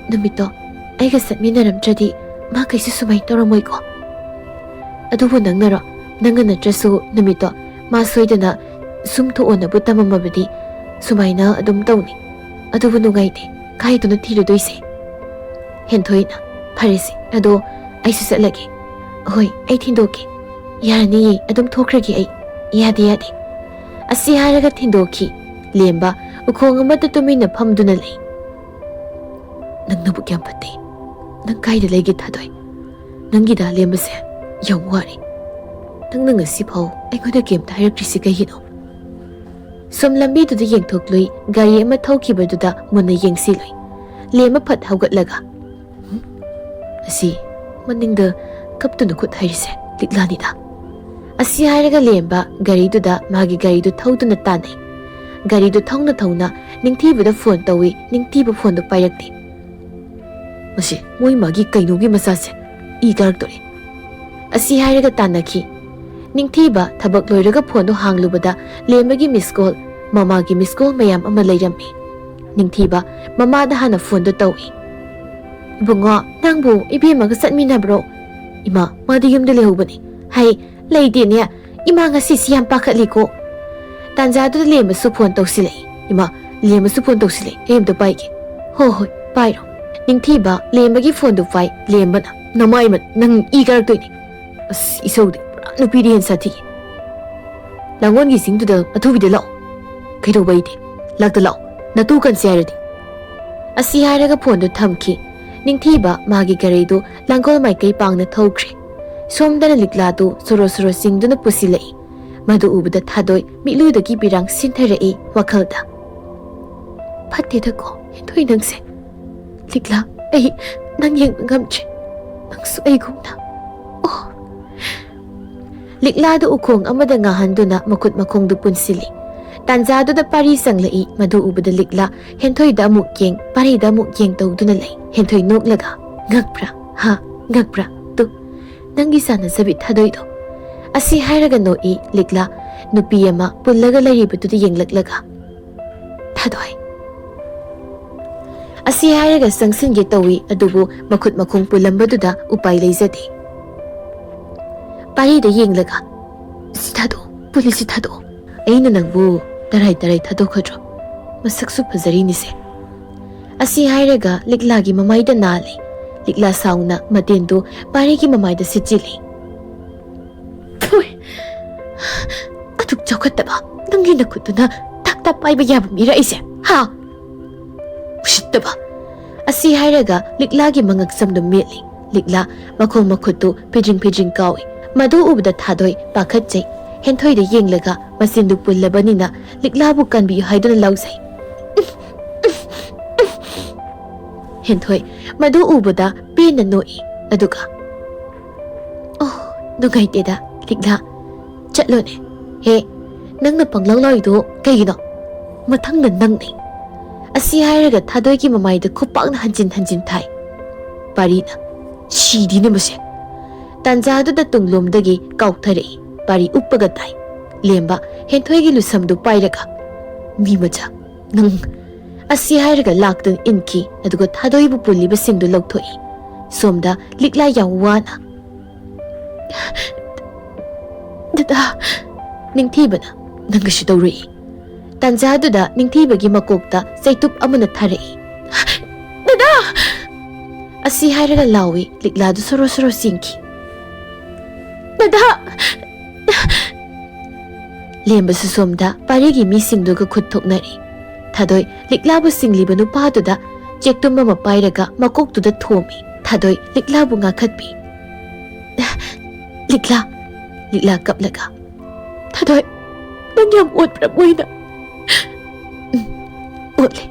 ꯅꯨꯃꯤꯠꯇꯣ ꯑꯩꯒ ꯆꯠꯃꯤꯟꯅꯔꯝꯗ꯭ꯔꯗꯤ ꯃꯥ ꯀꯩꯁꯨ ꯁꯨꯃꯥꯏꯅ ꯇꯧꯔꯝꯃꯣꯏꯀꯣ ꯑꯗꯨꯕꯨ ꯅꯪꯅꯔꯣ ꯅꯪꯒ ꯅꯠꯇ꯭ꯔꯁꯨ ꯅꯨꯃꯤꯠꯇꯣ ꯃꯥ ꯁꯣꯏꯗꯅ ꯁꯨꯝ ꯊꯣꯛꯑꯣꯅꯕꯨ ꯇꯝꯃꯝꯃꯕꯗꯤ ꯁꯨꯃꯥꯏꯅ ꯑꯗꯨꯝ ꯇꯧꯅꯤ ꯑꯗꯨꯕꯨ ꯅꯨꯡꯉꯥꯏꯇꯦ ꯀꯥꯏꯗꯅꯣ ꯊꯤꯔꯨꯗꯣꯏꯁꯦ ꯍꯦꯟꯊꯣꯏꯅ ꯐꯔꯦꯁꯦ ꯑꯗꯣ ꯑꯩꯁꯨ ꯆꯠꯂꯒꯦ ꯍꯣꯏ ꯑꯩ ꯊꯤꯟꯗꯣꯛꯀꯦ ꯌꯥꯔꯅꯤꯌꯦ ꯑꯗꯨꯝ ꯊꯣꯛꯈ꯭ꯔꯒꯦ ꯑꯩ ꯌꯥꯗꯦ ꯑꯁꯤ ꯍꯥꯏꯔꯒ ꯊꯤꯟꯗꯣꯛꯈꯤ ꯂꯦꯝꯕ ꯎꯈꯣꯡ ꯑꯃꯗ ꯇꯨꯃꯤꯟꯅ ꯐꯝꯗꯨꯅ ꯂꯩ ꯅꯪꯅꯕꯨ ꯀꯌꯥꯝ ꯐꯠꯇꯦ ꯅꯪ ꯀꯥꯏꯗ ꯂꯩꯒꯦ ꯊꯥꯗꯣꯏ ꯅꯪꯒꯤꯗ ꯂꯦꯝꯕꯁꯦ ꯌꯥꯝ ꯋꯥꯔꯤ ꯅꯪꯅ ꯉꯁꯤꯐꯥꯎ ꯑꯩꯉꯣꯟꯗ ꯀꯩꯝꯇ ꯍꯥꯏꯔꯛꯇ꯭ꯔꯤꯁꯤ ꯀꯩꯒꯤꯅꯣ ꯁꯨꯝ ꯂꯝꯕꯤꯗꯨꯗ ꯌꯦꯡꯊꯣꯛꯂꯨꯏ ꯒꯥꯔꯤ ꯑꯃ ꯊꯧꯈꯤꯕꯗꯨꯗ ꯃꯨꯟꯅ ꯌꯦꯡꯁꯤꯜꯂꯨꯏ ꯂꯦꯝꯕ ꯐꯠ ꯍꯧꯒꯠꯂꯒ ꯑꯁꯤ ꯃꯅꯤꯡꯗ ꯀꯞꯇꯨꯅ ꯈꯨꯠ ꯍꯩꯔꯤꯁꯦ ꯂꯤꯛꯂꯥꯅꯤꯗ ꯑꯁꯤ ꯍꯥꯏꯔꯒ ꯂꯦꯝꯕ ꯒꯥꯔꯤꯗꯨꯗ ꯃꯥꯒꯤ ꯒꯥꯔꯤꯗꯨ ꯊꯧꯗꯨꯅ ꯇꯥꯟꯅꯩ ꯒꯥꯔꯤꯗꯨ ꯊꯧꯅ ꯅꯤꯡꯊꯤꯕꯗ ꯐꯣꯟ ꯇꯧꯏ ꯅꯤꯡꯊꯤꯕ ꯐꯣꯟꯗꯨ ꯄꯥꯏꯔꯛꯇꯦ ꯃꯁꯤ ꯃꯣꯏ ꯃꯥꯒꯤ ꯀꯩꯅꯣꯒꯤ ꯃꯆꯥꯁꯦ ꯏ ꯀꯥꯔꯛꯇꯣꯔꯦ ꯑꯁꯤ ꯍꯥꯏꯔꯒ ꯇꯥꯟꯅꯈꯤ ꯅꯤꯡꯊꯤꯕ ꯊꯕꯛ ꯂꯣꯏꯔꯒ ꯐꯣꯟꯗꯨ ꯍꯥꯡꯂꯨꯕꯗ ꯂꯦꯝꯕꯒꯤ ꯃꯤꯁ ꯀꯣꯜ ꯃꯃꯥꯒꯤ ꯃꯤꯁꯀꯣꯜ ꯃꯌꯥꯝ ꯑꯃ ꯂꯩꯔꯝꯃꯤ ꯅꯤꯡꯊꯤꯕ ꯃꯃꯥꯗ ꯍꯥꯟꯅ ꯐꯣꯟꯗꯣ ꯇꯧꯏ ꯏꯕꯨꯡꯉꯣ ꯅꯪꯕꯨ ꯏꯕꯦꯝꯃꯒ ꯆꯠꯃꯤꯟꯅꯕ꯭ꯔꯣ ꯏꯃꯥ ꯃꯥꯗꯤ ꯌꯨꯝꯗ ꯂꯩꯍꯧꯕꯅꯤ ꯍꯩ ꯂꯩꯇꯦꯅꯦ ꯏꯃꯥ ꯉꯁꯤꯁꯤ ꯌꯥꯝ ꯄꯥꯈꯠꯂꯤꯀꯣ ꯇꯥꯟꯖꯥꯗꯨꯗ ꯂꯦꯝꯕꯁꯨ ꯐꯣꯟ ꯇꯧꯁꯤꯜꯂꯛꯏ ꯏꯃꯥ ꯂꯦꯝꯕꯁꯨ ꯐꯣꯟ ꯇꯧꯁꯤꯜꯂꯛꯏ ꯑꯩ ꯑꯝꯇ ꯄꯥꯏꯒꯦ ꯍꯣꯏ ꯄꯥꯏꯔꯣ ꯅꯤꯡꯊꯤꯕ ꯂꯦꯝꯕꯒꯤ ꯐꯣꯟꯗꯨ ꯄꯥꯏ ꯂꯦꯝꯕꯅ ꯅꯃꯥꯏꯃ ꯅꯪ ꯏ ꯀꯥꯔꯛꯇꯣꯏꯅꯤ ꯑꯁ ꯏꯁꯧꯗꯤ ꯄꯨꯔꯥ ꯅꯨꯄꯤꯗꯤ ꯍꯦꯟ ꯁꯥꯊꯤ ꯂꯥꯡꯒꯣꯜꯒꯤ ꯆꯤꯡꯗꯨꯗ ꯑꯊꯨꯕꯤꯗ ꯂꯥꯛꯑꯣ ꯀꯩꯗꯧꯕꯩꯗꯤ ꯂꯥꯛꯇ ꯂꯥꯛꯑꯣ ꯅꯇꯨ ꯀꯟꯁꯦ ꯍꯥꯏꯔꯗꯤ ꯑꯁꯤ ꯍꯥꯏꯔꯒ ꯐꯣꯟꯗꯨ ꯊꯝꯈꯤ ꯅꯤꯡꯊꯤꯕ ꯃꯥꯒꯤ ꯒꯥꯔꯤꯗꯨ ꯂꯥꯡꯒꯣꯜ ꯃꯥꯏꯀꯩ ꯄꯥꯡꯅ ꯊꯧꯈ꯭ꯔꯦ ꯁꯣꯝꯗꯅ ꯂꯤꯛꯂꯥꯗꯨ ꯁꯣꯔꯣ ꯁꯣꯔꯣ ꯆꯤꯡꯗꯨꯅ ꯄꯨꯁꯤꯜꯂꯛꯏ ꯃꯗꯨ ꯎꯕꯗ ꯊꯥꯗꯣꯏ ꯃꯤꯠꯂꯨꯗꯒꯤ ꯄꯤꯔꯥꯡ ꯁꯤꯟꯊꯔꯛꯏ ꯋꯥꯈꯜꯗ ꯐꯠꯇꯦꯗꯀꯣ ꯍꯦꯟꯊꯣꯏ ꯅꯪꯁꯦ ꯂꯤꯛꯂꯥ ꯑꯩ ꯅꯪ ꯌꯦꯡꯕ ꯉꯝꯗ꯭ꯔꯦ ꯅꯪꯁꯨ ꯑꯩꯒꯨꯝꯅ ꯑꯣ ꯂꯤꯛꯂꯥꯗꯨ ꯎꯈꯣꯡ ꯑꯃꯗ ꯉꯥꯍꯟꯗꯨꯅ ꯃꯈꯨꯠ ꯃꯈꯣꯡꯗꯨ ꯄꯨꯟꯁꯤꯜꯂꯤ ꯇꯥꯟꯖꯥꯗꯨꯗ ꯄꯥꯔꯤ ꯆꯪꯂꯛꯏ ꯃꯗꯨ ꯎꯕꯗ ꯂꯤꯛꯂꯥ ꯍꯦꯟꯊꯣꯏꯗ ꯑꯃꯨꯛ ꯌꯦꯡ ꯄꯥꯔꯤꯗ ꯑꯃꯨꯛ ꯌꯦꯡ ꯇꯧꯗꯨꯅ ꯂꯩ ꯍꯦꯟꯊꯣꯏ ꯅꯣꯛꯂꯒ ꯉꯛꯄ꯭ꯔꯥ ꯍꯥ ꯉꯛꯄ꯭ꯔꯥ ꯇꯨ ꯅꯪꯒꯤ ꯁꯥꯟꯅꯖꯕꯤ ꯊꯥꯗꯣꯏꯗꯣ ꯑꯁꯤ ꯍꯥꯏꯔꯒ ꯅꯣꯛꯏ ꯂꯤꯛꯂꯥ ꯅꯨꯄꯤ ꯑꯃ ꯄꯨꯜꯂꯒ ꯂꯩꯔꯤꯕꯗꯨꯗ ꯌꯦꯡꯂꯛꯂꯒ ꯊꯥꯗꯣꯏ ꯑꯁꯤ ꯍꯥꯏꯔꯒ ꯆꯪꯁꯤꯟꯒꯦ ꯇꯧꯏ ꯑꯗꯨꯕꯨ ꯃꯈꯨꯠ ꯃꯈꯣꯡ ꯄꯨꯜꯂꯝꯕꯗꯨꯗ ꯎꯄꯥꯏ ꯂꯩꯖꯗꯦ ꯄꯥꯔꯤꯗ ꯌꯦꯡꯂꯒ ꯁꯤ ꯊꯥꯗꯣꯛꯑꯣ ꯄꯨꯂꯤꯁꯁꯤ ꯊꯥꯗꯣꯛꯑꯣ ꯑꯩꯅ ꯅꯪꯕꯨ ꯇꯔꯥꯏ ꯊꯥꯗꯣꯛꯈꯗ꯭ꯔꯣ ꯃꯁꯛꯁꯨ ꯐꯖꯔꯤꯅꯤꯁꯦ ꯑꯁꯤ ꯍꯥꯏꯔꯒ ꯂꯤꯛꯂꯥꯒꯤ ꯃꯃꯥꯏꯗ ꯅꯥꯜꯂꯤ ꯂꯤꯛꯂꯥ ꯁꯥꯎꯅ ꯃꯇꯦꯟꯗꯨ ꯄꯥꯔꯤꯒꯤ ꯃꯃꯥꯏꯗ ꯁꯤꯠꯆꯤꯜꯂꯤ ꯑꯗꯨꯛ ꯆꯥꯎꯈꯠꯇꯕ ꯅꯪꯒꯤ ꯅꯈꯨꯠꯇꯨꯅ ꯇꯥꯛ ꯇꯥꯛ ꯄꯥꯏꯕ ꯌꯥꯕ ꯃꯤꯔ ꯑꯩꯁꯦ ꯍꯥ ꯎꯁꯤꯠꯇꯕ ꯑꯁꯤ ꯍꯥꯏꯔꯒ ꯂꯤꯛꯂꯥꯒꯤ ꯃꯉꯛꯁꯝꯗꯨ ꯃꯦꯠꯂꯤ ꯂꯤꯛꯂꯥ ꯃꯈꯣꯡ ꯃꯈꯨꯠꯇꯨ ꯐꯤꯗ꯭ꯔꯤꯡ ꯀꯥꯎꯏ ꯃꯗꯨ ꯎꯕꯗ ꯊꯥꯗꯣꯏ ꯄꯥꯈꯠꯆꯩ ꯍꯦꯟꯊꯣꯏꯗ ꯌꯦꯡꯂꯒ ꯃꯆꯤꯟꯗꯨ ꯄꯨꯜꯂꯕꯅꯤꯅ ꯂꯤꯛꯂꯥꯕꯨ ꯀꯟꯕꯤꯌꯨ ꯍꯥꯏꯗꯨꯅ ꯂꯥꯎꯖꯩ ꯍꯦꯟꯊꯣꯏ ꯃꯗꯨ ꯎꯕꯗ ꯄꯦꯟꯅ ꯅꯣꯛꯏ ꯑꯗꯨꯒ ꯑꯣ ꯅꯨꯡꯉꯥꯏꯇꯦꯗ ꯂꯤꯛꯂꯥ ꯆꯠꯂꯣꯅꯦ ꯍꯦ ꯅꯪꯅ ꯄꯪꯂꯥꯎ ꯂꯥꯎꯏꯗꯣ ꯀꯩꯒꯤꯅꯣ ꯃꯊꯪꯗ ꯅꯪꯅꯤ ꯑꯁꯤ ꯍꯥꯏꯔꯒ ꯊꯥꯗꯣꯏꯒꯤ ꯃꯃꯥꯏꯗ ꯈꯨꯄꯥꯛꯅ ꯍꯟꯖꯤꯟ ꯊꯥꯏ ꯄꯥꯔꯤꯅ ꯁꯤꯗꯤꯅꯦ ꯃꯁꯦ ꯇꯥꯟꯖꯥꯗꯨꯗ ꯇꯨꯡꯂꯣꯝꯗꯒꯤ ꯀꯥꯎꯊꯔꯛꯏ ꯄꯥꯔꯤ ꯎꯞꯄꯒ ꯇꯥꯏ ꯂꯦꯝꯕ ꯍꯦꯟꯊꯣꯏꯒꯤ ꯂꯨꯁꯝꯗꯨ ꯄꯥꯏꯔꯒ ꯃꯤ ꯃꯆꯥ ꯅꯪ ꯑꯁꯤ ꯍꯥꯏꯔꯒ ꯂꯥꯛꯇꯨꯅ ꯏꯟꯈꯤ ꯑꯗꯨꯒ ꯊꯥꯗꯣꯏꯕꯨ ꯄꯨꯜꯂꯤꯕꯁꯤꯡꯗꯨ ꯂꯧꯊꯣꯛꯏ ꯁꯣꯝꯗ ꯂꯤꯛꯂꯥ ꯌꯥꯝ ꯋꯥꯅ ꯗꯗꯥ ꯅꯤꯡꯊꯤꯕꯅ ꯅꯪꯒꯁꯨ ꯇꯧꯔꯛꯏ ꯇꯥꯟꯖꯥꯗꯨꯗ ꯅꯤꯡꯊꯤꯕꯒꯤ ꯃꯀꯣꯛꯇ ꯆꯩꯇꯨꯞ ꯑꯃꯅ ꯊꯥꯔꯛꯏ ꯗꯗꯥ ꯑꯁꯤ ꯍꯥꯏꯔꯒ ꯂꯥꯎꯏ ꯂꯤꯛꯂꯥꯗꯨ ꯁꯣꯔꯣ ꯁꯣꯔꯣ ꯆꯤꯡꯈꯤ ꯗꯗꯥ ꯂꯦꯝꯕꯁꯨ ꯁꯣꯝꯗ ꯄꯥꯔꯤꯒꯤ ꯃꯤꯁꯤꯡꯗꯨꯒ ꯈꯨꯠ ꯊꯣꯛꯅꯔꯤ ꯊꯥꯗꯣꯏ ꯂꯤꯛꯂꯥꯕꯨ ꯁꯤꯡꯂꯤꯕ ꯅꯨꯄꯥꯗꯨꯗ ꯆꯦꯛꯇꯨꯝ ꯑꯃ ꯄꯥꯏꯔꯒ ꯃꯀꯣꯛꯇꯨꯗ ꯊꯣꯝꯃꯤ ꯊꯥꯗꯣꯏ ꯂꯤꯛꯂꯥꯕꯨ ꯉꯥꯛꯈꯠꯄꯤ ꯂꯤꯛꯂꯥ ꯀꯞꯂꯒ ꯊꯥꯗꯣꯏ ꯅꯪ ꯌꯥꯝ ꯑꯣꯠꯄ꯭ꯔꯥ ꯃꯣꯏꯅ ꯑꯣꯠꯂꯦ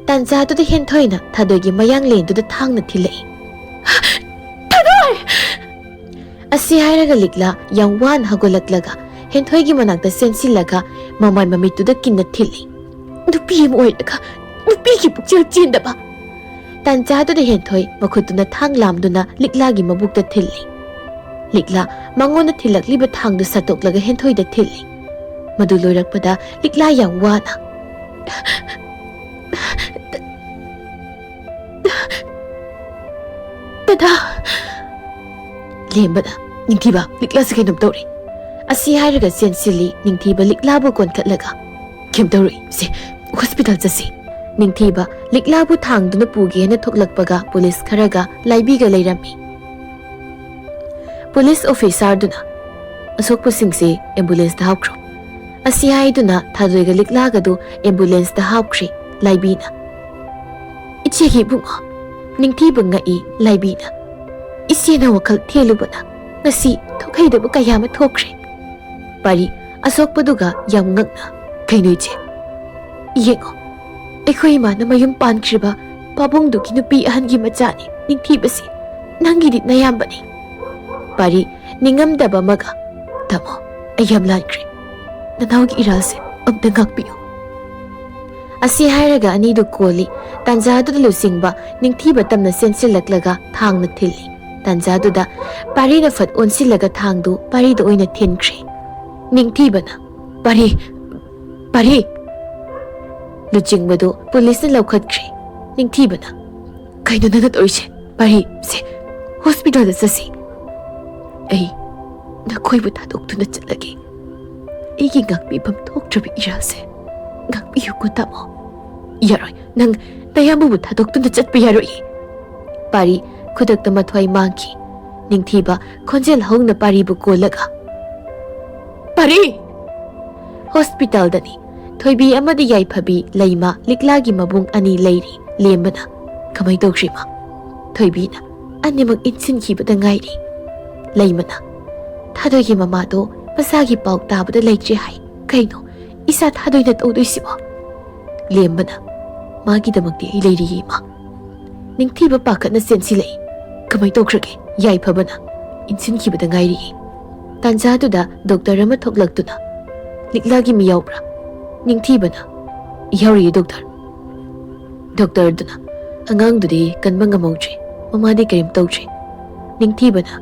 ꯇꯥꯟꯖꯥꯗꯨꯗ ꯍꯦꯟꯊꯣꯏꯅ ꯊꯥꯗꯣꯏꯒꯤ ꯃꯌꯥꯡꯂꯦꯟꯗꯨꯗ ꯊꯥꯡꯅ ꯊꯤꯜꯂꯛꯏ ꯊꯥꯗꯣꯏ ꯑꯁꯤ ꯍꯥꯏꯔꯒ ꯂꯤꯛꯂꯥ ꯌꯥꯝ ꯋꯥꯅ ꯍꯧꯒꯠꯂꯛꯂꯒ ꯍꯦꯟꯊꯣꯏꯒꯤ ꯃꯅꯥꯛꯇ ꯆꯦꯟꯁꯤꯜꯂꯒ ꯃꯃꯥꯏ ꯃꯃꯤꯠꯇꯨꯗ ꯀꯤꯟꯅ ꯊꯤꯜꯂꯤ ꯅꯨꯄꯤ ꯑꯃ ꯑꯣꯏꯔꯒ ꯅꯨꯄꯤꯒꯤ ꯄꯨꯛꯆꯦꯜ ꯆꯦꯟꯗꯕ ꯇꯥꯟꯖꯥꯗꯨꯗ ꯍꯦꯟꯊꯣꯏ ꯃꯈꯨꯠꯇꯨꯅ ꯊꯥꯡ ꯂꯥꯝꯗꯨꯅ ꯂꯤꯛꯂꯥꯒꯤ ꯃꯕꯨꯛꯇ ꯊꯤꯜꯂꯤ ꯂꯤꯛꯂꯥ ꯃꯉꯣꯟꯗ ꯊꯤꯜꯂꯛꯂꯤꯕ ꯊꯥꯡꯗꯨ ꯁꯠꯇꯣꯛꯂꯒ ꯍꯦꯟꯊꯣꯏꯗ ꯊꯤꯜꯂꯤ ꯃꯗꯨ ꯂꯣꯏꯔꯛꯄꯗ ꯂꯤꯛꯂꯥ ꯌꯥꯝ ꯋꯥꯅ ꯗꯗꯥ ꯂꯦꯝꯕꯅ ꯅꯤꯡꯊꯤꯕ ꯂꯤꯛꯂꯥꯁꯦ ꯀꯩꯅꯣꯝ ꯇꯧꯔꯦ ꯑꯁꯤ ꯍꯥꯏꯔꯒ ꯆꯦꯟꯁꯤꯜꯂꯤ ꯅꯤꯡꯊꯤꯕ ꯂꯤꯛꯂꯥꯕꯨ ꯀꯣꯟꯈꯠꯂꯒ ꯀꯩꯝ ꯇꯧꯔꯣꯏ ꯁꯦ ꯍꯣꯁꯄꯤꯇꯥꯜ ꯆꯠꯁꯤ ꯅꯤꯡꯊꯤꯕ ꯂꯤꯛꯂꯥꯕꯨ ꯊꯥꯡꯗꯨꯅ ꯄꯨꯒꯦꯅ ꯊꯣꯛꯂꯛꯄꯒ ꯄꯨꯂꯤꯁ ꯈꯔꯒ ꯂꯥꯏꯕꯤꯒ ꯂꯩꯔꯝꯃꯤ ꯄꯨꯂꯤꯁ ꯑꯣꯐꯤꯁꯥꯔꯗꯨꯅ ꯑꯁꯣꯛꯄꯁꯤꯡꯁꯦ ꯑꯦꯝꯕꯨꯂꯦꯟꯁꯇ ꯍꯥꯞꯈ꯭ꯔꯣ ꯑꯁꯤ ꯍꯥꯏꯗꯨꯅ ꯊꯥꯗꯣꯏꯒ ꯂꯤꯛꯂꯥꯒꯗꯨ ꯑꯦꯝꯕꯨꯂꯦꯟꯁꯇ ꯍꯥꯞꯈ꯭ꯔꯦ ꯂꯥꯏꯕꯤꯅ ꯏꯆꯦꯒꯤ ꯏꯕꯨꯡꯉꯣ ꯅꯤꯡꯊꯤꯕ ꯉꯛꯏ ꯂꯥꯏꯕꯤꯅ ꯏꯆꯦꯅ ꯋꯥꯈꯜ ꯊꯦꯜꯂꯨꯕꯅ ꯉꯁꯤ ꯊꯣꯛꯍꯩꯗꯕ ꯀꯌꯥ ꯑꯃ ꯊꯣꯛꯈ꯭ꯔꯦ ꯄꯥꯔꯤ ꯑꯁꯣꯛꯄꯗꯨꯒ ꯌꯥꯝ ꯉꯛꯅ ꯀꯩꯅꯣ ꯏꯆꯦ ꯌꯦꯡꯉꯣ ꯑꯩꯈꯣꯏ ꯏꯃꯥꯅ ꯃꯌꯨꯝ ꯄꯥꯟꯈ꯭ꯔꯤꯕ ꯄꯥꯕꯨꯡꯗꯨꯒꯤ ꯅꯨꯄꯤ ꯑꯍꯟꯒꯤ ꯃꯆꯥꯅꯤ ꯅꯤꯡꯊꯤꯕꯁꯤ ꯅꯪꯒꯤꯗꯤ ꯅꯌꯥꯝꯕꯅꯤ ꯄꯥꯔꯤ ꯅꯤꯡꯉꯝꯗꯕ ꯑꯃꯒ ꯇꯥꯃꯣ ꯑꯩ ꯌꯥꯝ ꯂꯥꯟꯈ꯭ꯔꯦ ꯅꯅꯥꯎꯒꯤ ꯏꯔꯥꯜꯁꯦ ꯑꯝꯇ ꯉꯥꯛꯄꯤꯌꯨ ꯑꯁꯤ ꯍꯥꯏꯔꯒ ꯑꯅꯤꯗꯨ ꯀꯣꯜꯂꯤ ꯇꯥꯟꯖꯥꯗꯨꯗ ꯂꯨꯆꯤꯡꯕ ꯅꯤꯡꯊꯤꯕ ꯇꯝꯅ ꯆꯦꯟꯁꯤꯜꯂꯛꯂꯒ ꯊꯥꯡꯅ ꯊꯤꯜꯂꯤ ꯇꯥꯟꯖꯥꯗꯨꯗ ꯄꯥꯔꯤꯅ ꯐꯠ ꯑꯣꯟꯁꯤꯜꯂꯒ ꯊꯥꯡꯗꯨ ꯄꯥꯔꯤꯗ ꯑꯣꯏꯅ ꯊꯤꯟꯈ꯭ꯔꯦ ꯅꯤꯡꯊꯤꯕꯅ ꯄꯥꯔꯤ ꯄꯥꯔꯤ ꯂꯨꯆꯤꯡꯕꯗꯨ ꯄꯨꯂꯤꯁꯅ ꯂꯧꯈꯠꯈ꯭ꯔꯦ ꯅꯤꯡꯊꯤꯕꯅ ꯀꯩꯅꯣ ꯅꯪꯅ ꯇꯧꯔꯤꯁꯦ ꯄꯥꯔꯤ ꯁꯦ ꯍꯣꯁꯄꯤꯇꯥꯜꯗ ꯆꯠꯁꯤ ꯑꯩ ꯅꯈꯣꯏꯕꯨ ꯊꯥꯗꯣꯛꯇꯨꯅ ꯆꯠꯂꯒꯦ ꯑꯩꯒꯤ ꯉꯥꯛꯄꯤꯐꯝ ꯊꯣꯛꯇ꯭ꯔꯕ ꯏꯔꯥꯜꯁꯦ ꯉꯥꯛꯄꯤꯌꯨꯀꯣ ꯇꯥꯃꯣ ꯌꯥꯔꯣꯏ ꯅꯪ ꯅꯌꯥꯝꯕꯕꯨ ꯊꯥꯗꯣꯛꯇꯨꯅ ꯆꯠꯄ ꯌꯥꯔꯣꯏ ꯄꯥꯔꯤ ꯈꯨꯗꯛꯇ ꯃꯊ꯭ꯋꯥꯏ ꯃꯥꯡꯈꯤ ꯅꯤꯡꯊꯤꯕ ꯈꯣꯟꯖꯦꯜ ꯍꯧꯅ ꯄꯥꯔꯤꯕꯨ ꯀꯣꯜꯂꯒ ꯄꯥꯔꯤ ꯍꯣꯁꯄꯤꯇꯥꯜꯗꯅꯤ ꯊꯣꯏꯕꯤ ꯑꯃꯗꯤ ꯌꯥꯏꯐꯕꯤ ꯂꯩꯃ ꯂꯤꯛꯂꯥꯒꯤ ꯃꯕꯨꯡ ꯑꯅꯤ ꯂꯩꯔꯤ ꯂꯦꯝꯕꯅ ꯀꯃꯥꯏ ꯇꯧꯈ꯭ꯔꯤꯃ ꯊꯣꯏꯕꯤꯅ ꯑꯅꯤꯃꯛ ꯏꯟꯁꯤꯟꯈꯤꯕꯗ ꯉꯥꯏꯔꯤ ꯂꯩꯃꯅ ꯊꯥꯗꯣꯏꯒꯤ ꯃꯃꯥꯗꯣ ꯃꯁꯥꯒꯤ ꯄꯥꯎ ꯇꯥꯕꯗ ꯂꯩꯇ꯭ꯔꯦ ꯍꯥꯏ ꯀꯩꯅꯣ ꯏꯁꯥ ꯊꯥꯗꯣꯏꯅ ꯇꯧꯗꯣꯏꯁꯤꯕꯣ ꯂꯦꯝꯕꯅ ꯃꯥꯒꯤꯗꯃꯛꯇꯤ ꯑꯩ ꯂꯩꯔꯤꯌꯦ ꯏꯃꯥ ꯅꯤꯡꯊꯤꯕ ꯄꯥꯈꯠꯅ ꯆꯦꯟꯁꯤꯜꯂꯛꯏ ꯀꯃꯥꯏ ꯇꯧꯈ꯭ꯔꯒꯦ ꯌꯥꯏꯐꯕꯅ ꯏꯟꯁꯤꯟꯈꯤꯕꯗ ꯉꯥꯏꯔꯤꯌꯦ ꯇꯥꯟꯖꯥꯗꯨꯗ ꯗꯣꯛꯇꯔ ꯑꯃ ꯊꯣꯛꯂꯛꯇꯨꯅ ꯂꯤꯛꯂꯥꯒꯤ ꯃꯤ ꯌꯥꯎꯕ꯭ꯔꯥ ꯅꯤꯡꯊꯤꯕꯅ ꯌꯥꯎꯔꯤꯌꯦ ꯗꯣꯛꯇꯔ ꯗꯣꯛꯇꯔꯗꯨꯅ ꯑꯉꯥꯡꯗꯨꯗꯤ ꯀꯟꯕ ꯉꯝꯍꯧꯗ꯭ꯔꯤ ꯃꯃꯥꯗꯤ ꯀꯔꯤꯝ ꯇꯧꯗ꯭ꯔꯤ ꯅꯤꯡꯊꯤꯕꯅ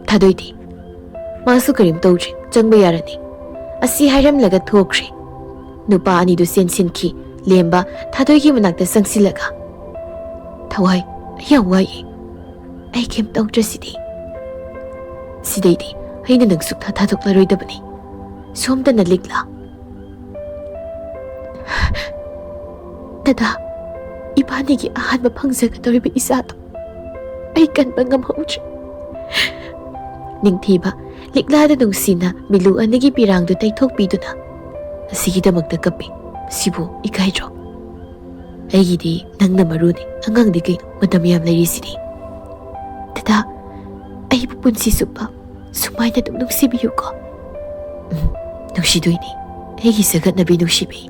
ꯊꯥꯗꯣꯏꯗꯤ ꯃꯥꯁꯨ ꯀꯔꯤꯝ ꯇꯧꯗ꯭ꯔꯤ ꯆꯪꯕ ꯌꯥꯔꯅꯤ ꯑꯁꯤ ꯍꯥꯏꯔꯝꯂꯒ ꯊꯣꯛꯈ꯭ꯔꯦ ꯅꯨꯄꯥ ꯑꯅꯤꯗꯨ ꯆꯦꯟꯁꯤꯟꯈꯤ ꯂꯦꯝꯕ ꯊꯥꯗꯣꯏꯒꯤ ꯃꯅꯥꯛꯇ ꯆꯪꯁꯤꯜꯂꯒ ꯊꯋꯥꯏ ꯑꯩ ꯌꯥꯝ ꯋꯥꯏꯌꯦ ꯑꯩ ꯀꯩꯝ ꯇꯧꯗ꯭ꯔꯁꯤꯗꯤ ꯁꯤꯗꯩꯗꯤ ꯑꯩꯅ ꯅꯪ ꯁꯨꯛꯊꯥ ꯊꯥꯗꯣꯛꯂꯔꯣꯏꯗꯕꯅꯤ ꯁꯣꯝꯗꯅ ꯂꯤꯛꯂꯥ ꯗꯗꯥ ꯏꯕꯥꯅꯤꯒꯤ ꯑꯍꯥꯟꯕ ꯐꯪꯖꯒꯗꯧꯔꯤꯕ ꯏꯆꯥꯗꯣ ꯑꯩ ꯀꯟꯕ ꯉꯝꯍꯧꯗ꯭ꯔꯦ ꯅꯤꯡꯊꯤꯕ ꯂꯤꯛꯂꯥꯗ ꯅꯨꯡꯁꯤꯅ ꯃꯤꯂꯨ ꯑꯅꯤꯒꯤ ꯄꯤꯔꯥꯡꯗꯨ ꯇꯩꯊꯣꯛꯄꯤꯗꯨꯅ ꯑꯁꯤꯒꯤꯗꯃꯛꯇ ꯀꯞꯄꯤ ꯁꯤꯕꯨ ꯏꯀꯥꯏꯗ꯭ꯔꯣ ꯑꯩꯒꯤꯗꯤ ꯅꯪꯅ ꯃꯔꯨꯅꯤ ꯑꯉꯥꯡꯗꯤ ꯀꯩꯅꯣ ꯃꯇꯝ ꯌꯥꯝ ꯂꯩꯔꯤꯁꯤꯗꯤ ꯗꯗꯥ ꯑꯩꯕꯨ ꯄꯨꯟꯁꯤ ꯆꯨꯞꯄ ꯁꯨꯃꯥꯏꯅ ꯑꯗꯨꯝ ꯅꯨꯡꯁꯤꯕꯤꯌꯨꯀꯣ ꯅꯨꯡꯁꯤꯗꯣꯏꯅꯤ ꯑꯩꯒꯤ ꯁꯒꯠꯅꯕꯤ ꯅꯨꯡꯁꯤꯕꯤ